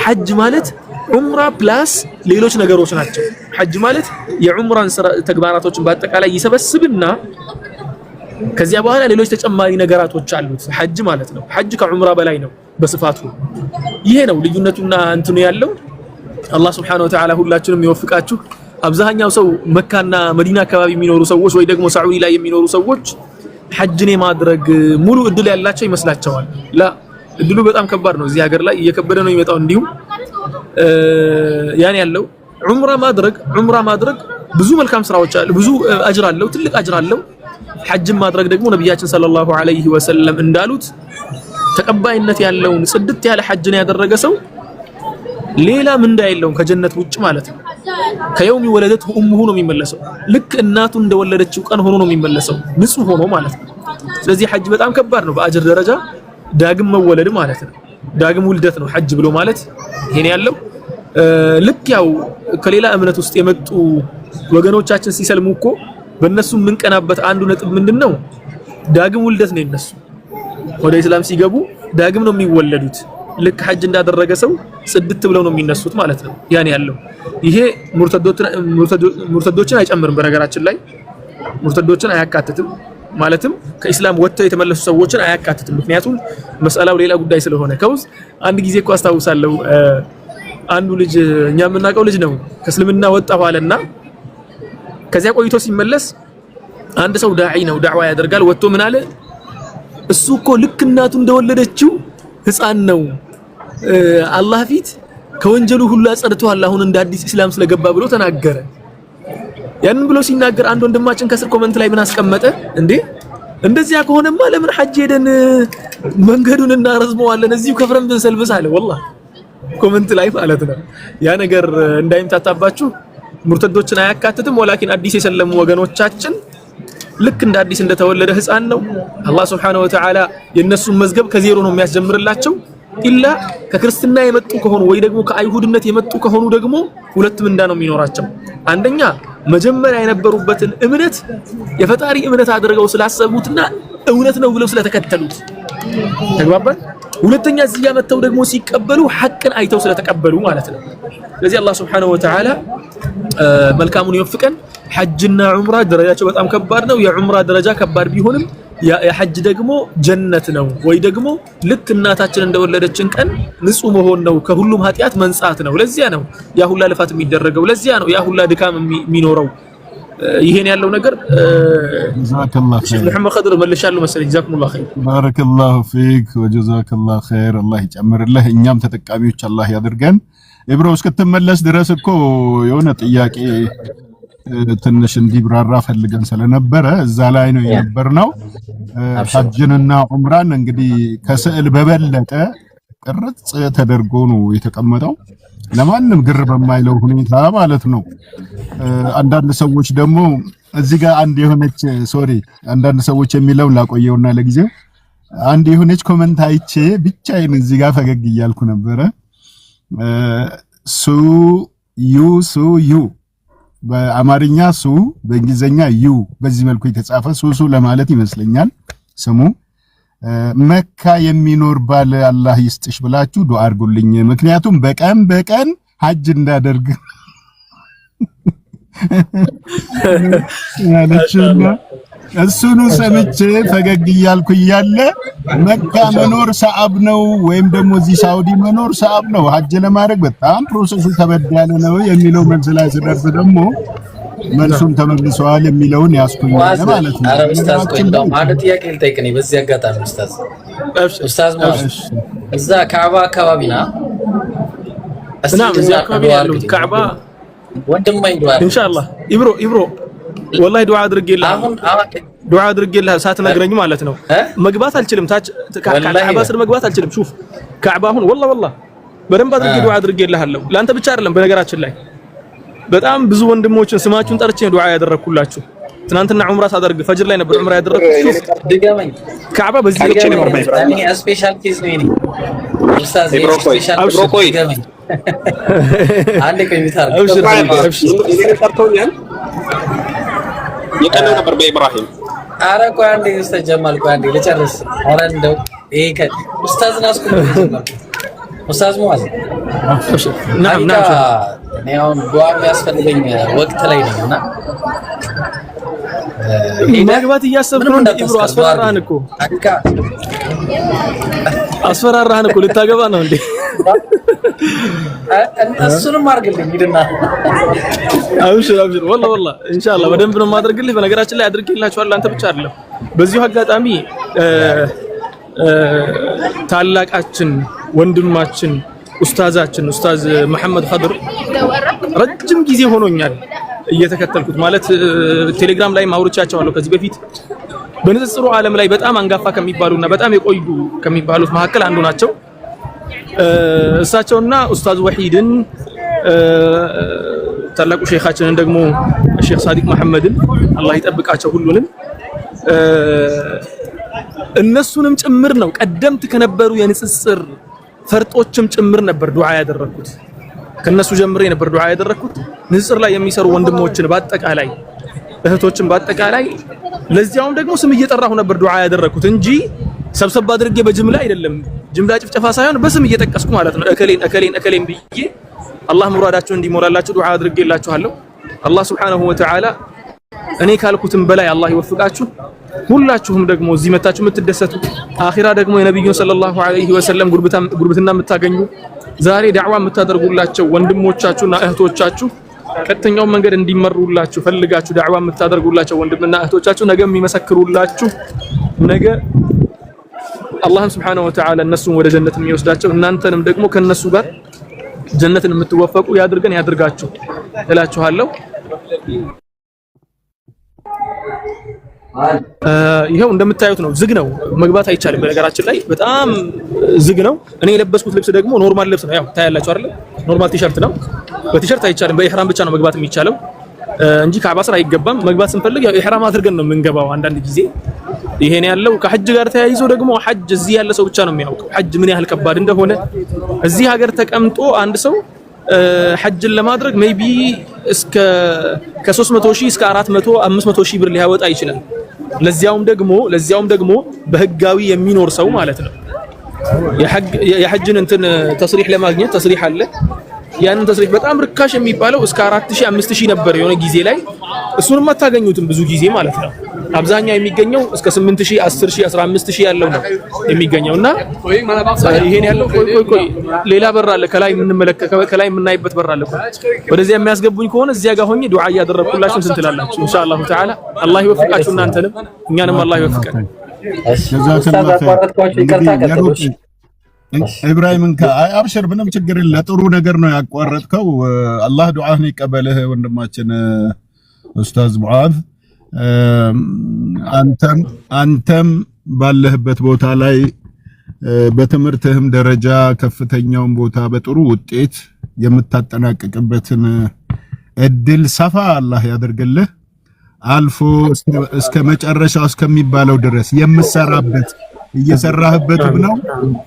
ሐጅ ማለት ዑምራ ፕላስ ሌሎች ነገሮች ናቸው። ሐጅ ማለት የዑምራን ተግባራቶችን በአጠቃላይ ይሰበስብና ከዚያ በኋላ ሌሎች ተጨማሪ ነገራቶች አሉት ሐጅ ማለት ነው። ሐጅ ከዑምራ በላይ ነው በስፋቱ። ይሄ ነው ልዩነቱና እንትኑ ያለው። አላህ Subhanahu Wa Ta'ala ሁላችንም ይወፍቃችሁ። አብዛኛው ሰው መካና መዲና አካባቢ የሚኖሩ ሰዎች ወይ ደግሞ ሳዑዲ ላይ የሚኖሩ ሰዎች ሐጅን የማድረግ ሙሉ እድል ያላቸው ይመስላቸዋል። ላ እድሉ በጣም ከባድ ነው። እዚህ ሀገር ላይ እየከበደ ነው የሚመጣው። እንዲሁም ያን ያለው ዑምራ ማድረግ ብዙ መልካም ስራዎች አሉ፣ ብዙ አጅር አለው፣ ትልቅ አጅር አለው። ሐጅን ማድረግ ደግሞ ነብያችን ሰለላሁ ዐለይሂ ወሰለም እንዳሉት ተቀባይነት ያለውን ጽድት ያለ ሐጅን ያደረገ ሰው ሌላ ምንዳ የለውም ከጀነት ውጭ ማለት ነው። ከየውም ወለደት ኡሙሁ ነው የሚመለሰው። ልክ እናቱ እንደወለደችው ቀን ሆኖ ነው የሚመለሰው፣ ንጹህ ሆኖ ማለት ነው። ስለዚህ ሐጅ በጣም ከባድ ነው በአጅር ደረጃ። ዳግም መወለድ ማለት ነው። ዳግም ውልደት ነው ሐጅ ብሎ ማለት ይሄን ያለው። ልክ ያው ከሌላ እምነት ውስጥ የመጡ ወገኖቻችን ሲሰልሙ እኮ በእነሱ የምንቀናበት አንዱ ነጥብ ምንድነው? ዳግም ውልደት ነው። እነሱ ወደ እስላም ሲገቡ ዳግም ነው የሚወለዱት። ልክ ሐጅ እንዳደረገ ሰው ጽድት ብለው ነው የሚነሱት ማለት ነው። ያን ያለው ይሄ ሙርተዶችን አይጨምርም። በነገራችን ላይ ሙርተዶችን አያካትትም። ማለትም ከኢስላም ወጥተው የተመለሱ ሰዎችን አያካትትም። ምክንያቱም መስአላው ሌላ ጉዳይ ስለሆነ። ከውዝ አንድ ጊዜ እኮ አስታውሳለሁ አንዱ ልጅ እኛ የምናውቀው ልጅ ነው ከእስልምና ወጣ ኋላና ከዚያ ቆይቶ ሲመለስ አንድ ሰው ዳዒ ነው ዳዕዋ ያደርጋል። ወጥቶ ምን አለ? እሱ እኮ ልክ እናቱ እንደወለደችው ህፃን ነው፣ አላህ ፊት ከወንጀሉ ሁሉ አጸድቷል አሁን እንደ አዲስ እስላም ስለገባ ብሎ ተናገረ። ያንን ብሎ ሲናገር አንድ ወንድማችን ከስር ኮሜንት ላይ ምን አስቀመጠ? እንዴ እንደዚያ ከሆነማ ለምን ሐጅ ሄደን መንገዱን እናረዝመዋለን እዚሁ ከፍረን ብንሰልብስ አለ። ወላሂ ኮሜንት ላይ ማለት ነው። ያ ነገር እንዳይምታታባችሁ ሙርተዶችን አያካትትም። ወላኪን አዲስ የሰለሙ ወገኖቻችን ልክ እንደ አዲስ እንደተወለደ ህፃን ነው። አላህ Subhanahu Wa Ta'ala የነሱን መዝገብ ከዜሮ ነው የሚያስጀምርላቸው። ኢላ ከክርስትና የመጡ ከሆኑ ወይ ደግሞ ከአይሁድነት የመጡ ከሆኑ ደግሞ ሁለት ምንዳ ነው የሚኖራቸው። አንደኛ መጀመሪያ የነበሩበትን እምነት የፈጣሪ እምነት አድርገው ስላሰቡትና እውነት ነው ብለው ስለተከተሉት ተግባባን። ሁለተኛ እዚህ ጋር መተው ደግሞ ሲቀበሉ ሐቅን አይተው ስለተቀበሉ ማለት ነው። ስለዚህ አላህ Subhanahu Wa Ta'ala መልካሙን ይወፍቀን። ሐጅና ዑምራ ደረጃቸው በጣም ከባድ ነው። የዑምራ ደረጃ ከባድ ቢሆንም የሐጅ ደግሞ ጀነት ነው ወይ ደግሞ ልክ እናታችን እንደወለደችን ቀን ንጹህ መሆን ነው፣ ከሁሉም ኃጢያት መንጻት ነው። ለዚያ ነው ያ ሁላ ልፋት የሚደረገው፣ ለዚያ ነው ያ ሁላ ድካም የሚኖረው። ይሄን ያለው ነገር ጀዛከላሁ ኸይር መሐመድ ኸድር መልሻለሁ መሰለኝ። ጀዛኩሙላህ ኸይር ባረከላሁ ፊክ ወጀዛከላሁ ኸይር። አላህ ይጨምርልህ፣ እኛም ተጠቃሚዎች አላህ ያድርገን። ኢብሮ እስክትመለስ ድረስ እኮ የሆነ ጥያቄ ትንሽ እንዲብራራ ፈልገን ስለነበረ እዛ ላይ ነው የነበርነው። ሐጅንና ዑምራን እንግዲህ ከስዕል በበለጠ ቅርጽ ተደርጎ ነው የተቀመጠው፣ ለማንም ግር በማይለው ሁኔታ ማለት ነው። አንዳንድ ሰዎች ደግሞ እዚህ ጋር አንዳንድ ሰዎች የሚለውን ላቆየውና ለጊዜው አንድ የሆነች ኮመንት አይቼ ብቻዬን እዚህ ጋር ፈገግ እያልኩ ነበረ። ዩ በአማርኛ ሱ በእንግሊዘኛ ዩ በዚህ መልኩ የተጻፈ ሱሱ ለማለት ይመስለኛል ስሙ። መካ የሚኖር ባል አላህ ይስጥሽ ብላችሁ ዱዓ አድርጉልኝ፣ ምክንያቱም በቀን ሐጅ እንዳደርግ ያለችና እሱኑ ሰምቼ ፈገግ እያልኩ እያለ መካ መኖር ሰዓብ ነው ወይም ደግሞ እዚህ ሳውዲ መኖር ሰዓብ ነው፣ ሐጅ ለማድረግ በጣም ፕሮሰሱ ከበድ ያለ ነው የሚለው መልስ ላይ ስደርስ ደግሞ መልሱን ተመልሰዋል የሚለውን ያስኩኝ ማለት ነው። አረ ኡስታዝ ቆይ እንደውም አንድ ጥያቄ ልጠይቅ ነኝ በዚህ አጋጣሚ ኡስታዝ ማለት እዛ ካዕባ አካባቢና እዛ አካባቢ ያለው ካዕባ ወንድማይ ዱዓ ኢንሻአላህ ኢብሮ ወላሂ ዱዓ አድርጌልህ ሳትነግረኝ ማለት ነው መግባት አልችልም። ታች ካዕባ ስር መግባት አልችልም። ሹፍ ካዕባ አሁን ወላሂ በደንብ አድርጌ ዱዓ አድርጌልሃለሁ። ለአንተ ብቻ አይደለም በነገራችን ላይ በጣም ብዙ ወንድሞችን ስማችሁን ጠርቼ ዱዓ ያደረኩላችሁ። ትናንትና ዑምራ ሳደርግ ፈጅር ላይ ነበር ዑምራ ያደረኩት። ሹፍ ድገመኝ። ካዕባ በዚህ ልክ ነው ማለት እኔ ስፔሻል ኬዝ ነው። እኔ ኡስታዝ ስፔሻል ድገመኝ። አንዴ ቆይ ቢታር የቀለው ነበር በኢብራሂም። አረ ቆይ አንዴ ኡስታዝ ጀማል ቆይ አንዴ ልጨርስ። አረ እንደው ይሄ ኡስታዝ ናስኩ ኡስታዝ ሙአዝ ናም እኔ አሁን ዱዓ የሚያስፈልገኝ ወቅት ላይ ነኝና ማግባት እያሰብክ ነው እንዴ ኢብሮ? አስፈራራህን እኮ ልታገባ ነው እንዴ? እሱንም አድርግልኝ ሂድና አብሽር ወላሂ ኢንሻአላህ በደንብ ነው የማደርግልህ። በነገራችን ላይ አድርጌላችኋለሁ አንተ ብቻ አይደለም። በዚሁ አጋጣሚ ታላቃችን ወንድማችን ኡስታዛችን ኡስታዝ መሐመድ ኸድር ረጅም ጊዜ ሆኖኛል እየተከተልኩት ማለት ቴሌግራም ላይ ማውርቻቸዋለሁ ከዚህ በፊት በንጽጽሩ ዓለም ላይ በጣም አንጋፋ ከሚባሉና በጣም የቆዩ ከሚባሉት መካከል አንዱ ናቸው። እሳቸውና ኡስታዝ ወሂድን ታላቁ ሼኻችንን ደግሞ ሼኽ ሳዲቅ መሐመድን አላህ ይጠብቃቸው ሁሉንም እነሱንም ጭምር ነው ቀደምት ከነበሩ የንጽጽር ፈርጦችም ጭምር ነበር ዱዓ ያደረኩት። ከነሱ ጀምሬ ነበር ዱዓ ያደረኩት። ንጽጽር ላይ የሚሰሩ ወንድሞችን በአጠቃላይ እህቶችን በአጠቃላይ ለዚያውም ደግሞ ስም እየጠራሁ ነበር ዱዓ ያደረኩት እንጂ ሰብሰብ አድርጌ በጅምላ አይደለም። ጅምላ ጭፍጨፋ ሳይሆን በስም እየጠቀስኩ ማለት ነው። እከሌን ብዬ አላህ ሙራዳችሁን እንዲሞላላችሁ ዱዓ አድርጌላችኋለሁ። አላህ ሱብሓነሁ ወተዓላ እኔ ካልኩትም በላይ አላህ ይወፍቃችሁ። ሁላችሁም ደግሞ እዚህ መታችሁ የምትደሰቱ አኺራ ደግሞ የነብዩን ሰለላሁ ዐለይሂ ወሰለም ጉርብትና የምታገኙ ዛሬ ዳዕዋ የምታደርጉላቸው ወንድሞቻችሁና እህቶቻችሁ ቀጥተኛው መንገድ እንዲመሩላችሁ ፈልጋችሁ ዳዕዋ የምታደርጉላቸው ወንድምና እህቶቻችሁ ነገ የሚመሰክሩላችሁ ነገ አላህም ሱብሓነሁ ወተዓላ እነሱን ወደ ጀነት የሚወስዳቸው እናንተንም ደግሞ ከነሱ ጋር ጀነትን የምትወፈቁ ያድርገን ያድርጋችሁ እላችኋለሁ። ይሄው እንደምታዩት ነው። ዝግ ነው፣ መግባት አይቻልም። በነገራችን ላይ በጣም ዝግ ነው። እኔ የለበስኩት ልብስ ደግሞ ኖርማል ልብስ ነው። ያው ታያላችሁ አይደል? ኖርማል ቲሸርት ነው። በቲሸርት አይቻልም፣ በኢህራም ብቻ ነው መግባት የሚቻለው እንጂ ካዕባ ስር አይገባም። መግባት ስንፈልግ ያው ኢህራም አድርገን ነው የምንገባው። አንዳንድ ጊዜ ይሄን ያለው ከሐጅ ጋር ተያይዞ ደግሞ ሐጅ እዚህ ያለ ሰው ብቻ ነው የሚያውቀው ሐጅ ምን ያህል ከባድ እንደሆነ። እዚህ ሀገር ተቀምጦ አንድ ሰው ሐጅን ለማድረግ ሜቢ እስከ ከ300,000 እስከ 400 500,000 ብር ሊያወጣ ይችላል። ለዚያውም ደግሞ በህጋዊ የሚኖር ሰው ማለት ነው። የሐጅን እንትን ተስሪህ ለማግኘት ተስሪህ አለ። ያንን ተስሪህ በጣም ርካሽ የሚባለው እስከ 4,000 5,000 ነበር የሆነ ጊዜ ላይ። እሱንም አታገኙትም ብዙ ጊዜ ማለት ነው። አብዛኛው የሚገኘው እስከ 8000 10000 15000 ያለው ነው የሚገኘውና ይሄን ያለው ቆይ ሌላ በር አለ ከላይ የምናይበት በር አለ ወደዚያ የሚያስገቡኝ ከሆነ እዚያ ጋር ሆኜ ዱዓ እያደረኩላችሁ እንትን ትላላችሁ ኢንሻአላህ ተዓላ አላህ ይወፍቃችሁ እናንተንም እኛንም አላህ ይወፍቀን ኢብራሂም አብሽር ምንም ችግር የለ ጥሩ ነገር ነው ያቋረጥከው አላህ ዱዓህን ይቀበልህ ወንድማችን ኡስታዝ ሙዓዝ አንተም ባለህበት ቦታ ላይ በትምህርትህም ደረጃ ከፍተኛውን ቦታ በጥሩ ውጤት የምታጠናቅቅበትን እድል ሰፋ አላህ ያደርግልህ አልፎ እስከ መጨረሻው እስከሚባለው ድረስ የምሰራበት እየሰራህበትም ነው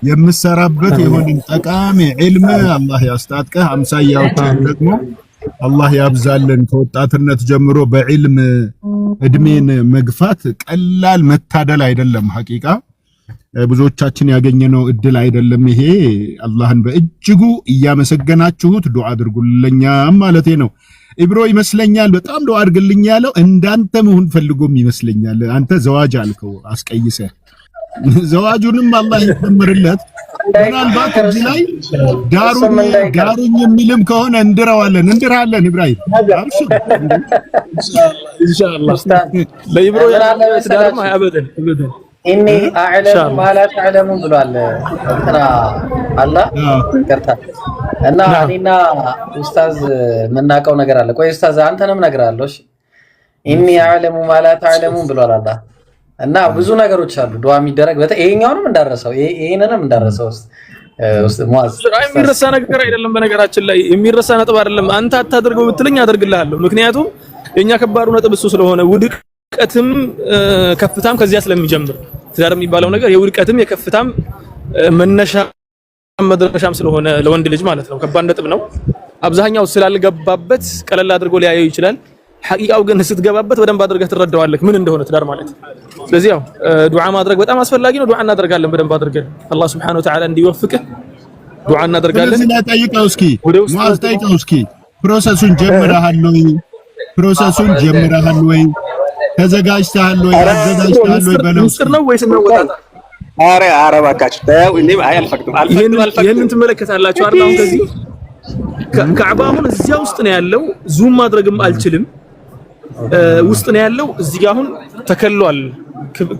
የምሰራበት የሆነን ጠቃሚ ዒልም አላህ ያስታጥቀህ አምሳያዎችን ደግሞ አላህ ያብዛልን ከወጣትነት ጀምሮ በዒልም እድሜን መግፋት ቀላል መታደል አይደለም ሐቂቃ ብዙዎቻችን ያገኘነው እድል አይደለም ይሄ አላህን በእጅጉ እያመሰገናችሁት ዱዓ አድርጉልኛም ማለቴ ነው ኢብሮ ይመስለኛል በጣም ዱዓ አድርግልኝ ያለው እንዳንተ መሆን ፈልጎም ይመስለኛል አንተ ዘዋጅ አልከው አስቀይሰ ዘዋጁንም አላህ ይተምርለት ምናልባት እዚህ ላይ ዳሩኝ የሚልም ከሆነ እንድራለን ኢብራሂም ኢንሻአላህ ለኢብሮ ያለበት አበደን ኢኒ አዕለሙ ማ ላ ተዕለሙን ብሏል እንትና አላህ ይቅርታ እና እኔና ኡስታዝ የምናውቀው ነገር አለ ቆይ ኡስታዝ አንተንም እነግርሃለሁ እሺ ኢኒ አዕለሙ ማ ላ ተዕለሙን ብሏል አላህ እና ብዙ ነገሮች አሉ ዱዓ የሚደረግ ይሄኛውንም እንዳረሰው ይሄንንም እንዳረሰው ውስጥ ሙአዝ የሚረሳ ነገር አይደለም በነገራችን ላይ የሚረሳ ነጥብ አይደለም አንተ አታደርገው ብትለኝ አደርግልሃለሁ ምክንያቱም የኛ ከባዱ ነጥብ እሱ ስለሆነ ውድቀትም ከፍታም ከዚያ ስለሚጀምር ትዳር የሚባለው ነገር የውድቀትም የከፍታም መነሻ መድረሻም ስለሆነ ለወንድ ልጅ ማለት ነው ከባድ ነጥብ ነው አብዛኛው ስላልገባበት ቀለል አድርጎ ሊያየው ይችላል ሐቂቃው ግን ስትገባበት በደንብ አድርገህ ትረዳዋለህ ምን እንደሆነ ትዳር ማለት ስለዚህ ያው ዱዓ ማድረግ በጣም አስፈላጊ ነው ዱዓ እናደርጋለን በደንብ አድርገን አላህ Subhanahu Wa Ta'ala እንዲወፍቅህ ዱዓ እናደርጋለን ስለዚህ ጠይቀው እስኪ ፕሮሰሱን ጀምረሃል ወይ ተዘጋጅተሃል ወይ በለው ምስጢር ነው ወይስ ነው ወጣታ አረ እባካችሁ ታው እኔ አልፈቅድም ይሄንን ትመለከታላችሁ አይደል አሁን ከዚህ ካዕባ አሁን እዚያ ውስጥ ነው ያለው ዙም ማድረግም አልችልም ውስጥ ነው ያለው እዚህ ጋር አሁን ተከሏል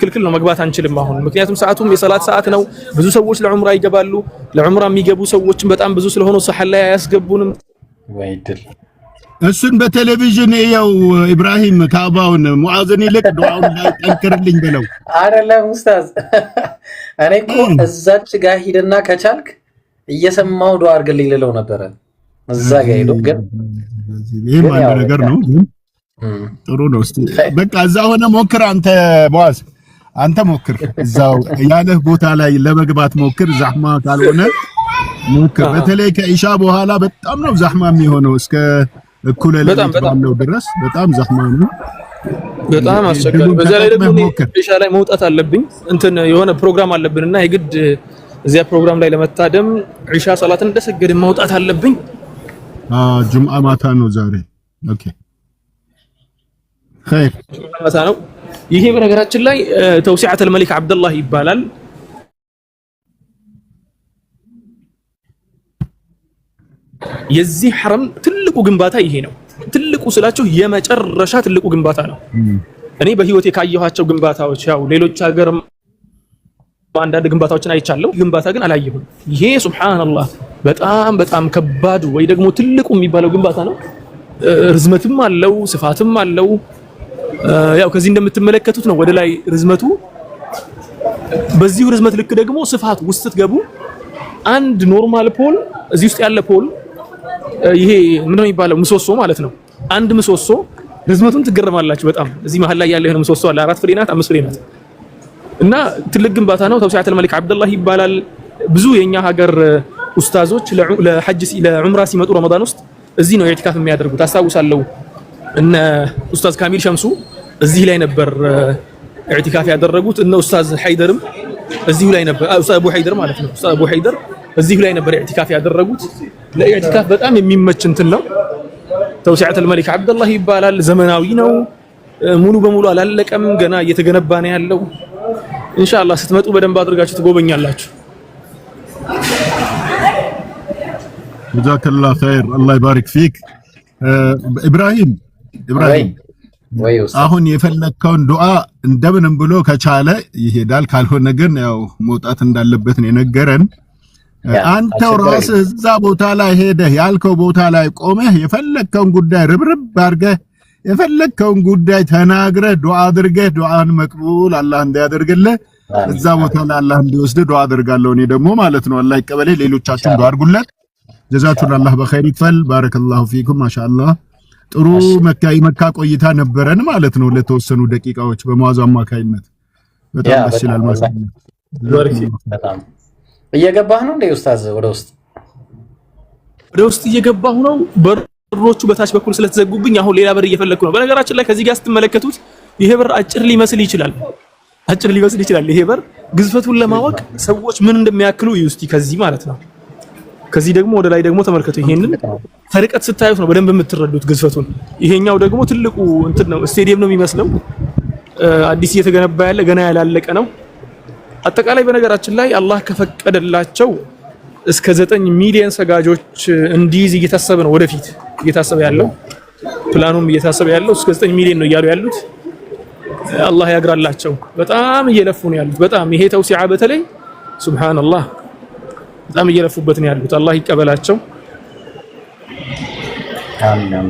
ክልክል ነው መግባት አንችልም አሁን ምክንያቱም ሰዓቱም የሰላት ሰዓት ነው ብዙ ሰዎች ለዑምራ ይገባሉ ለዑምራ የሚገቡ ሰዎችን በጣም ብዙ ስለሆነ ሰሐል ላይ አያስገቡንም ወይድል እሱን በቴሌቪዥን ያው ኢብራሂም ካዕባውን ሙአዝን ይልቅ ዱዓውን ላይ ጠንክርልኝ ብለው አይደለም ኡስታዝ እኔ እኮ እዛች ጋር ሂድና ከቻልክ እየሰማው ዱዓ አድርግልኝ ልለው ነበር እዛ ጋር ሄዶ ግን ይሄ ማለት ነገር ነው ጥሩ ነው እስቲ በቃ እዛ ሆነ ሞክር አንተ ሙአዝ አንተ ሞክር እዛው ያለህ ቦታ ላይ ለመግባት ሞክር ዛህማ ካልሆነ ሞክር በተለይ ከኢሻ በኋላ በጣም ነው ዛህማ የሚሆነው እስከ እኩለ ሌሊት ባለው ድረስ በጣም ዛህማ ነው በጣም አስቸጋሪ በዛ ላይ ደግሞ ኢሻ ላይ መውጣት አለብኝ እንትን የሆነ ፕሮግራም አለብንና የግድ እዚያ ፕሮግራም ላይ ለመታደም ኢሻ ሰላትን እንደሰገድ መውጣት አለብኝ ጁምዓ ማታ ነው ዛሬ ኦኬ خير ማታ ነው ይሄ በነገራችን ላይ ተውሲዓት الملك عبد الله ይባላል የዚህ حرم ትልቁ ግንባታ ይሄ ነው ትልቁ ስላችሁ የመጨረሻ ትልቁ ግንባታ ነው እኔ በህይወቴ ካየኋቸው ግንባታዎች ያው ሌሎች ሀገር አንዳንድ ግንባታዎችን አይቻለሁ ግንባታ ግን አላየሁም ይሄ ሱብሃንአላህ በጣም ከባዱ ወይ ደግሞ ትልቁ የሚባለው ግንባታ ነው ርዝመትም አለው ስፋትም አለው ያው ከዚህ እንደምትመለከቱት ነው ወደ ላይ ርዝመቱ በዚሁ ርዝመት ልክ ደግሞ ስፋት ውስጥ ትገቡ አንድ ኖርማል ፖል እዚህ ውስጥ ያለ ፖል ይሄ ምን ነው የሚባለው ምሰሶ ማለት ነው አንድ ምሰሶ ርዝመቱን ትገረማላችሁ በጣም እዚህ መሃል ላይ ያለ የሆነ ምሰሶ አለ 4 ፍሬ ናት 5 ፍሬ ናት እና ትልቅ ግንባታ ነው ተውሲዓት الملك عبد الله ይባላል ብዙ የኛ ሀገር ኡስታዞች ለሐጅ ለዑምራ ሲመጡ ረመዳን ውስጥ እዚህ ነው ኢዕቲካፍ የሚያደርጉት አስታውሳለሁ እነ ኡስታዝ ካሚል ሸምሱ እዚህ ላይ ነበር ኢዕቲካፍ ያደረጉት እነ ኡስታዝ ሐይደርም እዚሁ ላይ ነበር ኡስታዝ አቡ ሐይደር ማለት ነው ኡስታዝ አቡ ሐይደር እዚሁ ላይ ነበር ኢዕቲካፍ ያደረጉት ለኢዕቲካፍ በጣም የሚመች እንትን ነው ተውሲዓት الملك عبد الله ይባላል ዘመናዊ ነው ሙሉ በሙሉ አላለቀም፣ ገና እየተገነባ ነው ያለው። ኢንሻአላህ ስትመጡ በደንብ አድርጋችሁ ትጎበኛላችሁ። ጀዛከላህ ኸይር አላህ ይባርክ ፊክ። ኢብራሂም አሁን የፈለከውን ዱዓ እንደምንም ብሎ ከቻለ ይሄዳል፣ ካልሆነ ግን ያው መውጣት እንዳለበት ነው የነገረን። አንተው ራስህ እዛ ቦታ ላይ ሄደህ ያልከው ቦታ ላይ ቆመህ የፈለከውን ጉዳይ ርብርብ አድርገህ የፈለከውን ጉዳይ ተናግረህ ዱዓ አድርገህ ዱዓን መቅቡል አላህ እንዲያደርግልህ እዛ ቦታ ላይ አላህ እንዲወስድ ዱዓ አድርጋለሁ። እኔ ደግሞ ማለት ነው አላህ ይቀበልህ። ሌሎቻችሁም ዱዓ አድርጉለት። ጀዛቱን አላህ በኸይር ይክፈል። ባረከላሁ ፊኩም። ማሻአላህ ጥሩ መካ ቆይታ ነበረን ማለት ነው። ለተወሰኑ ደቂቃዎች በመዋዙ አማካይነት በጣም ደስ ይላል ማለት ነው። በጣም እየገባህ ነው እንዴ ኡስታዝ? ወደ ውስጥ እየገባሁ ነው። በሮቹ በታች በኩል ስለተዘጉብኝ አሁን ሌላ በር እየፈለኩ ነው። በነገራችን ላይ ከዚህ ጋር ስትመለከቱት ይሄ በር አጭር ሊመስል ይችላል። ይሄ በር ግዝፈቱን ለማወቅ ሰዎች ምን እንደሚያክሉ እዩ እስቲ ከዚህ ማለት ነው። ከዚህ ደግሞ ወደ ላይ ደግሞ ተመልከቱ። ይሄንን ከርቀት ስታዩት ነው በደንብ የምትረዱት ግዝፈቱን። ይሄኛው ደግሞ ትልቁ እንትን ነው፣ ስቴዲየም ነው የሚመስለው። አዲስ እየተገነባ ያለ ገና ያላለቀ ነው። አጠቃላይ በነገራችን ላይ አላህ ከፈቀደላቸው እስከ 9 ሚሊዮን ሰጋጆች እንዲይዝ እየታሰበ ነው። ወደፊት እየታሰበ ያለው ፕላኑም እየታሰበ ያለው እስከ 9 ሚሊዮን ነው እያሉ ያሉት። አላህ ያግራላቸው። በጣም እየለፉ ነው ያሉት። በጣም ይሄ ተውሲዓ በተለይ ሱብሃንአላህ በጣም እየለፉበት ነው ያሉት። አላህ ይቀበላቸው። አሜን።